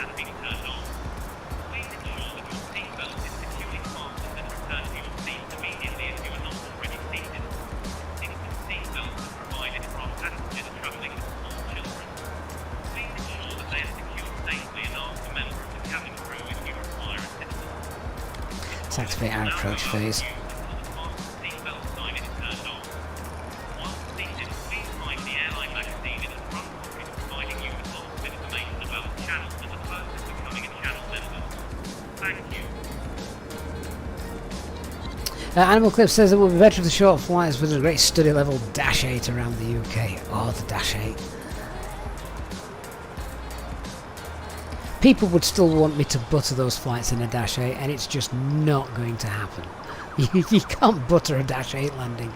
Let's activate our approach phase. Animal Clip says it will be better if the short flights with a great study level Dash 8 around the UK. Oh, the Dash 8. People would still want me to butter those flights in a Dash 8, and it's just not going to happen. You can't butter a Dash 8 landing.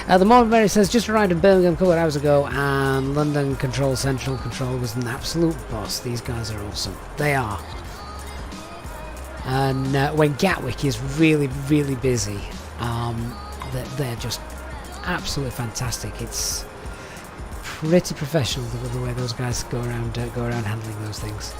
The Morning Mary says, just arrived in Birmingham a couple of hours ago, and London Control, Central Control was an absolute boss. These guys are awesome. They are. And when Gatwick is really, really busy, they're just absolutely fantastic. It's pretty professional the way those guys go around handling those things.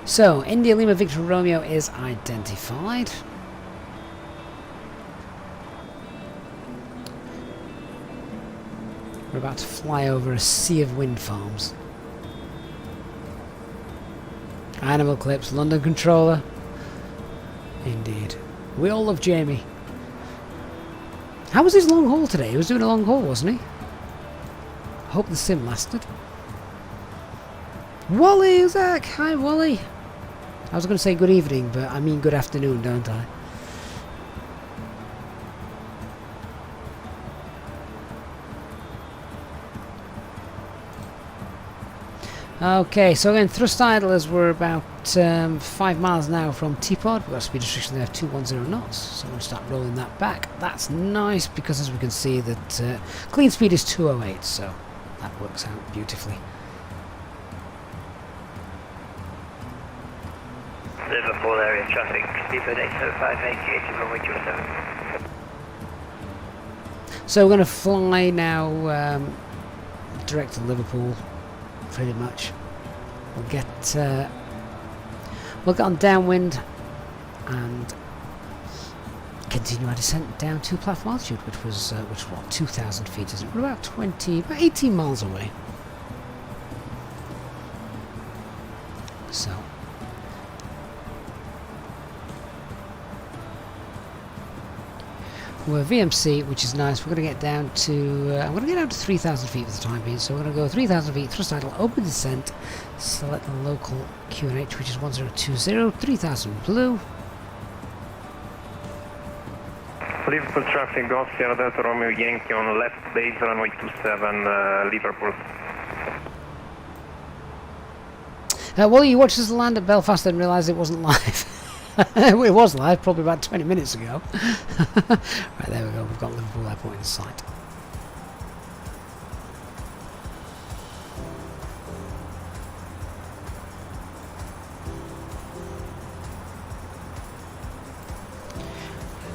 So, India Lima Victor Romeo is identified. We're about to fly over a sea of wind farms. Animal Clips, London Controller. Indeed. We all love Jamie. How was his long haul today? He was doing a long haul, wasn't he? Hope the sim lasted. Wally, Zach! Hi, Wally! I was going to say good evening, but I mean good afternoon, don't I? Okay, so again, thrust idlers were about 5 miles an hour from Teapot. We've got a speed restriction there of 210 knots, so I'm going to start rolling that back. That's nice because as we can see that clean speed is 208, so that works out beautifully. Liverpool area traffic, speedbird 875 runway 27. So we're going to fly now direct to Liverpool, pretty much. We'll get on downwind and continue our descent down to platform altitude, which was what, 2,000 feet, isn't it? We're about 18 miles away. So we're VMC, which is nice. We're going to get down to I'm going to get down to 3,000 feet for the time being. So we're going to go 3,000 feet, thrust idle, open descent, select the local QNH, which is 1020, 3,000 blue. Liverpool traffic, Golf Sierra Delta Romeo Yankee on left base runway 27, Liverpool. Well, you watched us land at Belfast and realised it wasn't live. It was live probably about 20 minutes ago. Right, there we go, we've got Liverpool Airport in sight.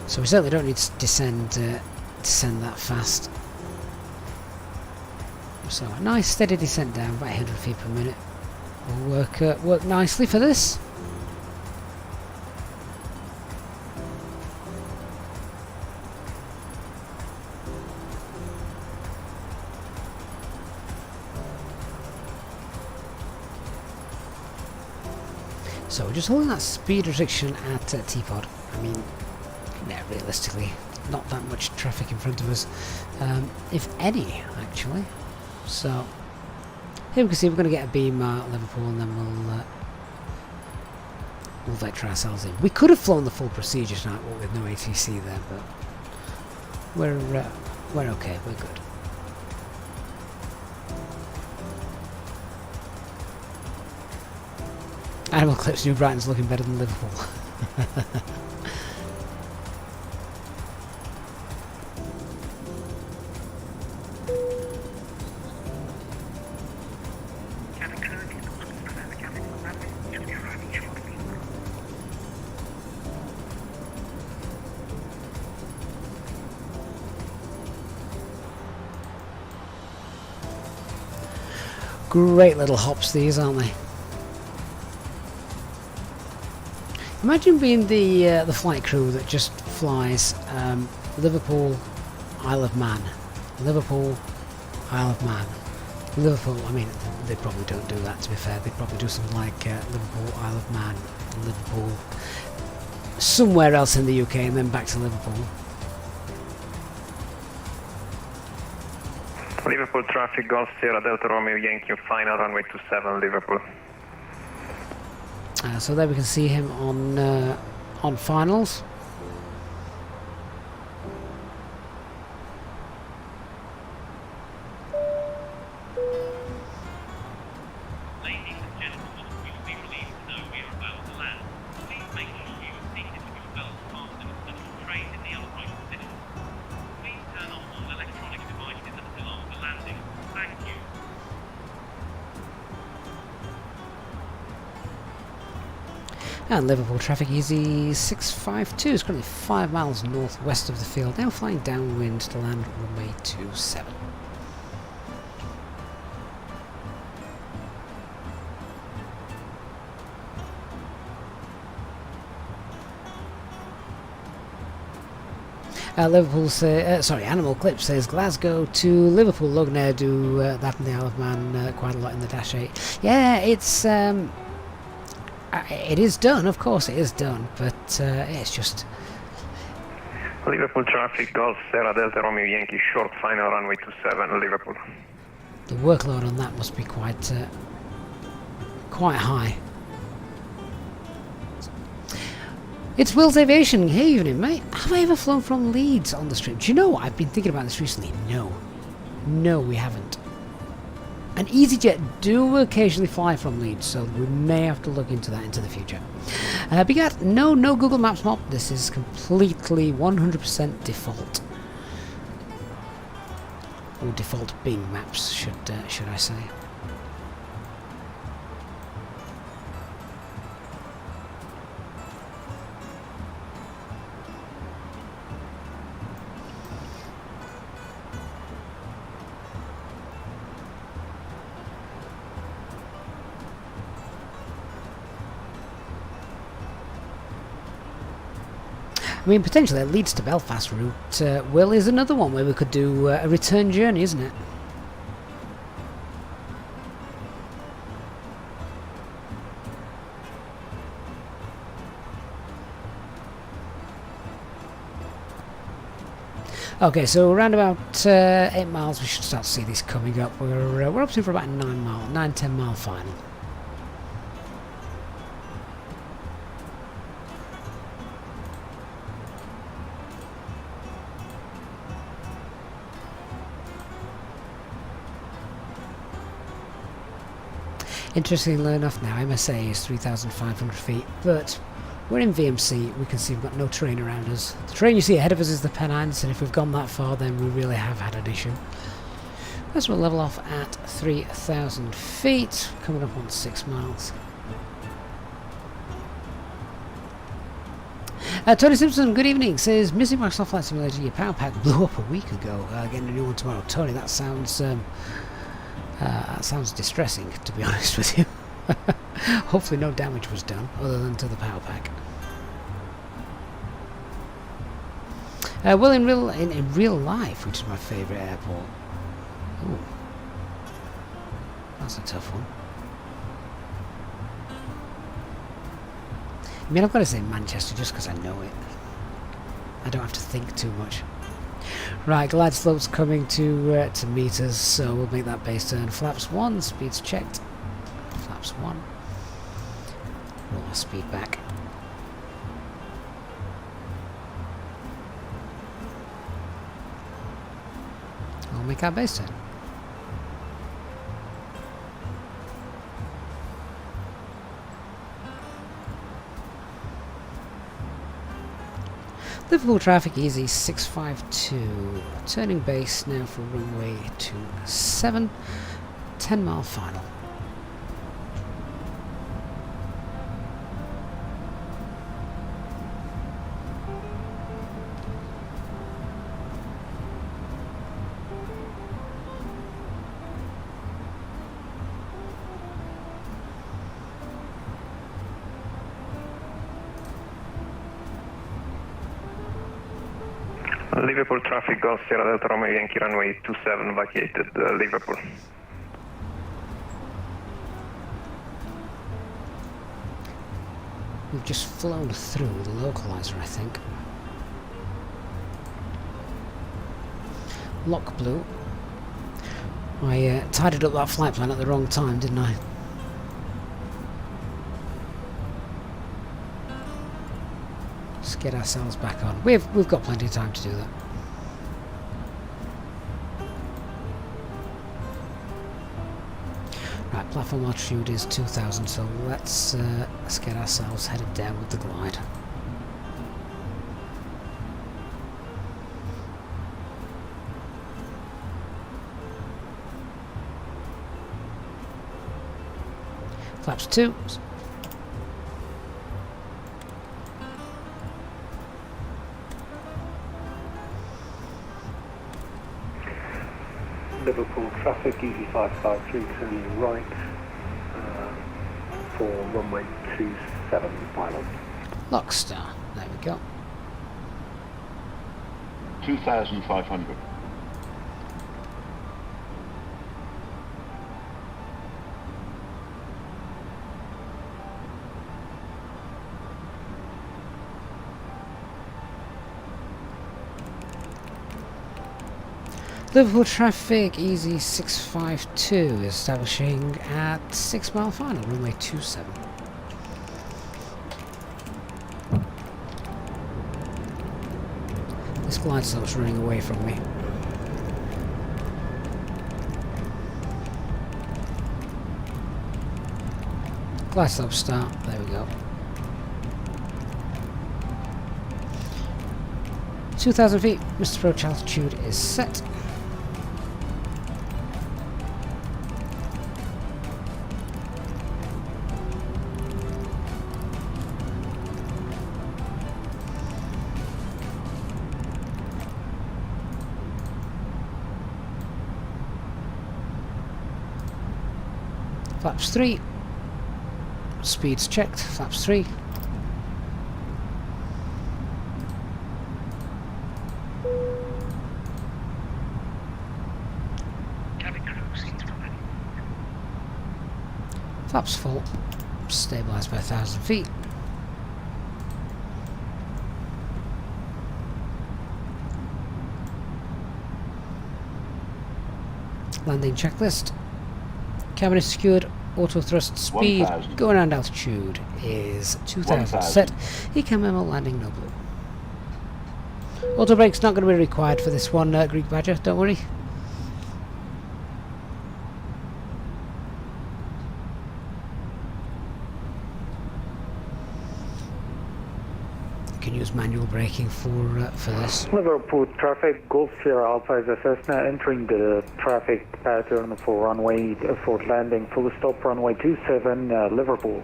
So we certainly don't need to descend that fast. So a nice steady descent down, about 100 feet per minute. Will work nicely for this. So we're just holding that speed restriction at Teapot. I mean, yeah, realistically, not that much traffic in front of us, if any, actually. So here we can see we're going to get a beam at Liverpool, and then we'll vector ourselves in. We could have flown the full procedure tonight with no ATC there, but we're okay. We're good. Animal Clips, New Brighton's looking better than Liverpool. Great little hops these, aren't they? Imagine being the flight crew that just flies Liverpool, Isle of Man, Liverpool, Isle of Man, Liverpool. I mean, they probably don't do that, to be fair. They probably do something like Liverpool, Isle of Man, Liverpool, somewhere else in the UK, and then back to Liverpool. Liverpool traffic, Golf Sierra Delta Romeo Yankee, final runway 27, Liverpool. So there we can see him on finals. Ladies and gentlemen, you will be relieved to know we are about to land. Please make sure you are seated with your belts fastened and your trays in the upright position. Please turn on all electronic devices until after landing. Thank you. And Liverpool traffic easy 652 is currently 5 miles northwest of the field, now flying downwind to land runway 27. Liverpool Animal Clip says Glasgow to Liverpool. Lugnair do that in the Isle of Man quite a lot in the Dash 8. Yeah, it's it is done, of course it is done, but it's just... Liverpool traffic, Golf, Sierra Delta, Romeo Yankee, short final runway 27, Liverpool. The workload on that must be quite high. It's Will's Aviation. Hey, evening, mate. Have I ever flown from Leeds on the strip? Do you know what? I've been thinking about this recently. No, we haven't. And Easyjet do occasionally fly from Leeds, so we may have to look into that into the future. Begat, no Google Maps mob. This is completely 100% default. Or default Bing Maps, should I say. I mean, potentially it leads to Belfast route. Will is another one where we could do a return journey, isn't it? Okay, so around about 8 miles, we should start to see these coming up. We're up to for about 9-10 mile final. Interestingly enough now, MSA is 3,500 feet, but we're in VMC, we can see we've got no terrain around us. The terrain you see ahead of us is the Pennines, and if we've gone that far then we really have had an issue. Let's level off at 3,000 feet, coming up on 6 miles. Tony Simpson, good evening, says, missing Microsoft Flight Simulator, your power pack blew up a week ago, getting a new one tomorrow. Tony, that sounds distressing, to be honest with you. Hopefully no damage was done, other than to the power pack. Well, in real life, which is my favourite airport. Ooh, that's a tough one. I mean, I've got to say Manchester just because I know it. I don't have to think too much. Right, glide slope's coming to meet us, so we'll make that base turn. Flaps 1, speed's checked. Flaps 1. Roll our speed back. We'll make our base turn. Liverpool traffic easy 652. Turning base now for runway 27. 10 mile final. Liverpool traffic, Golf, Sierra Delta, Romeo Yankee, runway 27, vacated Liverpool. We've just flown through the localizer, I think. Lock blue. I tidied up that flight plan at the wrong time, didn't I? Let's get ourselves back on. We've got plenty of time to do that. Right, platform altitude is 2,000, so let's get ourselves headed down with the glide. Flaps 2. Liverpool traffic, easy 553, turning right for runway 27 final. Lockstar, there we go. 2,500. Liverpool traffic, easy 652, establishing at 6 mile final, runway 27. This glide slope's running away from me. Glide slope start, there we go. 2,000 feet, Mr. Approach altitude is set. Flaps 3. Speeds checked. Flaps 3. Flaps full. Stabilised by 1,000 feet. Landing checklist. Cabin is secured. Auto thrust speed 1,000. going around altitude is 2,000. Set. Ecam memo landing no blue. Auto brake's not going to be required for this one, Greek Badger. Don't worry. You can use manual braking for this. Liverpool traffic, Golf Sierra Alpha is a Cessna entering the traffic pattern for runway for landing. Full stop runway 27, Liverpool.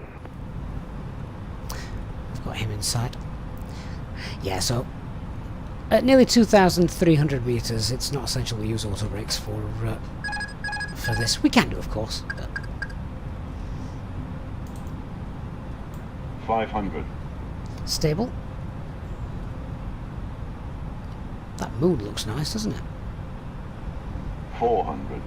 I've got him inside. Yeah, so at nearly 2,300 meters, it's not essential we use auto brakes for this. We can do, of course. 500. Stable. That moon looks nice, doesn't it? 400.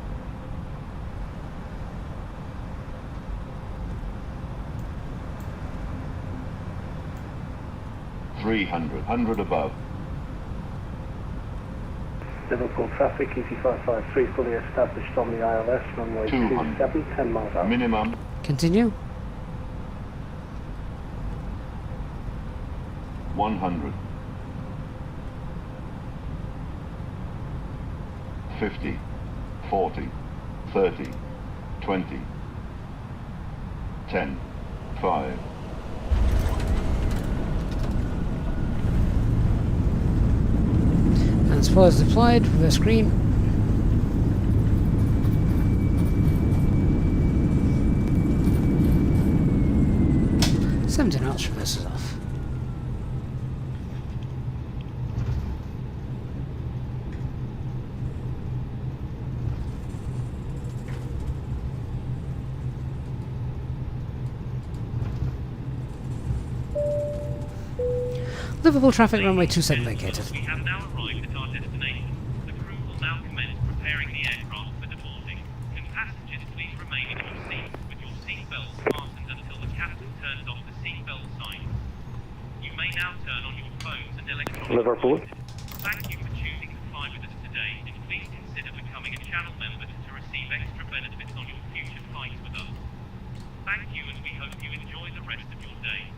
300. 100 above. Liverpool traffic, Easy553 fully established on the ILS, runway 200. 27, 10 miles out. Minimum. Continue. 100. 50, 40, 30, 20, 10, 5. And spoilers deployed, reverse screen. Seventy knots, reverses off. Liverpool traffic runway 27 vacated. We have now arrived at our destination. The crew will now commence preparing the aircraft for deboarding. Can passengers please remain in your seats with your seatbelts fastened until the captain turns off the seatbelt sign. You may now turn on your phones and electronic Liverpool. devices. Thank you for choosing to fly with us today, and please consider becoming a channel member to receive extra benefits on your future flights with us. Thank you, and we hope you enjoy the rest of your day.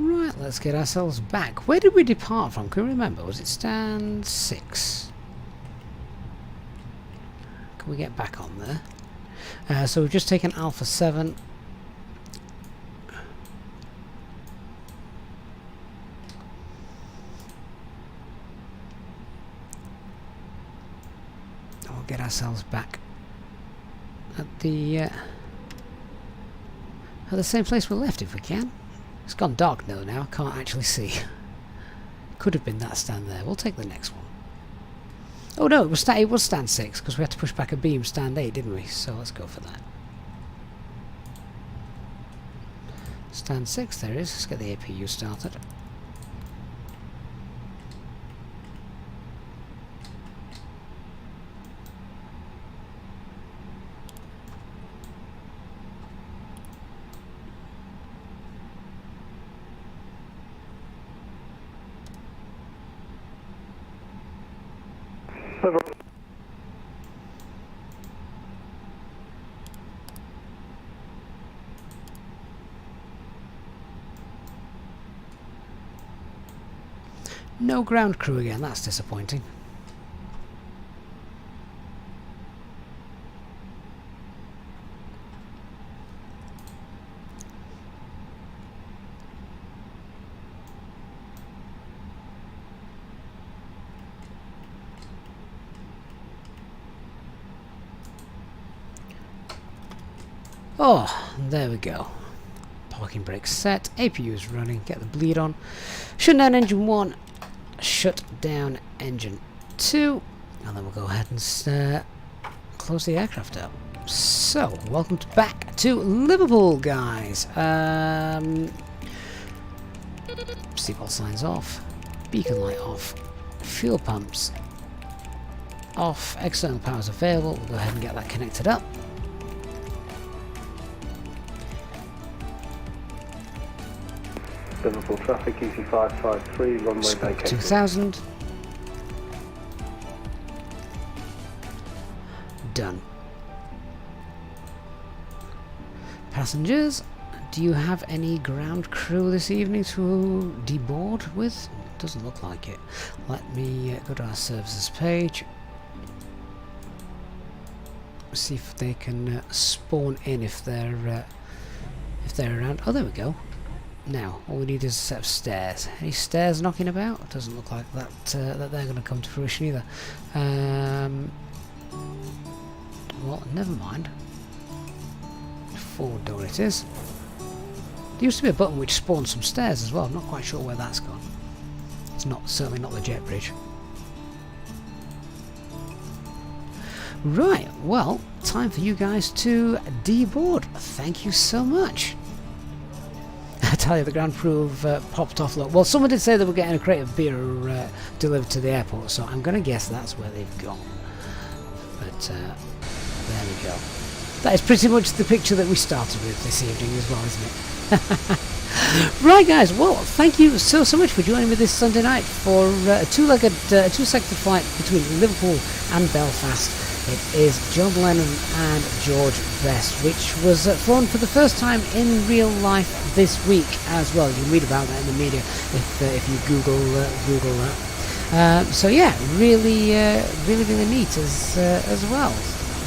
Right, let's get ourselves back. Where did we depart from? Can you remember? Was it stand 6? Can we get back on there? So we've just taken Alpha 7. We'll get ourselves back at the at the same place we left if we can. It's gone dark though now, I can't actually see. Could have been that stand there. We'll take the next one. Oh no, it was stand 6 because we had to push back a beam stand 8, didn't we? So let's go for that. Stand 6, there it is. Let's get the APU started. No ground crew again, that's disappointing. Oh, there we go. Parking brake set, APU is running, get the bleed on. Shut down engine 1, shut down engine 2, and then we'll go ahead and close the aircraft up. So, welcome back to Liverpool, guys. Seatbelt signs off, beacon light off, fuel pumps off, external powers available. We'll go ahead and get that connected up. Liverpool traffic, EC553, runway vacation. 2000. Done. Passengers, do you have any ground crew this evening to deboard with? Doesn't look like it. Let me go to our services page. See if they can spawn in if they're around. Oh, there we go. Now, all we need is a set of stairs. Any stairs knocking about? It doesn't look like that that they're going to come to fruition either. Well, never mind. Forward door it is. There used to be a button which spawned some stairs as well. I'm not quite sure where that's gone. It's certainly not the jet bridge. Right, well, time for you guys to deboard. Thank you so much. I tell you, the ground crew have popped off. Look, well, someone did say they were getting a crate of beer delivered to the airport, so I'm going to guess that's where they've gone. But there we go. That is pretty much the picture that we started with this evening as well, isn't it? Right, guys. Well, thank you so much for joining me this Sunday night for a two-sector flight between Liverpool and Belfast. It is John Lennon and George Best, which was flown for the first time in real life this week as well. You can read about that in the media if you Google that. So yeah, really neat as well.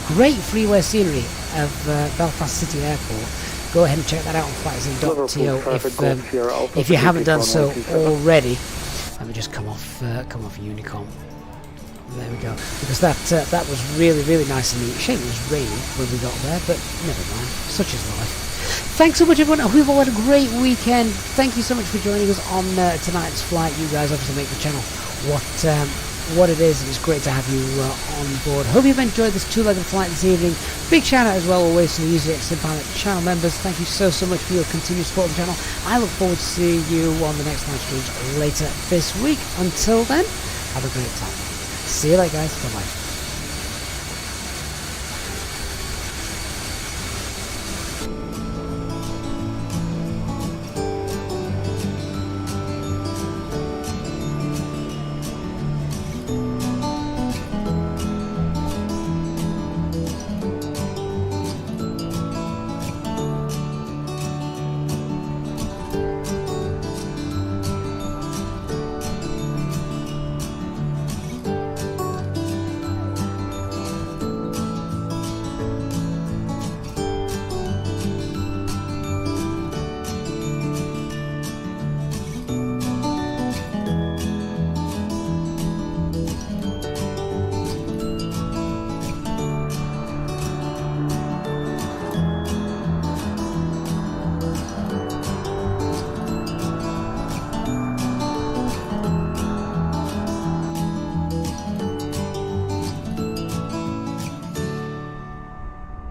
Great freeway scenery of Belfast City Airport. Go ahead and check that out on flightsim.to if you haven't done so already. Let me just come off Unicom. There we go. Because that was really nice and neat. Shame it was raining when we got there, but never mind. Such is life. Thanks so much, everyone. I hope you've all had a great weekend. Thank you so much for joining us on tonight's flight. You guys obviously make the channel what it is, and it's great to have you on board. Hope you've enjoyed this two-legged flight this evening. Big shout out as well always to the Easyjet Pilot channel members. Thank you so much for your continued support of the channel. I look forward to seeing you on the next live streams later this week. Until then, have a great time. See you later, guys. Bye-bye.